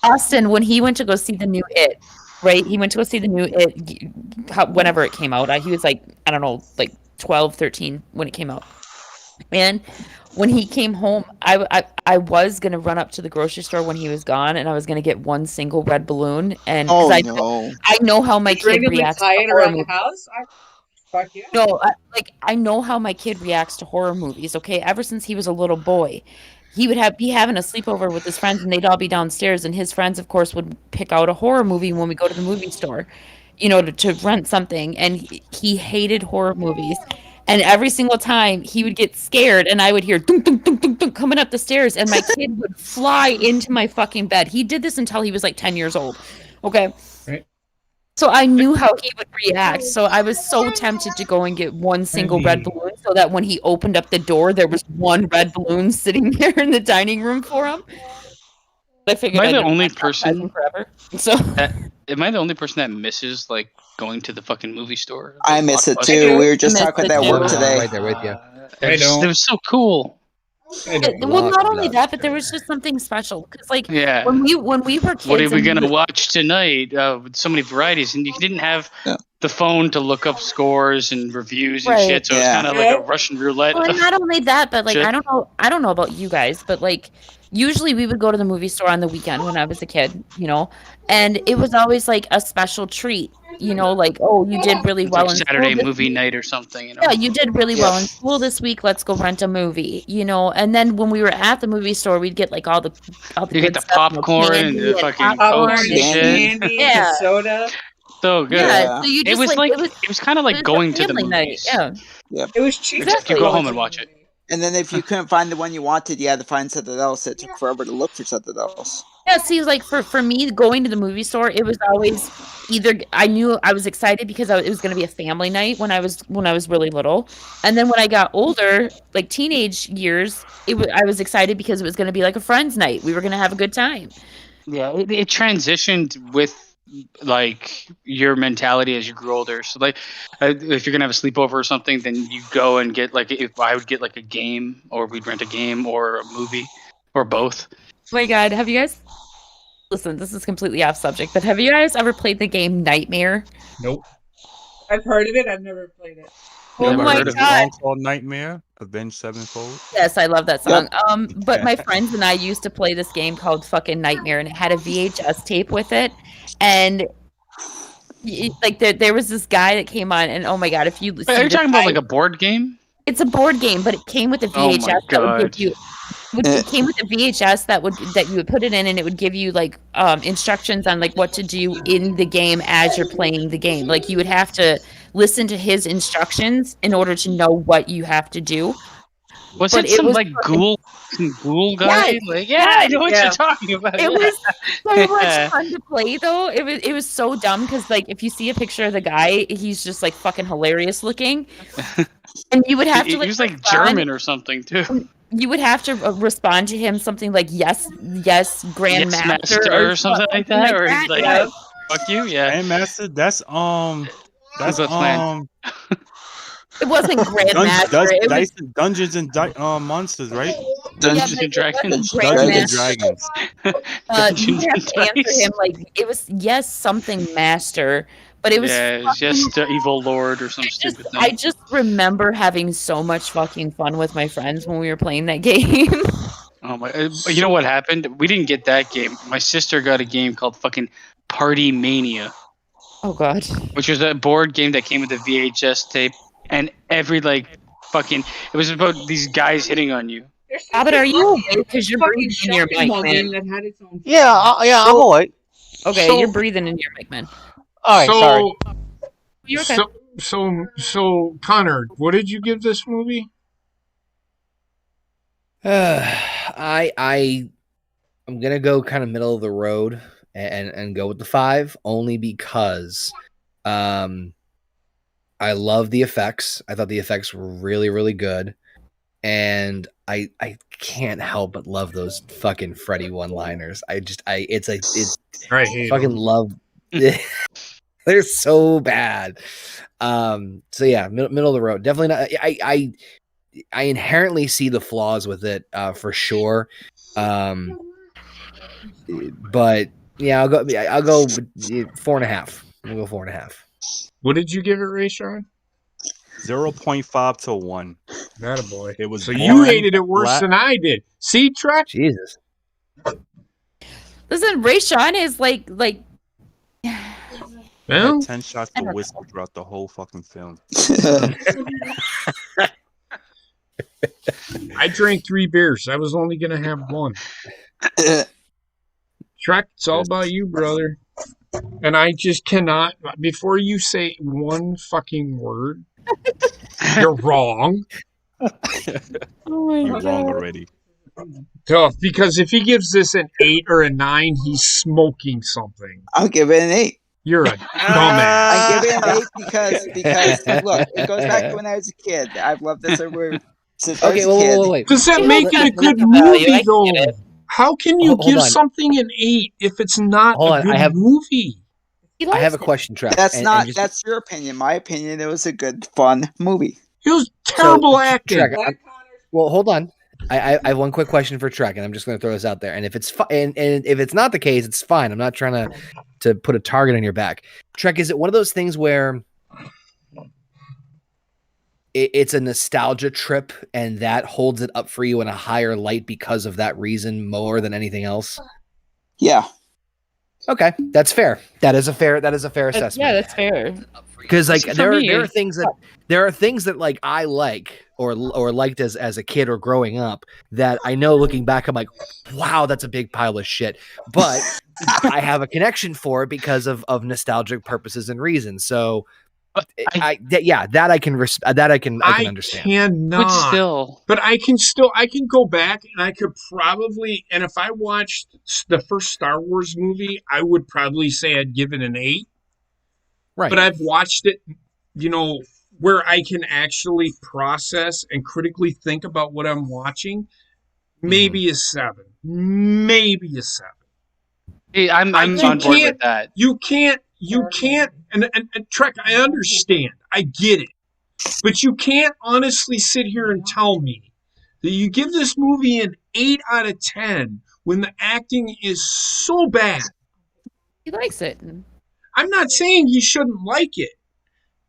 Austin, when he went to go see the new It, right? He went to go see the new It whenever it came out. He was like, I don't know, like 12, 13 when it came out. And when he came home, I was going to run up to the grocery store when he was gone, and I was going to get one single red balloon. And 'cause Oh, I, no. I know how my kid randomly reacts tie to it horror around the movies. house? Fuck yeah. No, I know how my kid reacts to horror movies. Okay, ever since he was a little boy, he would be having a sleepover with his friends, and they'd all be downstairs. And his friends, of course, would pick out a horror movie when we go to the movie store, you know, to rent something. And he hated horror movies. And every single time he would get scared, and I would hear dunk, dunk, dunk, dunk, dunk coming up the stairs, and my kid would fly into my fucking bed. He did this until he was like 10 years old. Okay. Right. So I knew how he would react. So I was so tempted to go and get one single red balloon so that when he opened up the door, there was one red balloon sitting there in the dining room for him. I figured Am I the I'd only be person? forever. So Am I the only person that misses like going to the fucking movie store? I miss it Blockbuster? too. We were just I miss talking it about that too. work I'm today. right there with you. I don't. It was so cool. I don't well, know. not only that, but there was just something special because, like, Yeah. when we were kids, What are we and gonna watch tonight? With so many varieties, and you didn't have Yeah. the phone to look up scores and reviews and Right. shit. So Yeah. it's kind of like a Russian roulette. Well, and not only that, but like Shit. I don't know about you guys, but like usually we would go to the movie store on the weekend when I was a kid, and it was always like a special treat, like, oh, you did really It's well like in Saturday school this movie week. night or something. Yeah, you did really well in school this week. Let's go rent a movie, and then when we were at the movie store, we'd get like all the You good get the stuff, popcorn and candy the and fucking Popcorn, cokes the and shit. candy, Yeah. the soda. So good. Yeah, so you It just was like like it was kind of like a going to the family night. movies. Yeah, Yep. It was cheap. Except you go home and watch it. And then if you couldn't find the one you wanted, you had to find something else. It took forever to look for something else. Yeah, see, like for me, going to the movie store, it was always either I knew I was excited because it was going to be a family night when I was really little, and then when I got older, like teenage years, I was excited because it was going to be like a friends' night. We were going to have a good time. Yeah, it transitioned with like your mentality as you grew older. So like, if you're gonna have a sleepover or something, then you go and get like, if I would get like a game, or we'd rent a game or a movie, or both. Oh my God, have you guys? Listen, this is completely off subject, but have you guys ever played the game Nightmare? Nope. I've heard of it. I've never played it. Oh my heard of a God. song called Nightmare? Avenged Sevenfold? Yes, I love that song. But my friends and I used to play this game called fucking Nightmare, and it had a VHS tape with it. And like there was this guy that came on, and oh my God, if you Wait, are you talking about like a board game? It's a board game, but it came with a Oh my VHS that would God. give you. It came with a VHS that you would put it in, and it would give you like instructions on like what to do in the game as you're playing the game. Like you would have to listen to his instructions in order to know what you have to do. Was But it some was like fucking- ghoul guy? Yes, Like, yeah, I know what yeah. you're talking about. It yeah. was so much fun to play though. It was so dumb because like if you see a picture of the guy, he's just like fucking hilarious looking, and you would have to He like was like respond- German or something too. You would have to respond to him something like yes, Grandmaster Master or something like that, or he's like, yeah. fuck you, yeah. Grandmaster, that's Goat's Plan. It wasn't Grandmaster. It was Dungeons and Monsters, right? Dungeons but and it wasn't Dragons. Dungeons and Grandmaster. Dragons. You have to Dungeons and answer him like it was yes something master, but it was Yeah, it's just the evil lord or some stupid thing. I just remember having so much fucking fun with my friends when we were playing that game. Oh my! You know what happened? We didn't get that game. My sister got a game called fucking Party Mania, Oh God. which was a board game that came with a VHS tape, and every like fucking it was about these guys hitting on you. Abbott, are you awake? Because you're Fucking breathing in your shopping mic, mall game man. that had its own. Yeah, I'm awake. Okay, So- you're breathing in your mic, man. All right, sorry. You're okay. So Connor, what did you give this movie? I'm gonna go kind of middle of the road and go with the 5 only because I love the effects. I thought the effects were really, really good. And I can't help but love those fucking Freddy one-liners. It's Right. Hey, fucking love. They're so bad. So yeah, middle of the road. Definitely not. I inherently see the flaws with it for sure. But yeah, I'll go 4.5. We'll go 4.5. what did you give it, Ray Sean? 0.5 to 1. Not a boy. It was So boring, you hated it worse flat. than I did. See, Trek? Jesus. Listen, Ray Sean is like Well, Had 10 shots of whiskey throughout the whole fucking film. I drank 3 beers. I was only gonna have 1. Trek, it's all about you, brother. And I just cannot. Before you say one fucking word, you're wrong. You're wrong already. Tough, because if he gives this an 8 or a 9, he's smoking something. I'll give it an 8. You're a dumbass. I give it an 8 because look, it goes back to when I was a kid. I've loved this ever since I was Okay, a kid. wait. Does that make it a good Value, movie, I though? get it. How can you Hold give on. something an 8 if it's not Hold a on, good I have- movie? He I have likes a question, Trav. That's and- not and just- that's your opinion. My opinion, it was a good, fun movie. It was terrible So, acting. Trek, well, hold on. I have one quick question for Trek, and I'm just going to throw this out there. And if it's and if it's not the case, it's fine. I'm not trying to put a target on your back. Trek, is it one of those things where it's a nostalgia trip, and that holds it up for you in a higher light because of that reason more than anything else. Yeah. Okay, that's fair. That is a fair assessment. Yeah, that's fair. Because like For there me- are things that like I like or liked as a kid or growing up that I know looking back I'm like, wow, that's a big pile of shit. But I have a connection for it because of nostalgic purposes and reasons. So that I can understand. Cannot. But still, But I can go back and I could probably, and if I watched the first Star Wars movie, I would probably say I'd give it an 8. Right. But I've watched it, where I can actually process and critically think about what I'm watching. Maybe a 7. Maybe a 7. hey, I'm on board with that. You can't, and Trek, I understand. I get it. But you can't honestly sit here and tell me that you give this movie an 8 out of 10 when the acting is so bad. He likes it. I'm not saying you shouldn't like it.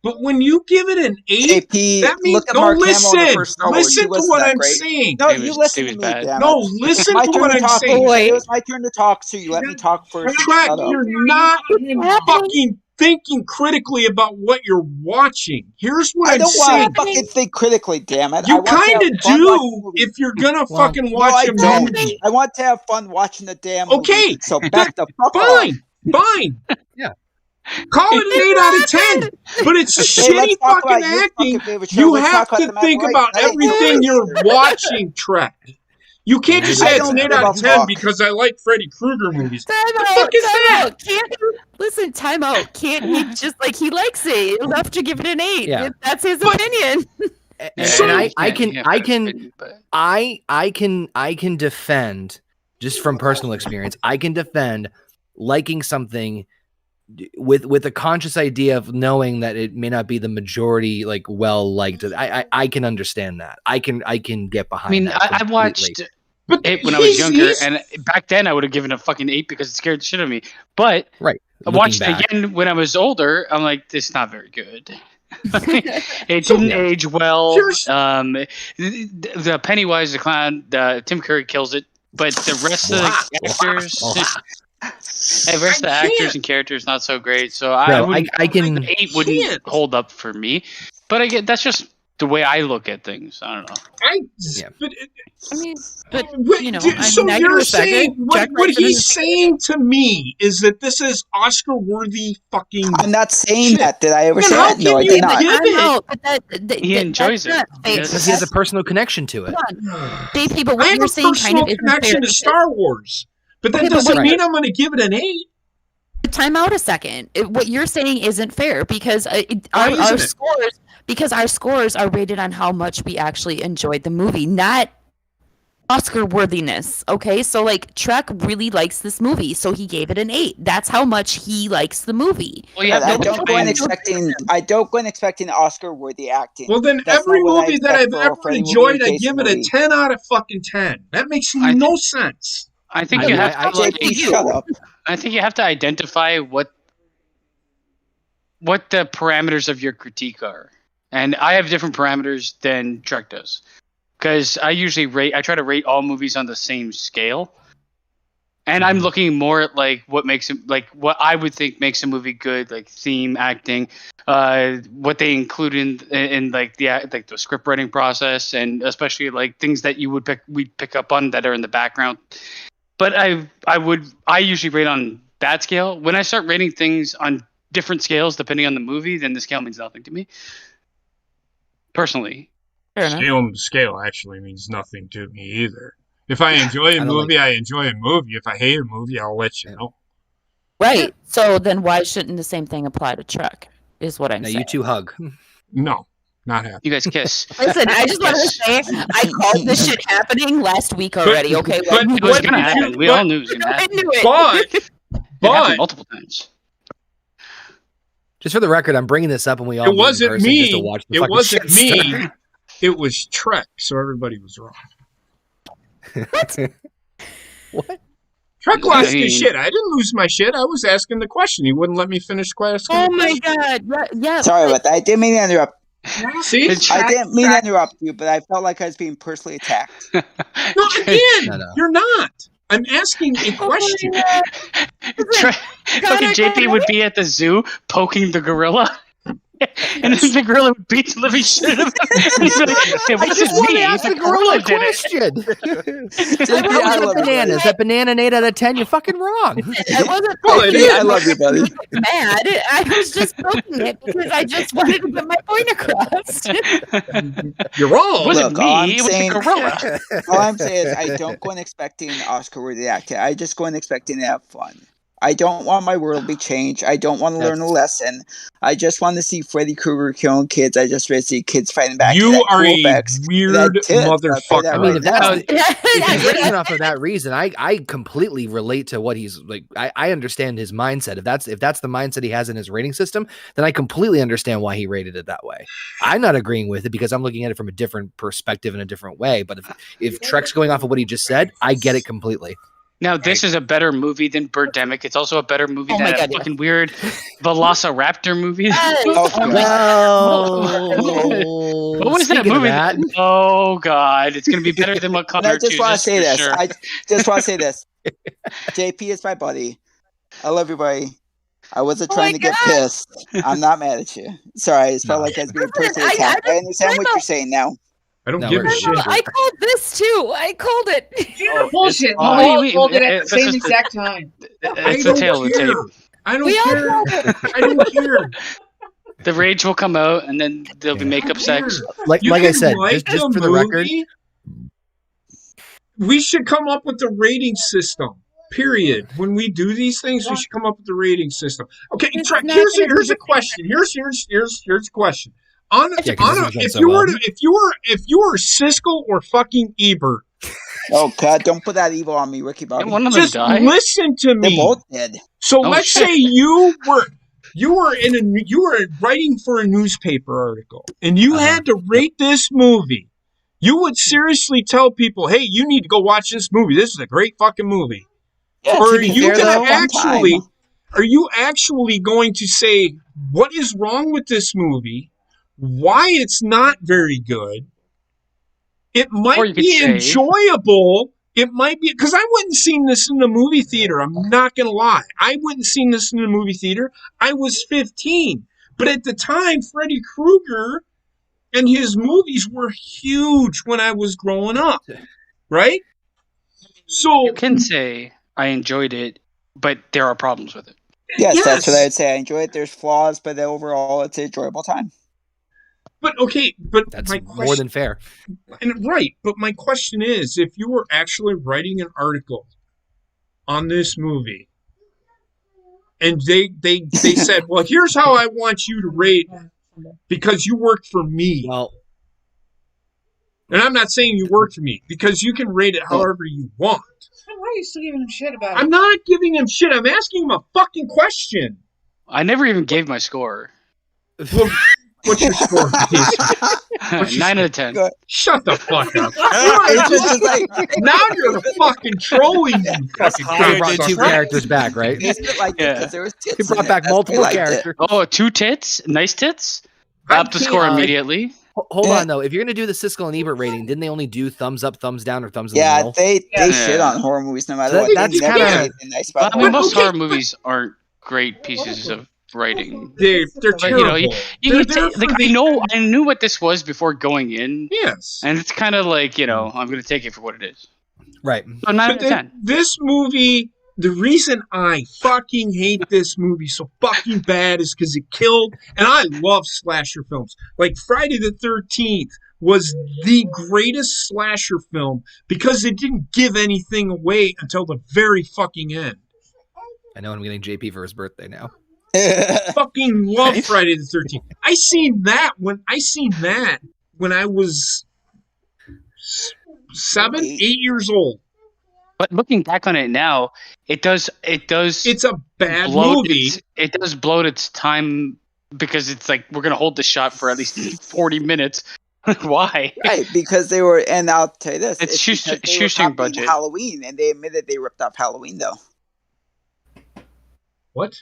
But when you give it an 8, JP, that means look at Mark Hamill in the first Star Wars. Listen He to wasn't what that I'm great. saying. No, It you was- listen it to was me, bad. damn No, it. listen My to turn what to I'm talk. saying. It was my turn to talk, so you let me talk first. and Trek, shut up. you're not fucking thinking critically about what you're watching. Here's what I I'm don't saying. want to fucking think critically, damn it. I You want to have kind of fun watching the do movie. if you're gonna Well, fucking No, watch I a don't. movie. I want to have fun watching the damn movie. Okay, So back the fuck off. Fine. Yeah. Call it an 8 out of 10. But it's Hey, let's shitty talk fucking about your acting. fucking favorite show. You Let's have talk about to the think Matt about Rice. I ain't everything doing you're it. watching, Trek. You can't just say I it's an don't 8 out of give a 10 fuck. because I like Freddy Krueger movies. Time The out. fuck is Time that? out. Can't listen. Time out. Can't he just like he likes it enough to give it an 8? Yeah. That's his But- opinion. And So- I can defend, just from personal experience, I can defend liking something with a conscious idea of knowing that it may not be the majority like well liked. I can understand that. I can get behind. I mean, that I completely. watched But it when I was younger, he's- and back then I would have given a fucking 8 because it scared the shit out of me. But Right. I Looking watched back. it again when I was older. I'm like, this is not very good. It didn't age well. Here's- The Pennywise the clown, Tim Curry kills it, but the rest of the actors, the rest of the actors and characters not so great. So I No, wouldn't. I can- the 8 wouldn't can't. hold up for me. But I get that's just the way I look at things. I don't know. Yeah. But I mean, but Wait, you know, so I can you're respect saying it. Jack what Reacher he's is- saying to me is that this is Oscar-worthy fucking. I'm not saying Shit. that. Did I ever Then say how that? No, can I you did not. give I know, but He enjoys that's it. not fair. Yes. Because he has a personal connection to it. JP, but I what have you're a saying kind personal of isn't connection fair to Star Wars, but that Okay, but doesn't what- mean I'm going to give it an 8. Time out a second. What you're saying isn't fair because Why our isn't it? scores are rated on how much we actually enjoyed the movie, not Oscar worthiness. Okay, so like Trek really likes this movie, so he gave it an 8. That's how much he likes the movie. Well, yeah, I no, don't go in and- expecting Oscar-worthy acting. Well, then That's every not what I movie that I've expect for a ever Freddy movie enjoyed, or I Jason give it a movie. 10 out of fucking 10. That makes I no sense. I think I you mean, have to. JP, shut up. I think you have to identify what the parameters of your critique are, and I have different parameters than Trek does, because I try to rate all movies on the same scale, and I'm looking more at like what makes it, like what I would think makes a movie good, like theme, acting, what they include in like the script writing process, and especially like things that we'd pick up on that are in the background. But I usually rate on that scale. When I start rating things on different scales depending on the movie, then the scale means nothing to me. Personally. Fair enough. Scale actually means nothing to me either. If I enjoy a I don't movie, I enjoy a movie. If I hate a movie, I'll let you know. Right. So then why shouldn't the same thing apply to Trek? Is what I'm Now saying. you two hug. No, not happening. You guys kiss. Listen, I just wanted to say I called this shit happening last week already. Okay, but- It was gonna happen. We all knew it was gonna I happen. knew it. But, It happened but multiple times. Just for the record, I'm bringing this up, and we all it meet in wasn't person just to me. watch the It fucking wasn't shit me. start. It was Trek, so everybody was wrong. What? Trek lost mean- his shit. I didn't lose my shit. I was asking the question. He wouldn't let me finish asking Oh the my question. god. Yeah. Sorry about that. I didn't mean to interrupt. See? I didn't mean to interrupt you, but I felt like I was being personally attacked. No, again, No. you're not. I'm asking a question. Fucking JP would be at the zoo poking the gorilla. And then the gorilla would beat the living shit out of him. And he'd be like, hey, I what's just this want to mean? ask the The gorilla a did it. question. JP, I love you, Banana. Is buddy. that banana an 8 out of 10? You're fucking wrong. I wasn't Well, it poking is. it I love you, buddy. mad. I was just poking it because I just wanted to get my point across. You're wrong. It wasn't Look, all me, it was I'm the gorilla. All I'm saying is I don't go in expecting an Oscar-worthy actor. I just go in expecting to have fun. I don't want my world to be changed. I don't want to learn a lesson. I just want to see Freddy Krueger killing kids. I just want to see kids fighting back. You are cool a effects. weird That's it. I'll say that motherfucker. I mean, right now. if you're rating off of that reason, I completely relate to what he's like. I understand his mindset. If that's the mindset he has in his rating system, then I completely understand why he rated it that way. I'm not agreeing with it because I'm looking at it from a different perspective in a different way. But if Trek's going off of what he just said, I get it completely. Now, this is a better movie than Birdemic. It's also a better movie Oh than my that God, fucking weird Velociraptor movie. Oh, No. What was that Speaking of movie? that, Oh, God. It's going to be better than what And Connor I just want to say this. Sure. I just want to say this. JP is my buddy. I love you, buddy. I wasn't Oh trying my to get God. pissed. I'm not mad at you. Sorry, I just felt like I was being personally I attacked. I just- understand what you're saying now. I don't No, give a we're- shit. I called this too. I called it. Bullshit. Oh, We all wait, called it at this the same is the- exact time. It's I the tail of the don't tape. care. I don't We all care. called it. I don't care. The rage will come out, and then there'll be Yeah. makeup sex. like You I can said, like just the for the record, movie. We should come up with the rating system. Period. When we do these things, we should come up with the rating system. Okay, It's Trek, not here's gonna a be question. Here's a question. Yeah, 'cause this is going If so you well. were if you were Siskel or fucking Ebert, Oh, God, don't put that evil on me, Ricky Bobby. Didn't one of them just die? listen to They're me. both dead. So Oh, let's shit. say you were writing for a newspaper article and you had to rate this movie. You would seriously tell people, "Hey, you need to go watch this movie. This is a great fucking movie." Yeah, Or to are be you fair, gonna though, one actually time. are you actually going to say what is wrong with this movie? Why it's not very good? It Or might you could be say- enjoyable. It might be because I wouldn't seen this in the movie theater. I'm not gonna lie. I wouldn't seen this in the movie theater. I was 15, but at the time, Freddy Krueger and his movies were huge when I was growing up. Right? So You can say, I enjoyed it, but there are problems with it. Yes, that's what I would say. I enjoy it. There's flaws, but overall, it's an enjoyable time. But okay, but that's my more question, than fair. right? But my question is, if you were actually writing an article on this movie, and they said, "Well, here's how I want you to rate because you worked for me," Well, and I'm not saying you worked for me because you can rate it however you want. Why are you still giving him shit about it? I'm not giving him shit. I'm asking him a fucking question. I never even gave my score. Well, what's your score, please? 9 out of 10. Good. Shut the fuck up. It's just like Now you're fucking trolling, you fucking you brought two cocksucker. characters back, right? it's bit like Yeah. because there was tits You brought in back it. That's why multiple we liked it. characters. Oh, 2 tits? Nice tits? I Up the score can't- immediately. Hold Yeah. on though. If you're gonna do the Siskel and Ebert rating, didn't they only do thumbs up, thumbs down, or thumbs in the Yeah, middle? they Yeah. shit on horror movies no matter That- what. that's They never kinda- say anything nice Well, about I mean, horror. most okay, horror but- movies aren't great pieces of writing. They're But, terrible. you They're could there say, like, for I knew what this was before going in, Yes. and it's kind of like, I'm going to take it for what it is. Right. So 9 out But of 10. this movie, the reason I fucking hate this movie so fucking bad is because it killed, and I love slasher films. Like Friday the 13th was the greatest slasher film because it didn't give anything away until the very fucking end. I know I'm getting JP for his birthday now. Fucking love Nice. Friday the 13th. I seen that when I was 7, 8 years old. But looking back on it now, it does It's a bad bloat movie. it does bloat its time because it's like we're going to hold the shot for at least 40 minutes. Why? Right, because they were, and I'll tell you this: It's because they were shoestring copying budget. Halloween, and they admitted they ripped off Halloween, though. What?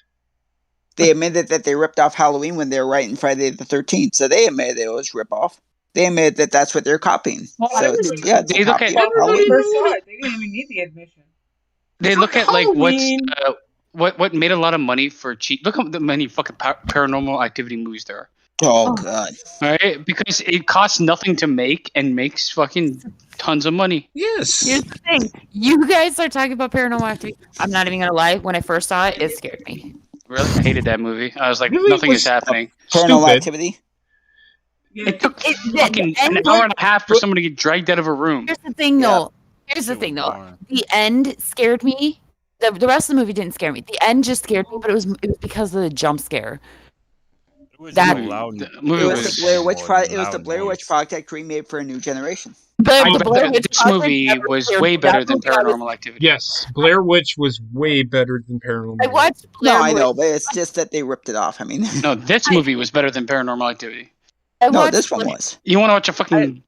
They admitted that they ripped off Halloween when they were writing Friday the 13th, so they admitted it was rip off. They admitted that that's what they're copying. Well, So it's They a look copy at- of when we Halloween. first saw it, they didn't even need the admission. They look at like Halloween. what made a lot of money for cheap. Look how many fucking paranormal activity movies there are. Oh god. Right? Because it costs nothing to make and makes fucking tons of money. Yes. Here's the thing. You guys are talking about paranormal activity. I'm not even gonna lie. When I first saw it, it scared me. Really? I hated that movie. I was like, Really? nothing Was- is happening. Paranormal Stupid. Activity. It took the fucking an end hour and a half for someone to get dragged out of a room. Here's the thing, Yeah. though. Here's the thing, though. The end scared me. The rest of the movie didn't scare me. The end just scared me, but it was because of the jump scare. That- The It movie was was. the Blair Witch Project. It was the Blair Witch Project remade for a new generation. But Oh, the but Blair Witch this Project movie never was scared way me. better That than movie I was- Paranormal Activity. Yes, Blair Witch was way better than Paranormal. I watched Blair No, I Witch. know, but it's just that they ripped it off. I mean, No, this movie was better than Paranormal Activity. I no, watched this one Blair- was. You want to watch a fucking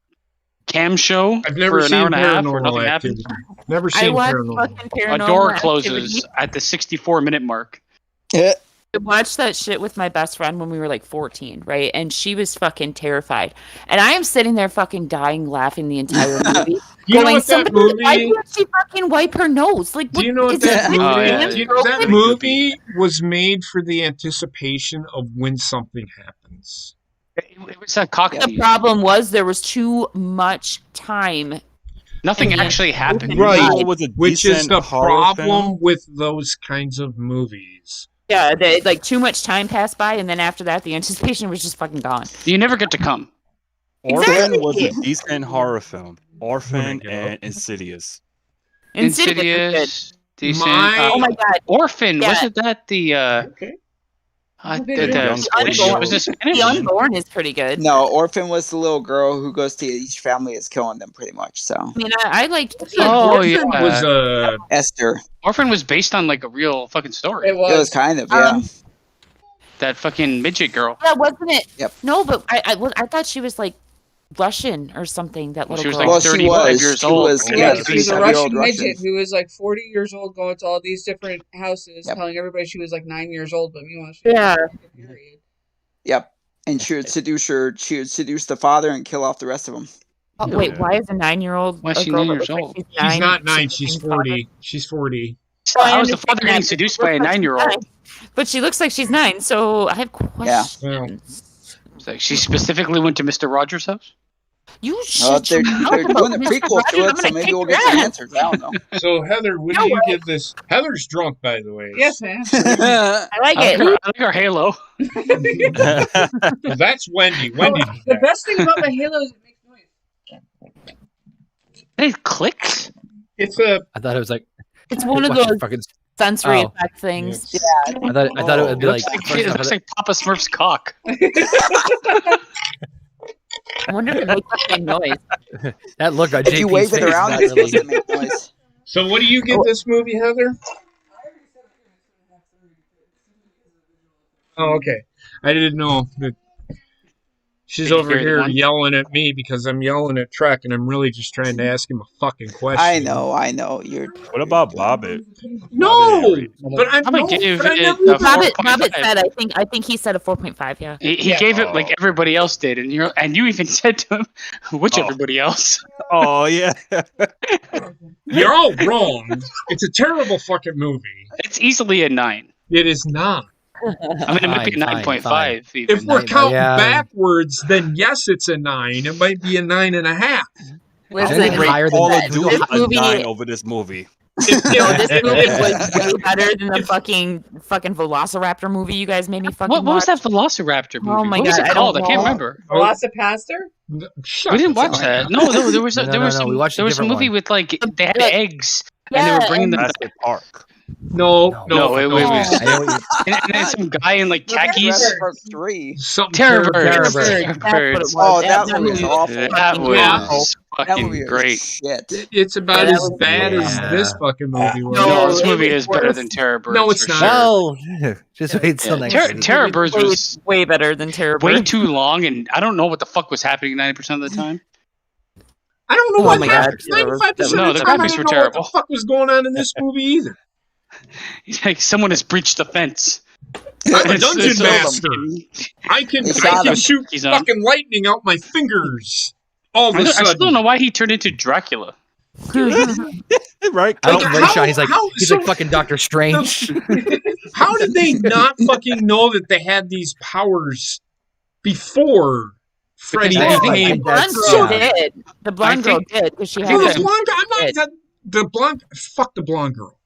cam show I've never for an seen hour and a half where nothing Paranormal happens? Activity. Never I seen watched Paranormal. fucking A Paranormal door Activity. closes at the 64-minute mark. Yeah. I watched that shit with my best friend when we were like 14, right? And she was fucking terrified. And I am sitting there fucking dying laughing the entire movie. You know going, what that somebody, why movie? can't she fucking wipe her nose? Like, Do you know what is that it- movie? Oh, yeah. Do you know that Broken? movie was made for the anticipation of when something happens. It was a cocky. The problem was there was too much time. Nothing and actually happened. Right. You know what was a Which is decent the horror problem film? with those kinds of movies. Yeah, they, like too much time passed by, and then after that, the anticipation was just fucking gone. You never get to come. Orphan was a Exactly. decent horror film. Orphan go. and Insidious. Insidious was good. Insidious, decent. My- Oh my god, Orphan, Yeah. wasn't that the Okay. the Spanish? Unborn. Was this The Spanish? Unborn is pretty good. No, Orphan was the little girl who goes to each family is killing them, pretty much. So I mean, I liked. Oh, Orphan yeah. was a Esther. Orphan was based on like a real fucking story. It It was was. kind of, yeah. That fucking midget girl. Yeah, wasn't it? Yep. No, but I thought she was like Russian or something. That Well, little she was girl. like Well, she 35 was. years She old. was, Yeah, yeah, She was a 35-year-old Russian Russian. midget who was like 40 years old, going to all these different houses, Yep. telling everybody she was like 9 years old, but meanwhile, she Yeah. was like, period. Yep. And she would seduce her. She would seduce the father and kill off the rest of them. Oh, wait, why is a 9-year-old? Why is a she girl 9 that years looks like old? She's not 9, seducing she's father? 40. She's 40. Well, I How is the understand father getting that, but seduced she by a looks like she's 9-year-old? 9. But she looks like she's 9, so I have Yeah. questions. It's like she specifically went to Mr. Rogers' house. You should. They're doing a prequel to it, so maybe we'll get some answers. I don't know. So, Heather, what No do you way. give this? Heather's drunk, by the way. Yes, man. I like I it. like her halo. Well, that's Wendy. Wendy. Oh, the best thing about the Halo is it makes noise. It clicks. It's a. I thought it was like It's one of watch those fucking. sensory Oh. effect things. Yes. Yeah. I thought it would It be looks like. like, first it off, I looks thought- like Papa Smurf's cock. I wonder if it makes the same noise. that look on If you JP's wave it face, around, not it's supposed really- to make noise. So, what do you give this movie, Heather? Oh, okay. I didn't know that. She's Did you over hear the here one? yelling at me because I'm yelling at Trek, and I'm really just trying to ask him a fucking question. I know. You're. What about Bobbit? No, but I'm. How about No, give but I it never- a Bobbit 4.5? said, I think he said a 4.5. Yeah. He Yeah. gave it like everybody else did, and you even said to him, "Which Oh. everybody else?" Oh yeah. You're all wrong. It's a terrible fucking movie. It's easily a 9. It is not. I mean, it might be a Fine, fine, 9.5. Even. If we're Nine, counting yeah. backwards, then yes, it's a 9. It might be a 9.5. Listen, Anything higher than Call that, of do Duty this a movie- 9 over this movie. If- no, this if- movie if- was way better than the fucking Velociraptor movie you guys made me fucking What was watch. that Velociraptor movie? Oh my what was God, it I called? don't I can't know. remember. Velocipaster? Shut We didn't the watch fuck that. up. No, there was No, some we watched a there was a different movie one. with like they had Yeah. eggs and they were Yeah, bringing them. Jurassic Park. No, No, it was- I know what you- And then some guy in like khakis. Jurassic Park 3. something Terror terrible. birds. That's what it was. Oh, that movie was movie awful. That fucking was awful. That fucking movie was great. shit. It's about Yeah, as that was- bad as Yeah. this fucking movie was. No, No, this it movie was is better worse. than Terror Birds. No, it's for not. sure. Well, just wait till next week. Terror Birds way, was way better than Terror way Birds. too long, and I don't know what the fuck was happening 90% of the time. I don't know Oh what my happened. God. 95% No, of the the time, I graphics don't were know terrible. what the fuck was going on in this movie either. He's like, someone has breached the fence. I'm a It's- dungeon it's master. I can They shot him. shoot He's on. fucking lightning out my fingers. All of I a still don't sudden. know why he turned into Dracula. Right? I love Ray Sean. He's like so- like fucking Doctor Strange. How did they not fucking know that they had these powers before Freddy Because they- became? The blonde So- girl did. The blonde girl did because she No, had the it. blonde. I'm not the blonde. Fuck the blonde girl.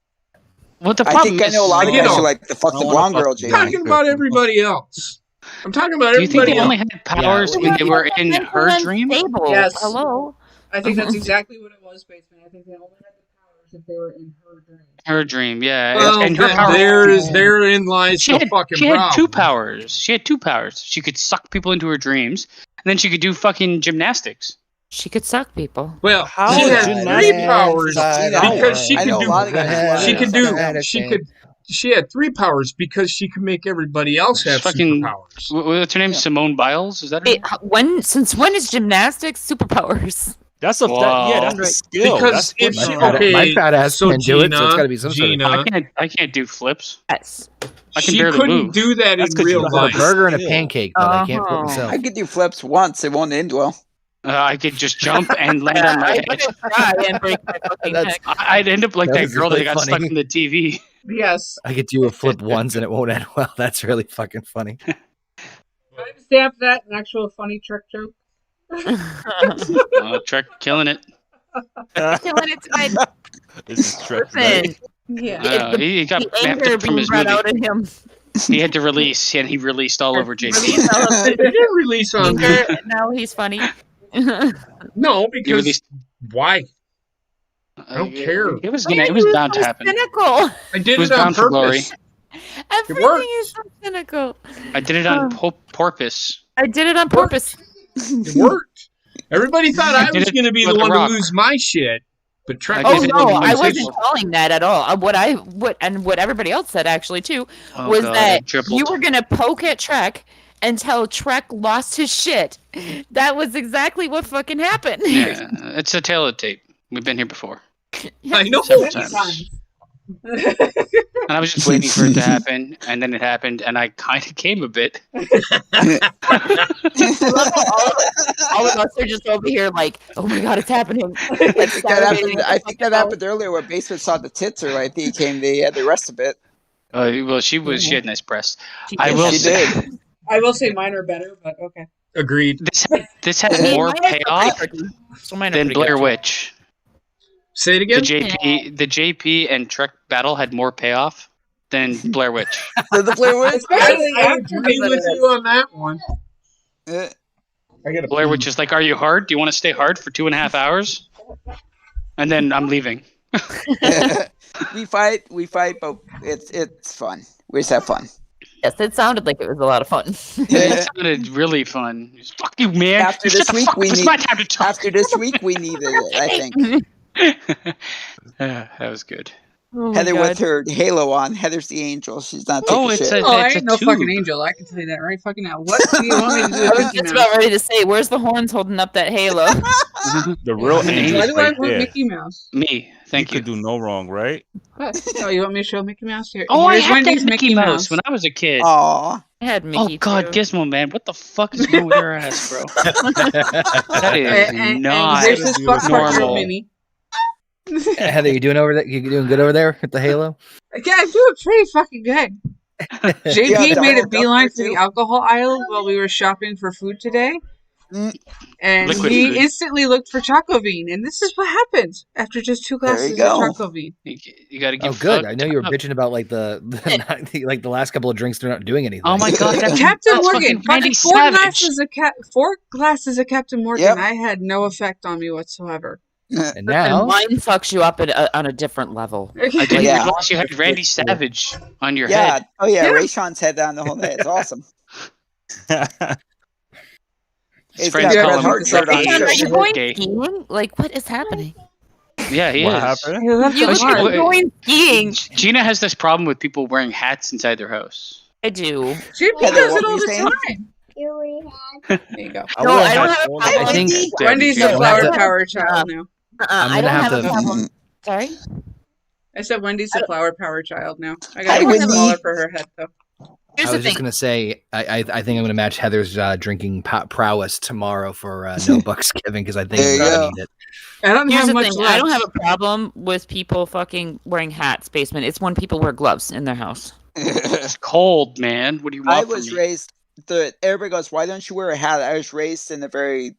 What the I problem think I know a lot of you guys know, who like the fuck I the wanna blonde fuck girl, the I'm Jamie. talking about everybody else. I'm talking about Do you think everybody they else. only had powers when they were in her dream? Stable. Yes. Hello. I think that's exactly what it was, Spaceman. I think they only had the powers if they were in her dream. Her dream, yeah. Well, and her then power. therein lies She the had, fucking she had problem. two powers. She had two powers. She could suck people into her dreams, and then she could do fucking gymnastics. She could suck people. Well, How she is had gymnastics three powers because she I could know a lot of guys. do. She could do. Yeah. She had three powers because she could make everybody else have Fucking- superpowers. What's her name? Yeah. Simone Biles? Is that her name? Since when is gymnastics superpowers? That's a Wow. that's a skill. Because That's if what she, you- okay, My fat ass so can't do it, so it's Gina- gotta be some sort of- Gina, I can't do flips. Yes. I can she barely couldn't move. do that That's in 'cause you real don't I have life. a burger and a Skill. pancake, but I can't flip myself. I could do flips once. It won't end well. I could just jump and land on my I head. wouldn't try and break my fucking That's- neck. I'd end up like That that was girl really that got stuck funny. in the TV. Yes. I could do a flip once and it won't end well. That's really fucking funny. Timestamp that an actual funny trick joke. Trek killing it. Killing it tonight. This is Trek. Listen, Yeah. He got the mapped anger up from being his brought movie. out in him. He had to release, and he released all over JP. Release all of They the didn't release on anger, and now he's funny. no He because released. why? I don't care. It was bound to happen. Cynical. I did It was it on bound for glory. purpose. Everything worked. is so cynical. I did it on porpoise. I did it on purpose. It worked. Everybody thought I did was it going to be with the The one Rock. to lose my shit, but Trek. I Oh did it no, with I my wasn't table. calling that at all. What everybody else said actually too Oh, was God, that I tripled. you were gonna poke at Trek until Trek lost his shit. That was exactly what fucking happened. Yeah, it's a tale of tape. We've been here before. I know. Several times. And I was just waiting for it to happen, and then it happened, and I kind of came a bit. all of us are just over here like, oh my god, it's happening. Like, I think that happened, salivating I at the think that fucking happened earlier where Basement saw the tits, or I think they had the rest of it. Well, she had nice breasts. She I did. will She say did. I will say mine are better, but okay. Agreed. this had I mean, more mine are pretty payoff pretty. So mine are than pretty Blair good. Witch. Say it The again. JP and Trek battle had more payoff than Blair Witch. Did the Blair Witch? Especially I after agree with you on that one. Uh, I got Blair Witch is like, "Are you hard? Do you want to stay hard for 2.5 hours?" And then I'm leaving. we fight, but it's fun. We just have fun. Yes, it sounded like it was a lot of fun. It sounded really fun. Just, fuck you, man. After Shut this the week, fuck up. we It's need- my time to talk. After this week, we needed it. I think That was good. Oh my Heather God. with her halo on. Heather's the angel. She's not taking Oh, it's shit. a- Oh, I it's ain't no tube. fucking angel. I can tell you that right fucking now. What do you want me to do I with was Mickey just Mouse? about ready to say, where's the horns holding up that halo? The real Why angel Why is do I right want there. Mickey Mouse? Me. Thank you you. could do no wrong, right? What? Oh, you want me to show Mickey Mouse here? Oh, I Here's had Wendy's that Mickey Mouse when I was a kid. Aw. I had Mickey. Oh God, too. Gizmo man, what the fuck is wrong with your ass, bro? That is And not here's his fuck part for normal. Minnie. Heather, you doing over there? You doing good over there with the halo? Yeah, I'm doing pretty fucking good. JP Yeah, made a Donald beeline Duck to the too. alcohol aisle while we were shopping for food today. Mm. And Liquid he food. instantly looked for Choco Bean. And this is what happens after just 2 There you glasses of go. Choco Bean. You got to Oh, give. good. I know you were bitching about like the like the last couple of drinks. They're not doing anything. Oh my God, that Captain that's Morgan, fucking Randy fucking Savage. 4 glasses of Captain Morgan. Yep. I had no effect on me whatsoever. And And now, wine fucks you up on a different level. I didn't Yeah. realize you had Randy Savage on your Yeah. head. Oh yeah. Yeah. Ray Sean's head down the whole day. It's awesome. His It's friends got call Bret him Hart shirt on. Randy Are you Sure. going Gay. skiing? Like, what is happening? Yeah, he What is. happened? You left You the look she- like bar. you're going skiing. Gina has this problem with people wearing hats inside their house. I do. JP Heather, does what it were all you the saying? time. There you go. I No, wear I don't hats have a all the problem. I think Wendy's Yeah, the I'm flower gonna have to- power child now. I gonna don't have have a to- problem. Sorry? I said Wendy's the flower power child now. I Hi, got one Wendy. smaller for her head though. Here's I the was just thing. gonna say, I think I'm gonna match Heather's drinking prowess tomorrow for no Bucksgiving because I think There I'm you gonna go. need it. I don't Here's have the much thing. left. I don't have a problem with people fucking wearing hats, basement. It's when people wear gloves in their house. It's cold, man. What do you want I from was me? raised. Everybody goes, "Why don't you wear a hat?" I was raised in a very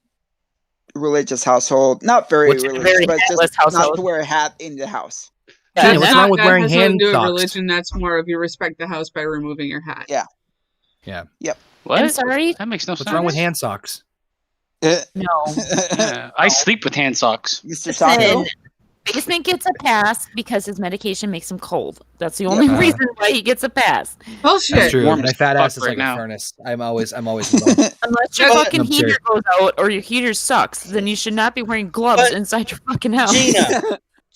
religious household. Not very What's- religious, Very but just hatless not household. to wear a hat in the house. Gina, That's what's not- wrong with that wearing has nothing hand to do with socks? religion. That's more of you respect the house by removing your hat. Yeah. What? I'm sorry? That makes no What's sense. wrong with hand socks? No. Yeah, I sleep with hand socks. Mr. Taco? Listen, Basement gets a pass because his medication makes him cold. That's the only Yeah. reason why he gets a pass. Bullshit. That's true. warm My as fat ass fuck is right like now. a furnace. I'm always warm. Unless your But- fucking I'm heater serious. goes out or your heater sucks, then you should not be wearing gloves But- inside your fucking house.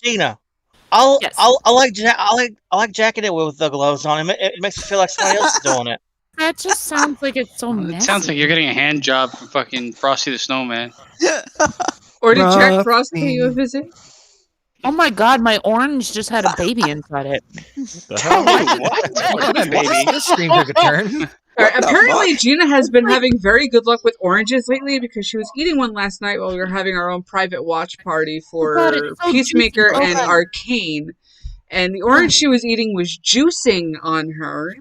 Gina, I Yes. like jacking it with the gloves on. It makes me feel like somebody else is doing it. That just sounds like it's so It messy. sounds like you're getting a hand job from fucking Frosty the Snowman. Or did Jack Rough Frost pay you a visit? Oh my god, my orange just had a baby inside it. The hell? What? Baby. This stream took a turn. All right, What the apparently, fuck? Gina has been having very good luck with oranges lately because she was eating one last night while we were having our own private watch party for God, it's so Peacemaker juicy. Oh and my- Arcane. And the orange she was eating was juicing on her.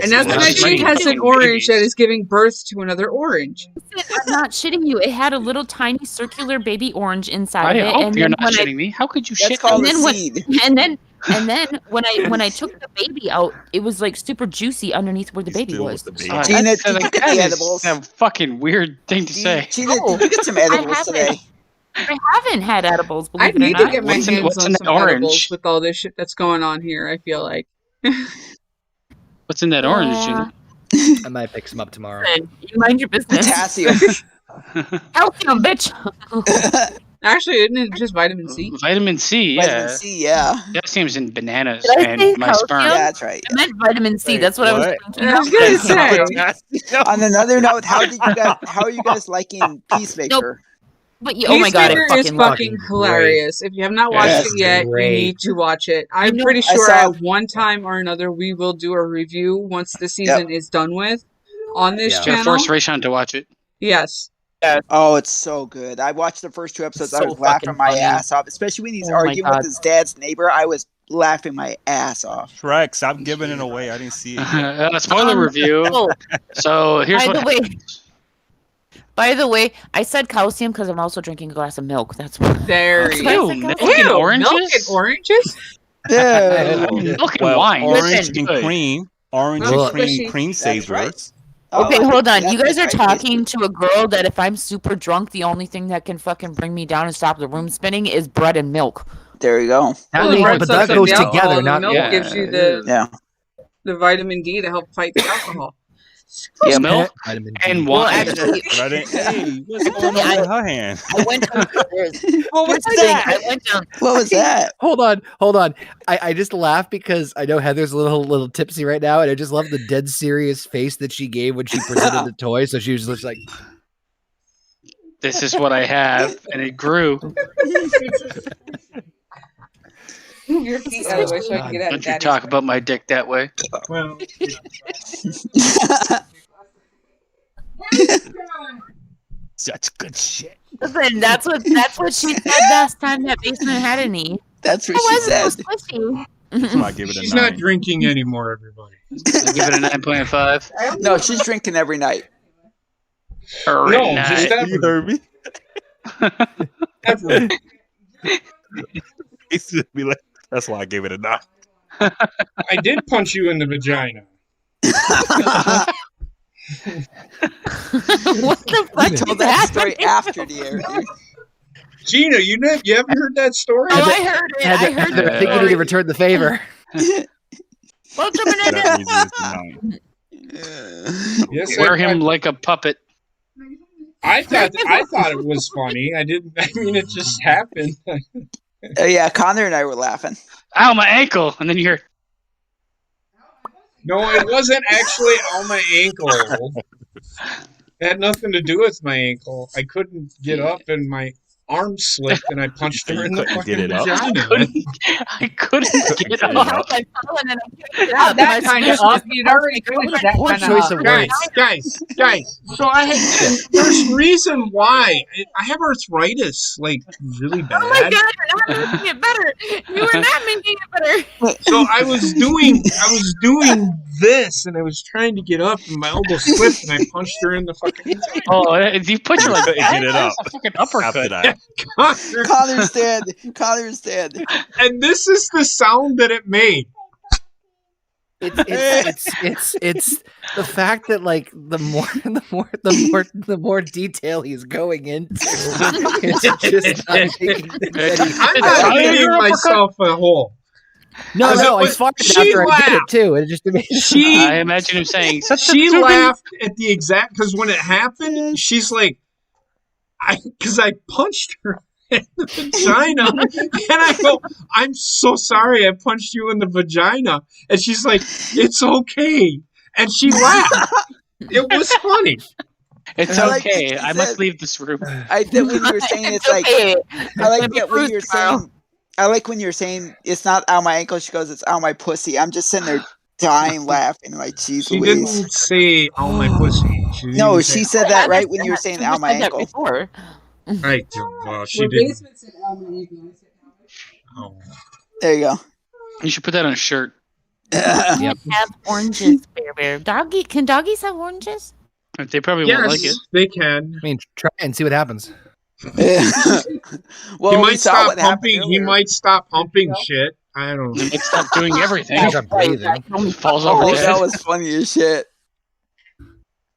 And now Well, tonight she's she eating has an fucking orange babies. that is giving birth to another orange. I'm not shitting you. It had a little tiny circular baby orange inside I of it. hope And you're then not when shitting me. How could you That's shit called me? a And then when- seed. and then when I took the baby out, it was like super juicy underneath where the baby Still was. with the baby. That's- Gina, that's- did you like, get that the is edibles? a fucking weird thing to say. Gina, No, did you get some I edibles haven't. today? I haven't had edibles, I believe it or need to not. get my What's in- hands what's on in that some orange? edibles with all this shit that's going on here, I feel like. What's in that orange, Gina? I might pick some up tomorrow. Listen, you mind your business. Potassium. Calcium, bitch. Actually, isn't it just vitamin C? Vitamin C, yeah. Vitamin C, yeah. Calcium's in bananas Did I say and my sperm. calcium? Yeah, that's right. I meant vitamin C. Wait, That's what I was what? thinking. I was gonna say. On another note, how are you guys liking Peacemaker? But you, oh my god, it Peacemaker is fucking fucking great. hilarious. If you have not Yeah, watched it's it yet, great. you need to watch it. I'm know, pretty I sure saw- at one time or another we will do a review once the season is done with on this Yeah. I'm gonna channel. force Rayshawn to watch it. Yes. Oh, it's so good. I watched the first 2 episodes. I So was laughing fucking my funny. ass off, especially when he's Oh my arguing God. with his dad's neighbor. I was laughing my ass off. Shrek, stop giving it away. I didn't see it. Spoiler review. Oh, So here's by what the way, happens. by the way, I said calcium because I'm also drinking a glass of milk. That's why. There That's you why I go. said Milk calcium. and Ew, oranges? Milk and oranges? Yeah. Milk and Well, wine. orange Listen. and Good. cream. Orange Well, and cream squishy. cream That's savers. right. Okay, Oh, hold on. that's You guys are right. talking to a girl that if I'm super drunk, the only thing that can fucking bring me down and stop the room spinning is bread and milk. There you go. Well, Well, the bread but sucks that up goes the alcohol, together, and the not- milk Yeah. gives you Yeah. the vitamin D to help fight the alcohol. Yeah, milk Vitamin D. and Well, wine. actually, But I didn't. Hey, what's going Yeah, on with her hand? I went downstairs. What was Here's the thing, that? I went down. What was that? Hold on. I just laughed because I know Heather's a little tipsy right now, and I just love the dead serious face that she gave when she presented the toy. So she was just like, This is what I have, and it grew. Move your feet out of the way so I can get out of Don't you daddy's talk way. about my dick that way. Well, Such good shit. Listen, that's what she said last time that basement had a knee. That's what It she wasn't said. so squishy. That's why I give it a She's 9. not drinking anymore, everybody. I give it a 9.5. No, she's drinking every night. Or No, nine. just that. You heard me. Ever. It's just be like, that's why I gave it a 9. I did punch you in the vagina. What the I fuck told is that story happening? after the air. Dude. Gina, you haven't heard that story? Oh, I heard it. I heard Heather, I think you need to return the favor. Welcome to That reason is 9. Yes, Wear him like a puppet. I thought it was funny. I mean, it just happened. Yeah, Connor and I were laughing. Ow, my ankle! And then you hear, No, it wasn't actually on my ankle. It had nothing to do with my ankle. I couldn't get up, and my arm slipped and I punched her in the Couldn't fucking get it up? vagina. I couldn't get Get up. it up. Not that kind of up. You'd already pushed that Poor kind choice of of up. words. Guys. So there's reason why I have arthritis, like really bad. Oh my god, you're not making it better. You are not making it better. So I was doing this, and I was trying to get up, and my elbow slipped, and I punched her in the fucking. Oh, you put your like Couldn't get it up. a fucking After uppercut. that. Connor's dead. Connor's dead. And this is the sound that it made. It's the fact that like the more detail he's going into, it's just not making I'm not giving myself a hole. No, I farted she after I did it laughed. too. It just made I imagine him saying, she laughed at the exact because when it happened, she's like, because I punched her in the vagina, and I go, I'm so sorry, I punched you in the vagina, and she's like, it's okay, and she laughed. It was funny. It's I like okay. what you I must said. leave this room. I think when you were saying it's like, okay. I like that when you're saying, I like when you're saying it's not out my ankle. She goes, it's out my pussy. I'm just sitting there dying laughing like, jeez She Louise. didn't say, "Oh my pussy." No, she said that right when you were saying out my said that ankle. before. I don't. Well, she Well, didn't. basement said Alma Eagle. I said Alma. Oh. There you go. You should put that on a shirt. Have oranges, bear. Doggy, can doggies have oranges? They probably won't like it. Yes, they can. I mean, try and see what happens. Well, He we might saw stop what happened pumping. He earlier. might stop pumping shit. I don't know. They might stop doing everything. Things are breathing. Falls over Oh, dead. that was funny as shit.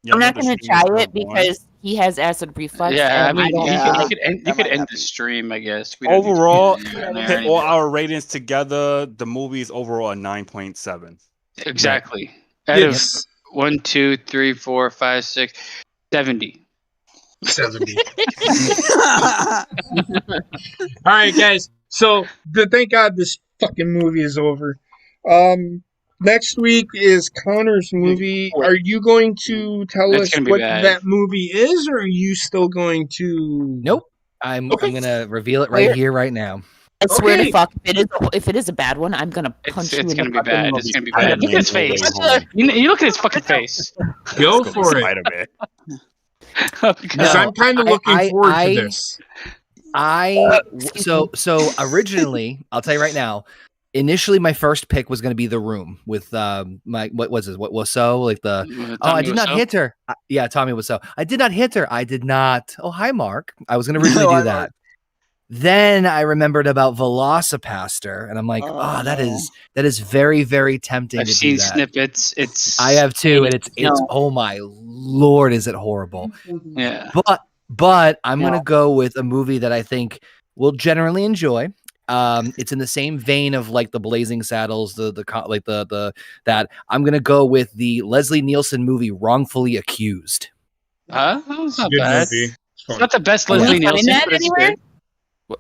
Yeah, I'm not the going to streams try are it going. because he has acid reflux. Yeah, I and mean, don't yeah. feel- you could end, That might end not the be- stream, I guess. We don't need to Overall, put it on there put all anymore. our ratings together, the movie is overall a 9.7. Exactly. Out of It's 1, 2, 3, 4, 5, 6, 70. 70. All right, guys. So, thank God this fucking movie is over. Next week is Connor's movie. Are you going to tell That's us gonna be what bad. that movie is, or are you still going to? Nope. I'm gonna reveal it right here, right now. I swear Okay. to fuck, if it is a bad one, I'm gonna punch you It's in gonna the be fucking bad. nose. It's gonna be I bad. have Look at his no way face. home. You look at his fucking face. Go Let's go for it. Spider-Man. Oh, Because God. I'm kind of looking forward I- to this. So originally, I'll tell you right now. Initially, my first pick was going to be The Room with my what was it? What was so like the I did not hit her. Yeah, Tommy was so. I did not hit her. I did not. Oh, hi, Mark. I was going to originally Hi, do that. Mark. Then I remembered about Velocipaster, and I'm like, Oh, that no. is very, very tempting I've to seen do that. snippets. It's I have too, and it's No. oh my lord, is it horrible? yeah. But I'm No. gonna go with a movie that I think we'll generally enjoy. It's in the same vein of like the Blazing Saddles, the that I'm gonna go with the Leslie Nielsen movie Wrongfully Accused. It's not Good bad. movie. It's not the best Oh, yeah. Leslie Can you find Nielsen, that but it's anywhere? good.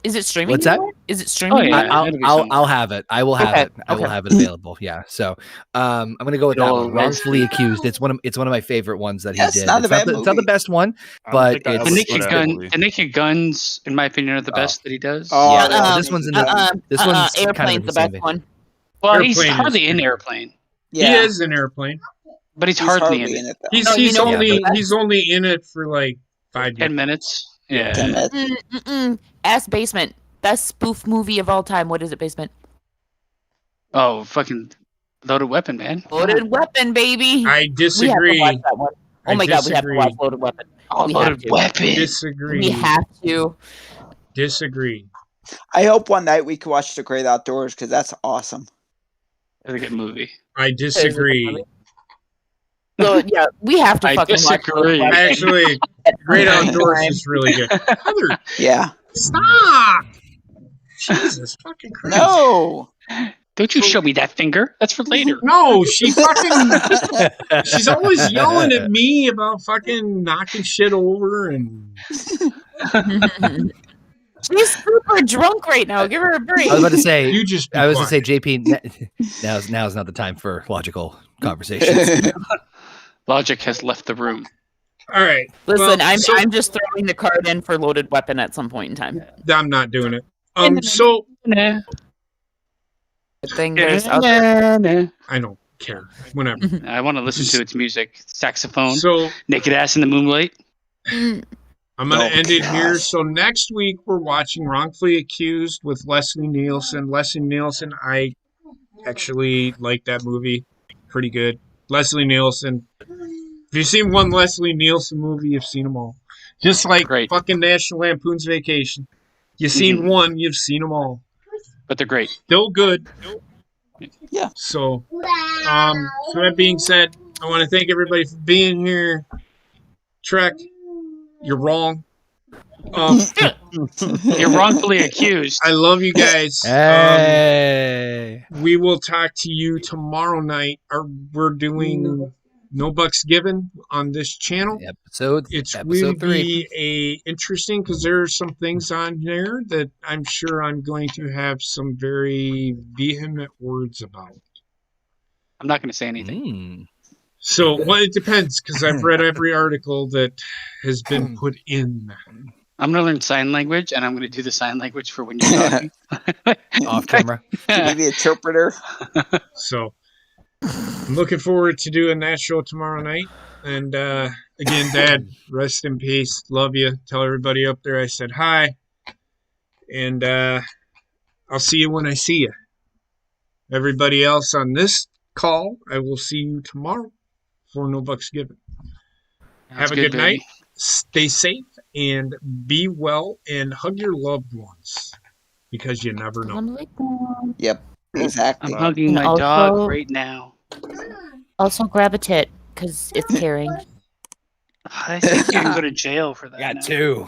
Is it streaming? What's that? anywhere? Is it streaming? Oh, yeah. anywhere? it'll be somewhere. I'll have it. I will have Okay, it. I will okay. have it available. Yeah. So I'm gonna go with that It'll one. Wrongfully Accused. It's one of my favorite ones that he That's did. not a It's bad it's not the movie. best one, I don't but think I it's ever The seen Naked that Gun, movie. the Naked Guns, in my opinion, are the Oh. best that he does. Oh, yeah. yeah. This one's in the this one's kind of Airplane's in the the same best vein. one. Well, he's Airplane hardly is- in Airplane, Yeah. He is an airplane. but he's hardly in it. though. He's No, you he's know what? only Yeah, he's only in it for like 5 10 years. minutes. Yeah. Damn it. Ass Basement. Best spoof movie of all time. What is it, Basement? Oh, fucking Loaded Weapon, man. Loaded Weapon, baby. I We disagree. have to watch that one. Oh I my god, we have to disagree. watch Loaded Weapon. Oh, We have Loaded to. Weapon. Disagree. We have to. Disagree. I hope one night we can watch The Great Outdoors because that's awesome. That's a good movie. I disagree. So yeah, we have to I fucking watch disagree. Loaded Weapon. Actually, Great Outdoors is really good. Heather, Yeah. stop! Jesus fucking Christ. No. Don't you show me that finger. That's for later. No, she fucking. She's always yelling at me about fucking knocking shit over and. She's super drunk right now. Give her a break. I was about to say. You just. be I was going quiet. to say, JP. Now's not the time for logical conversations. Logic has left the room. All right. Listen, well, I'm just throwing the card in for loaded weapon at some point in time. I'm not doing it. So Nah. Good thing there's other. I don't care. Whenever. I want to listen to its music. Saxophone, So naked ass in the moonlight. I'm gonna end it here. So next week we're watching Wrongfully Accused with Leslie Nielsen. Leslie Nielsen, I actually like that movie. Pretty good. Leslie Nielsen. If you've seen one Leslie Nielsen movie, you've seen them all. Just like Great. fucking National Lampoon's Vacation. You've seen one, you've seen them all. But they're great. Still good. Yeah. So, so that being said, I want to thank everybody for being here. Trek, you're wrong. You're wrongfully accused. I love you guys. Hey. We will talk to you tomorrow night. We're doing No Bucks Given on this channel. Episode will 3. be interesting because there are some things on there that I'm sure I'm going to have some very vehement words about. I'm not going to say anything. So, well, it depends because I've read every article that has been put in. I'm going to learn sign language, and I'm going to do the sign language for when you're talking. Off camera. Be the interpreter. So, I'm looking forward to doing that show tomorrow night. And again, Dad, rest in peace. Love you. Tell everybody up there I said hi. And I'll see you when I see you. Everybody else on this call, I will see you tomorrow for No Bucks Given. Have a good night. Stay safe and be well and hug your loved ones because you never know. Yep, exactly. I'm hugging my dog right now. Also grab a tit because it's caring. I think you can go to jail for that. Got 2.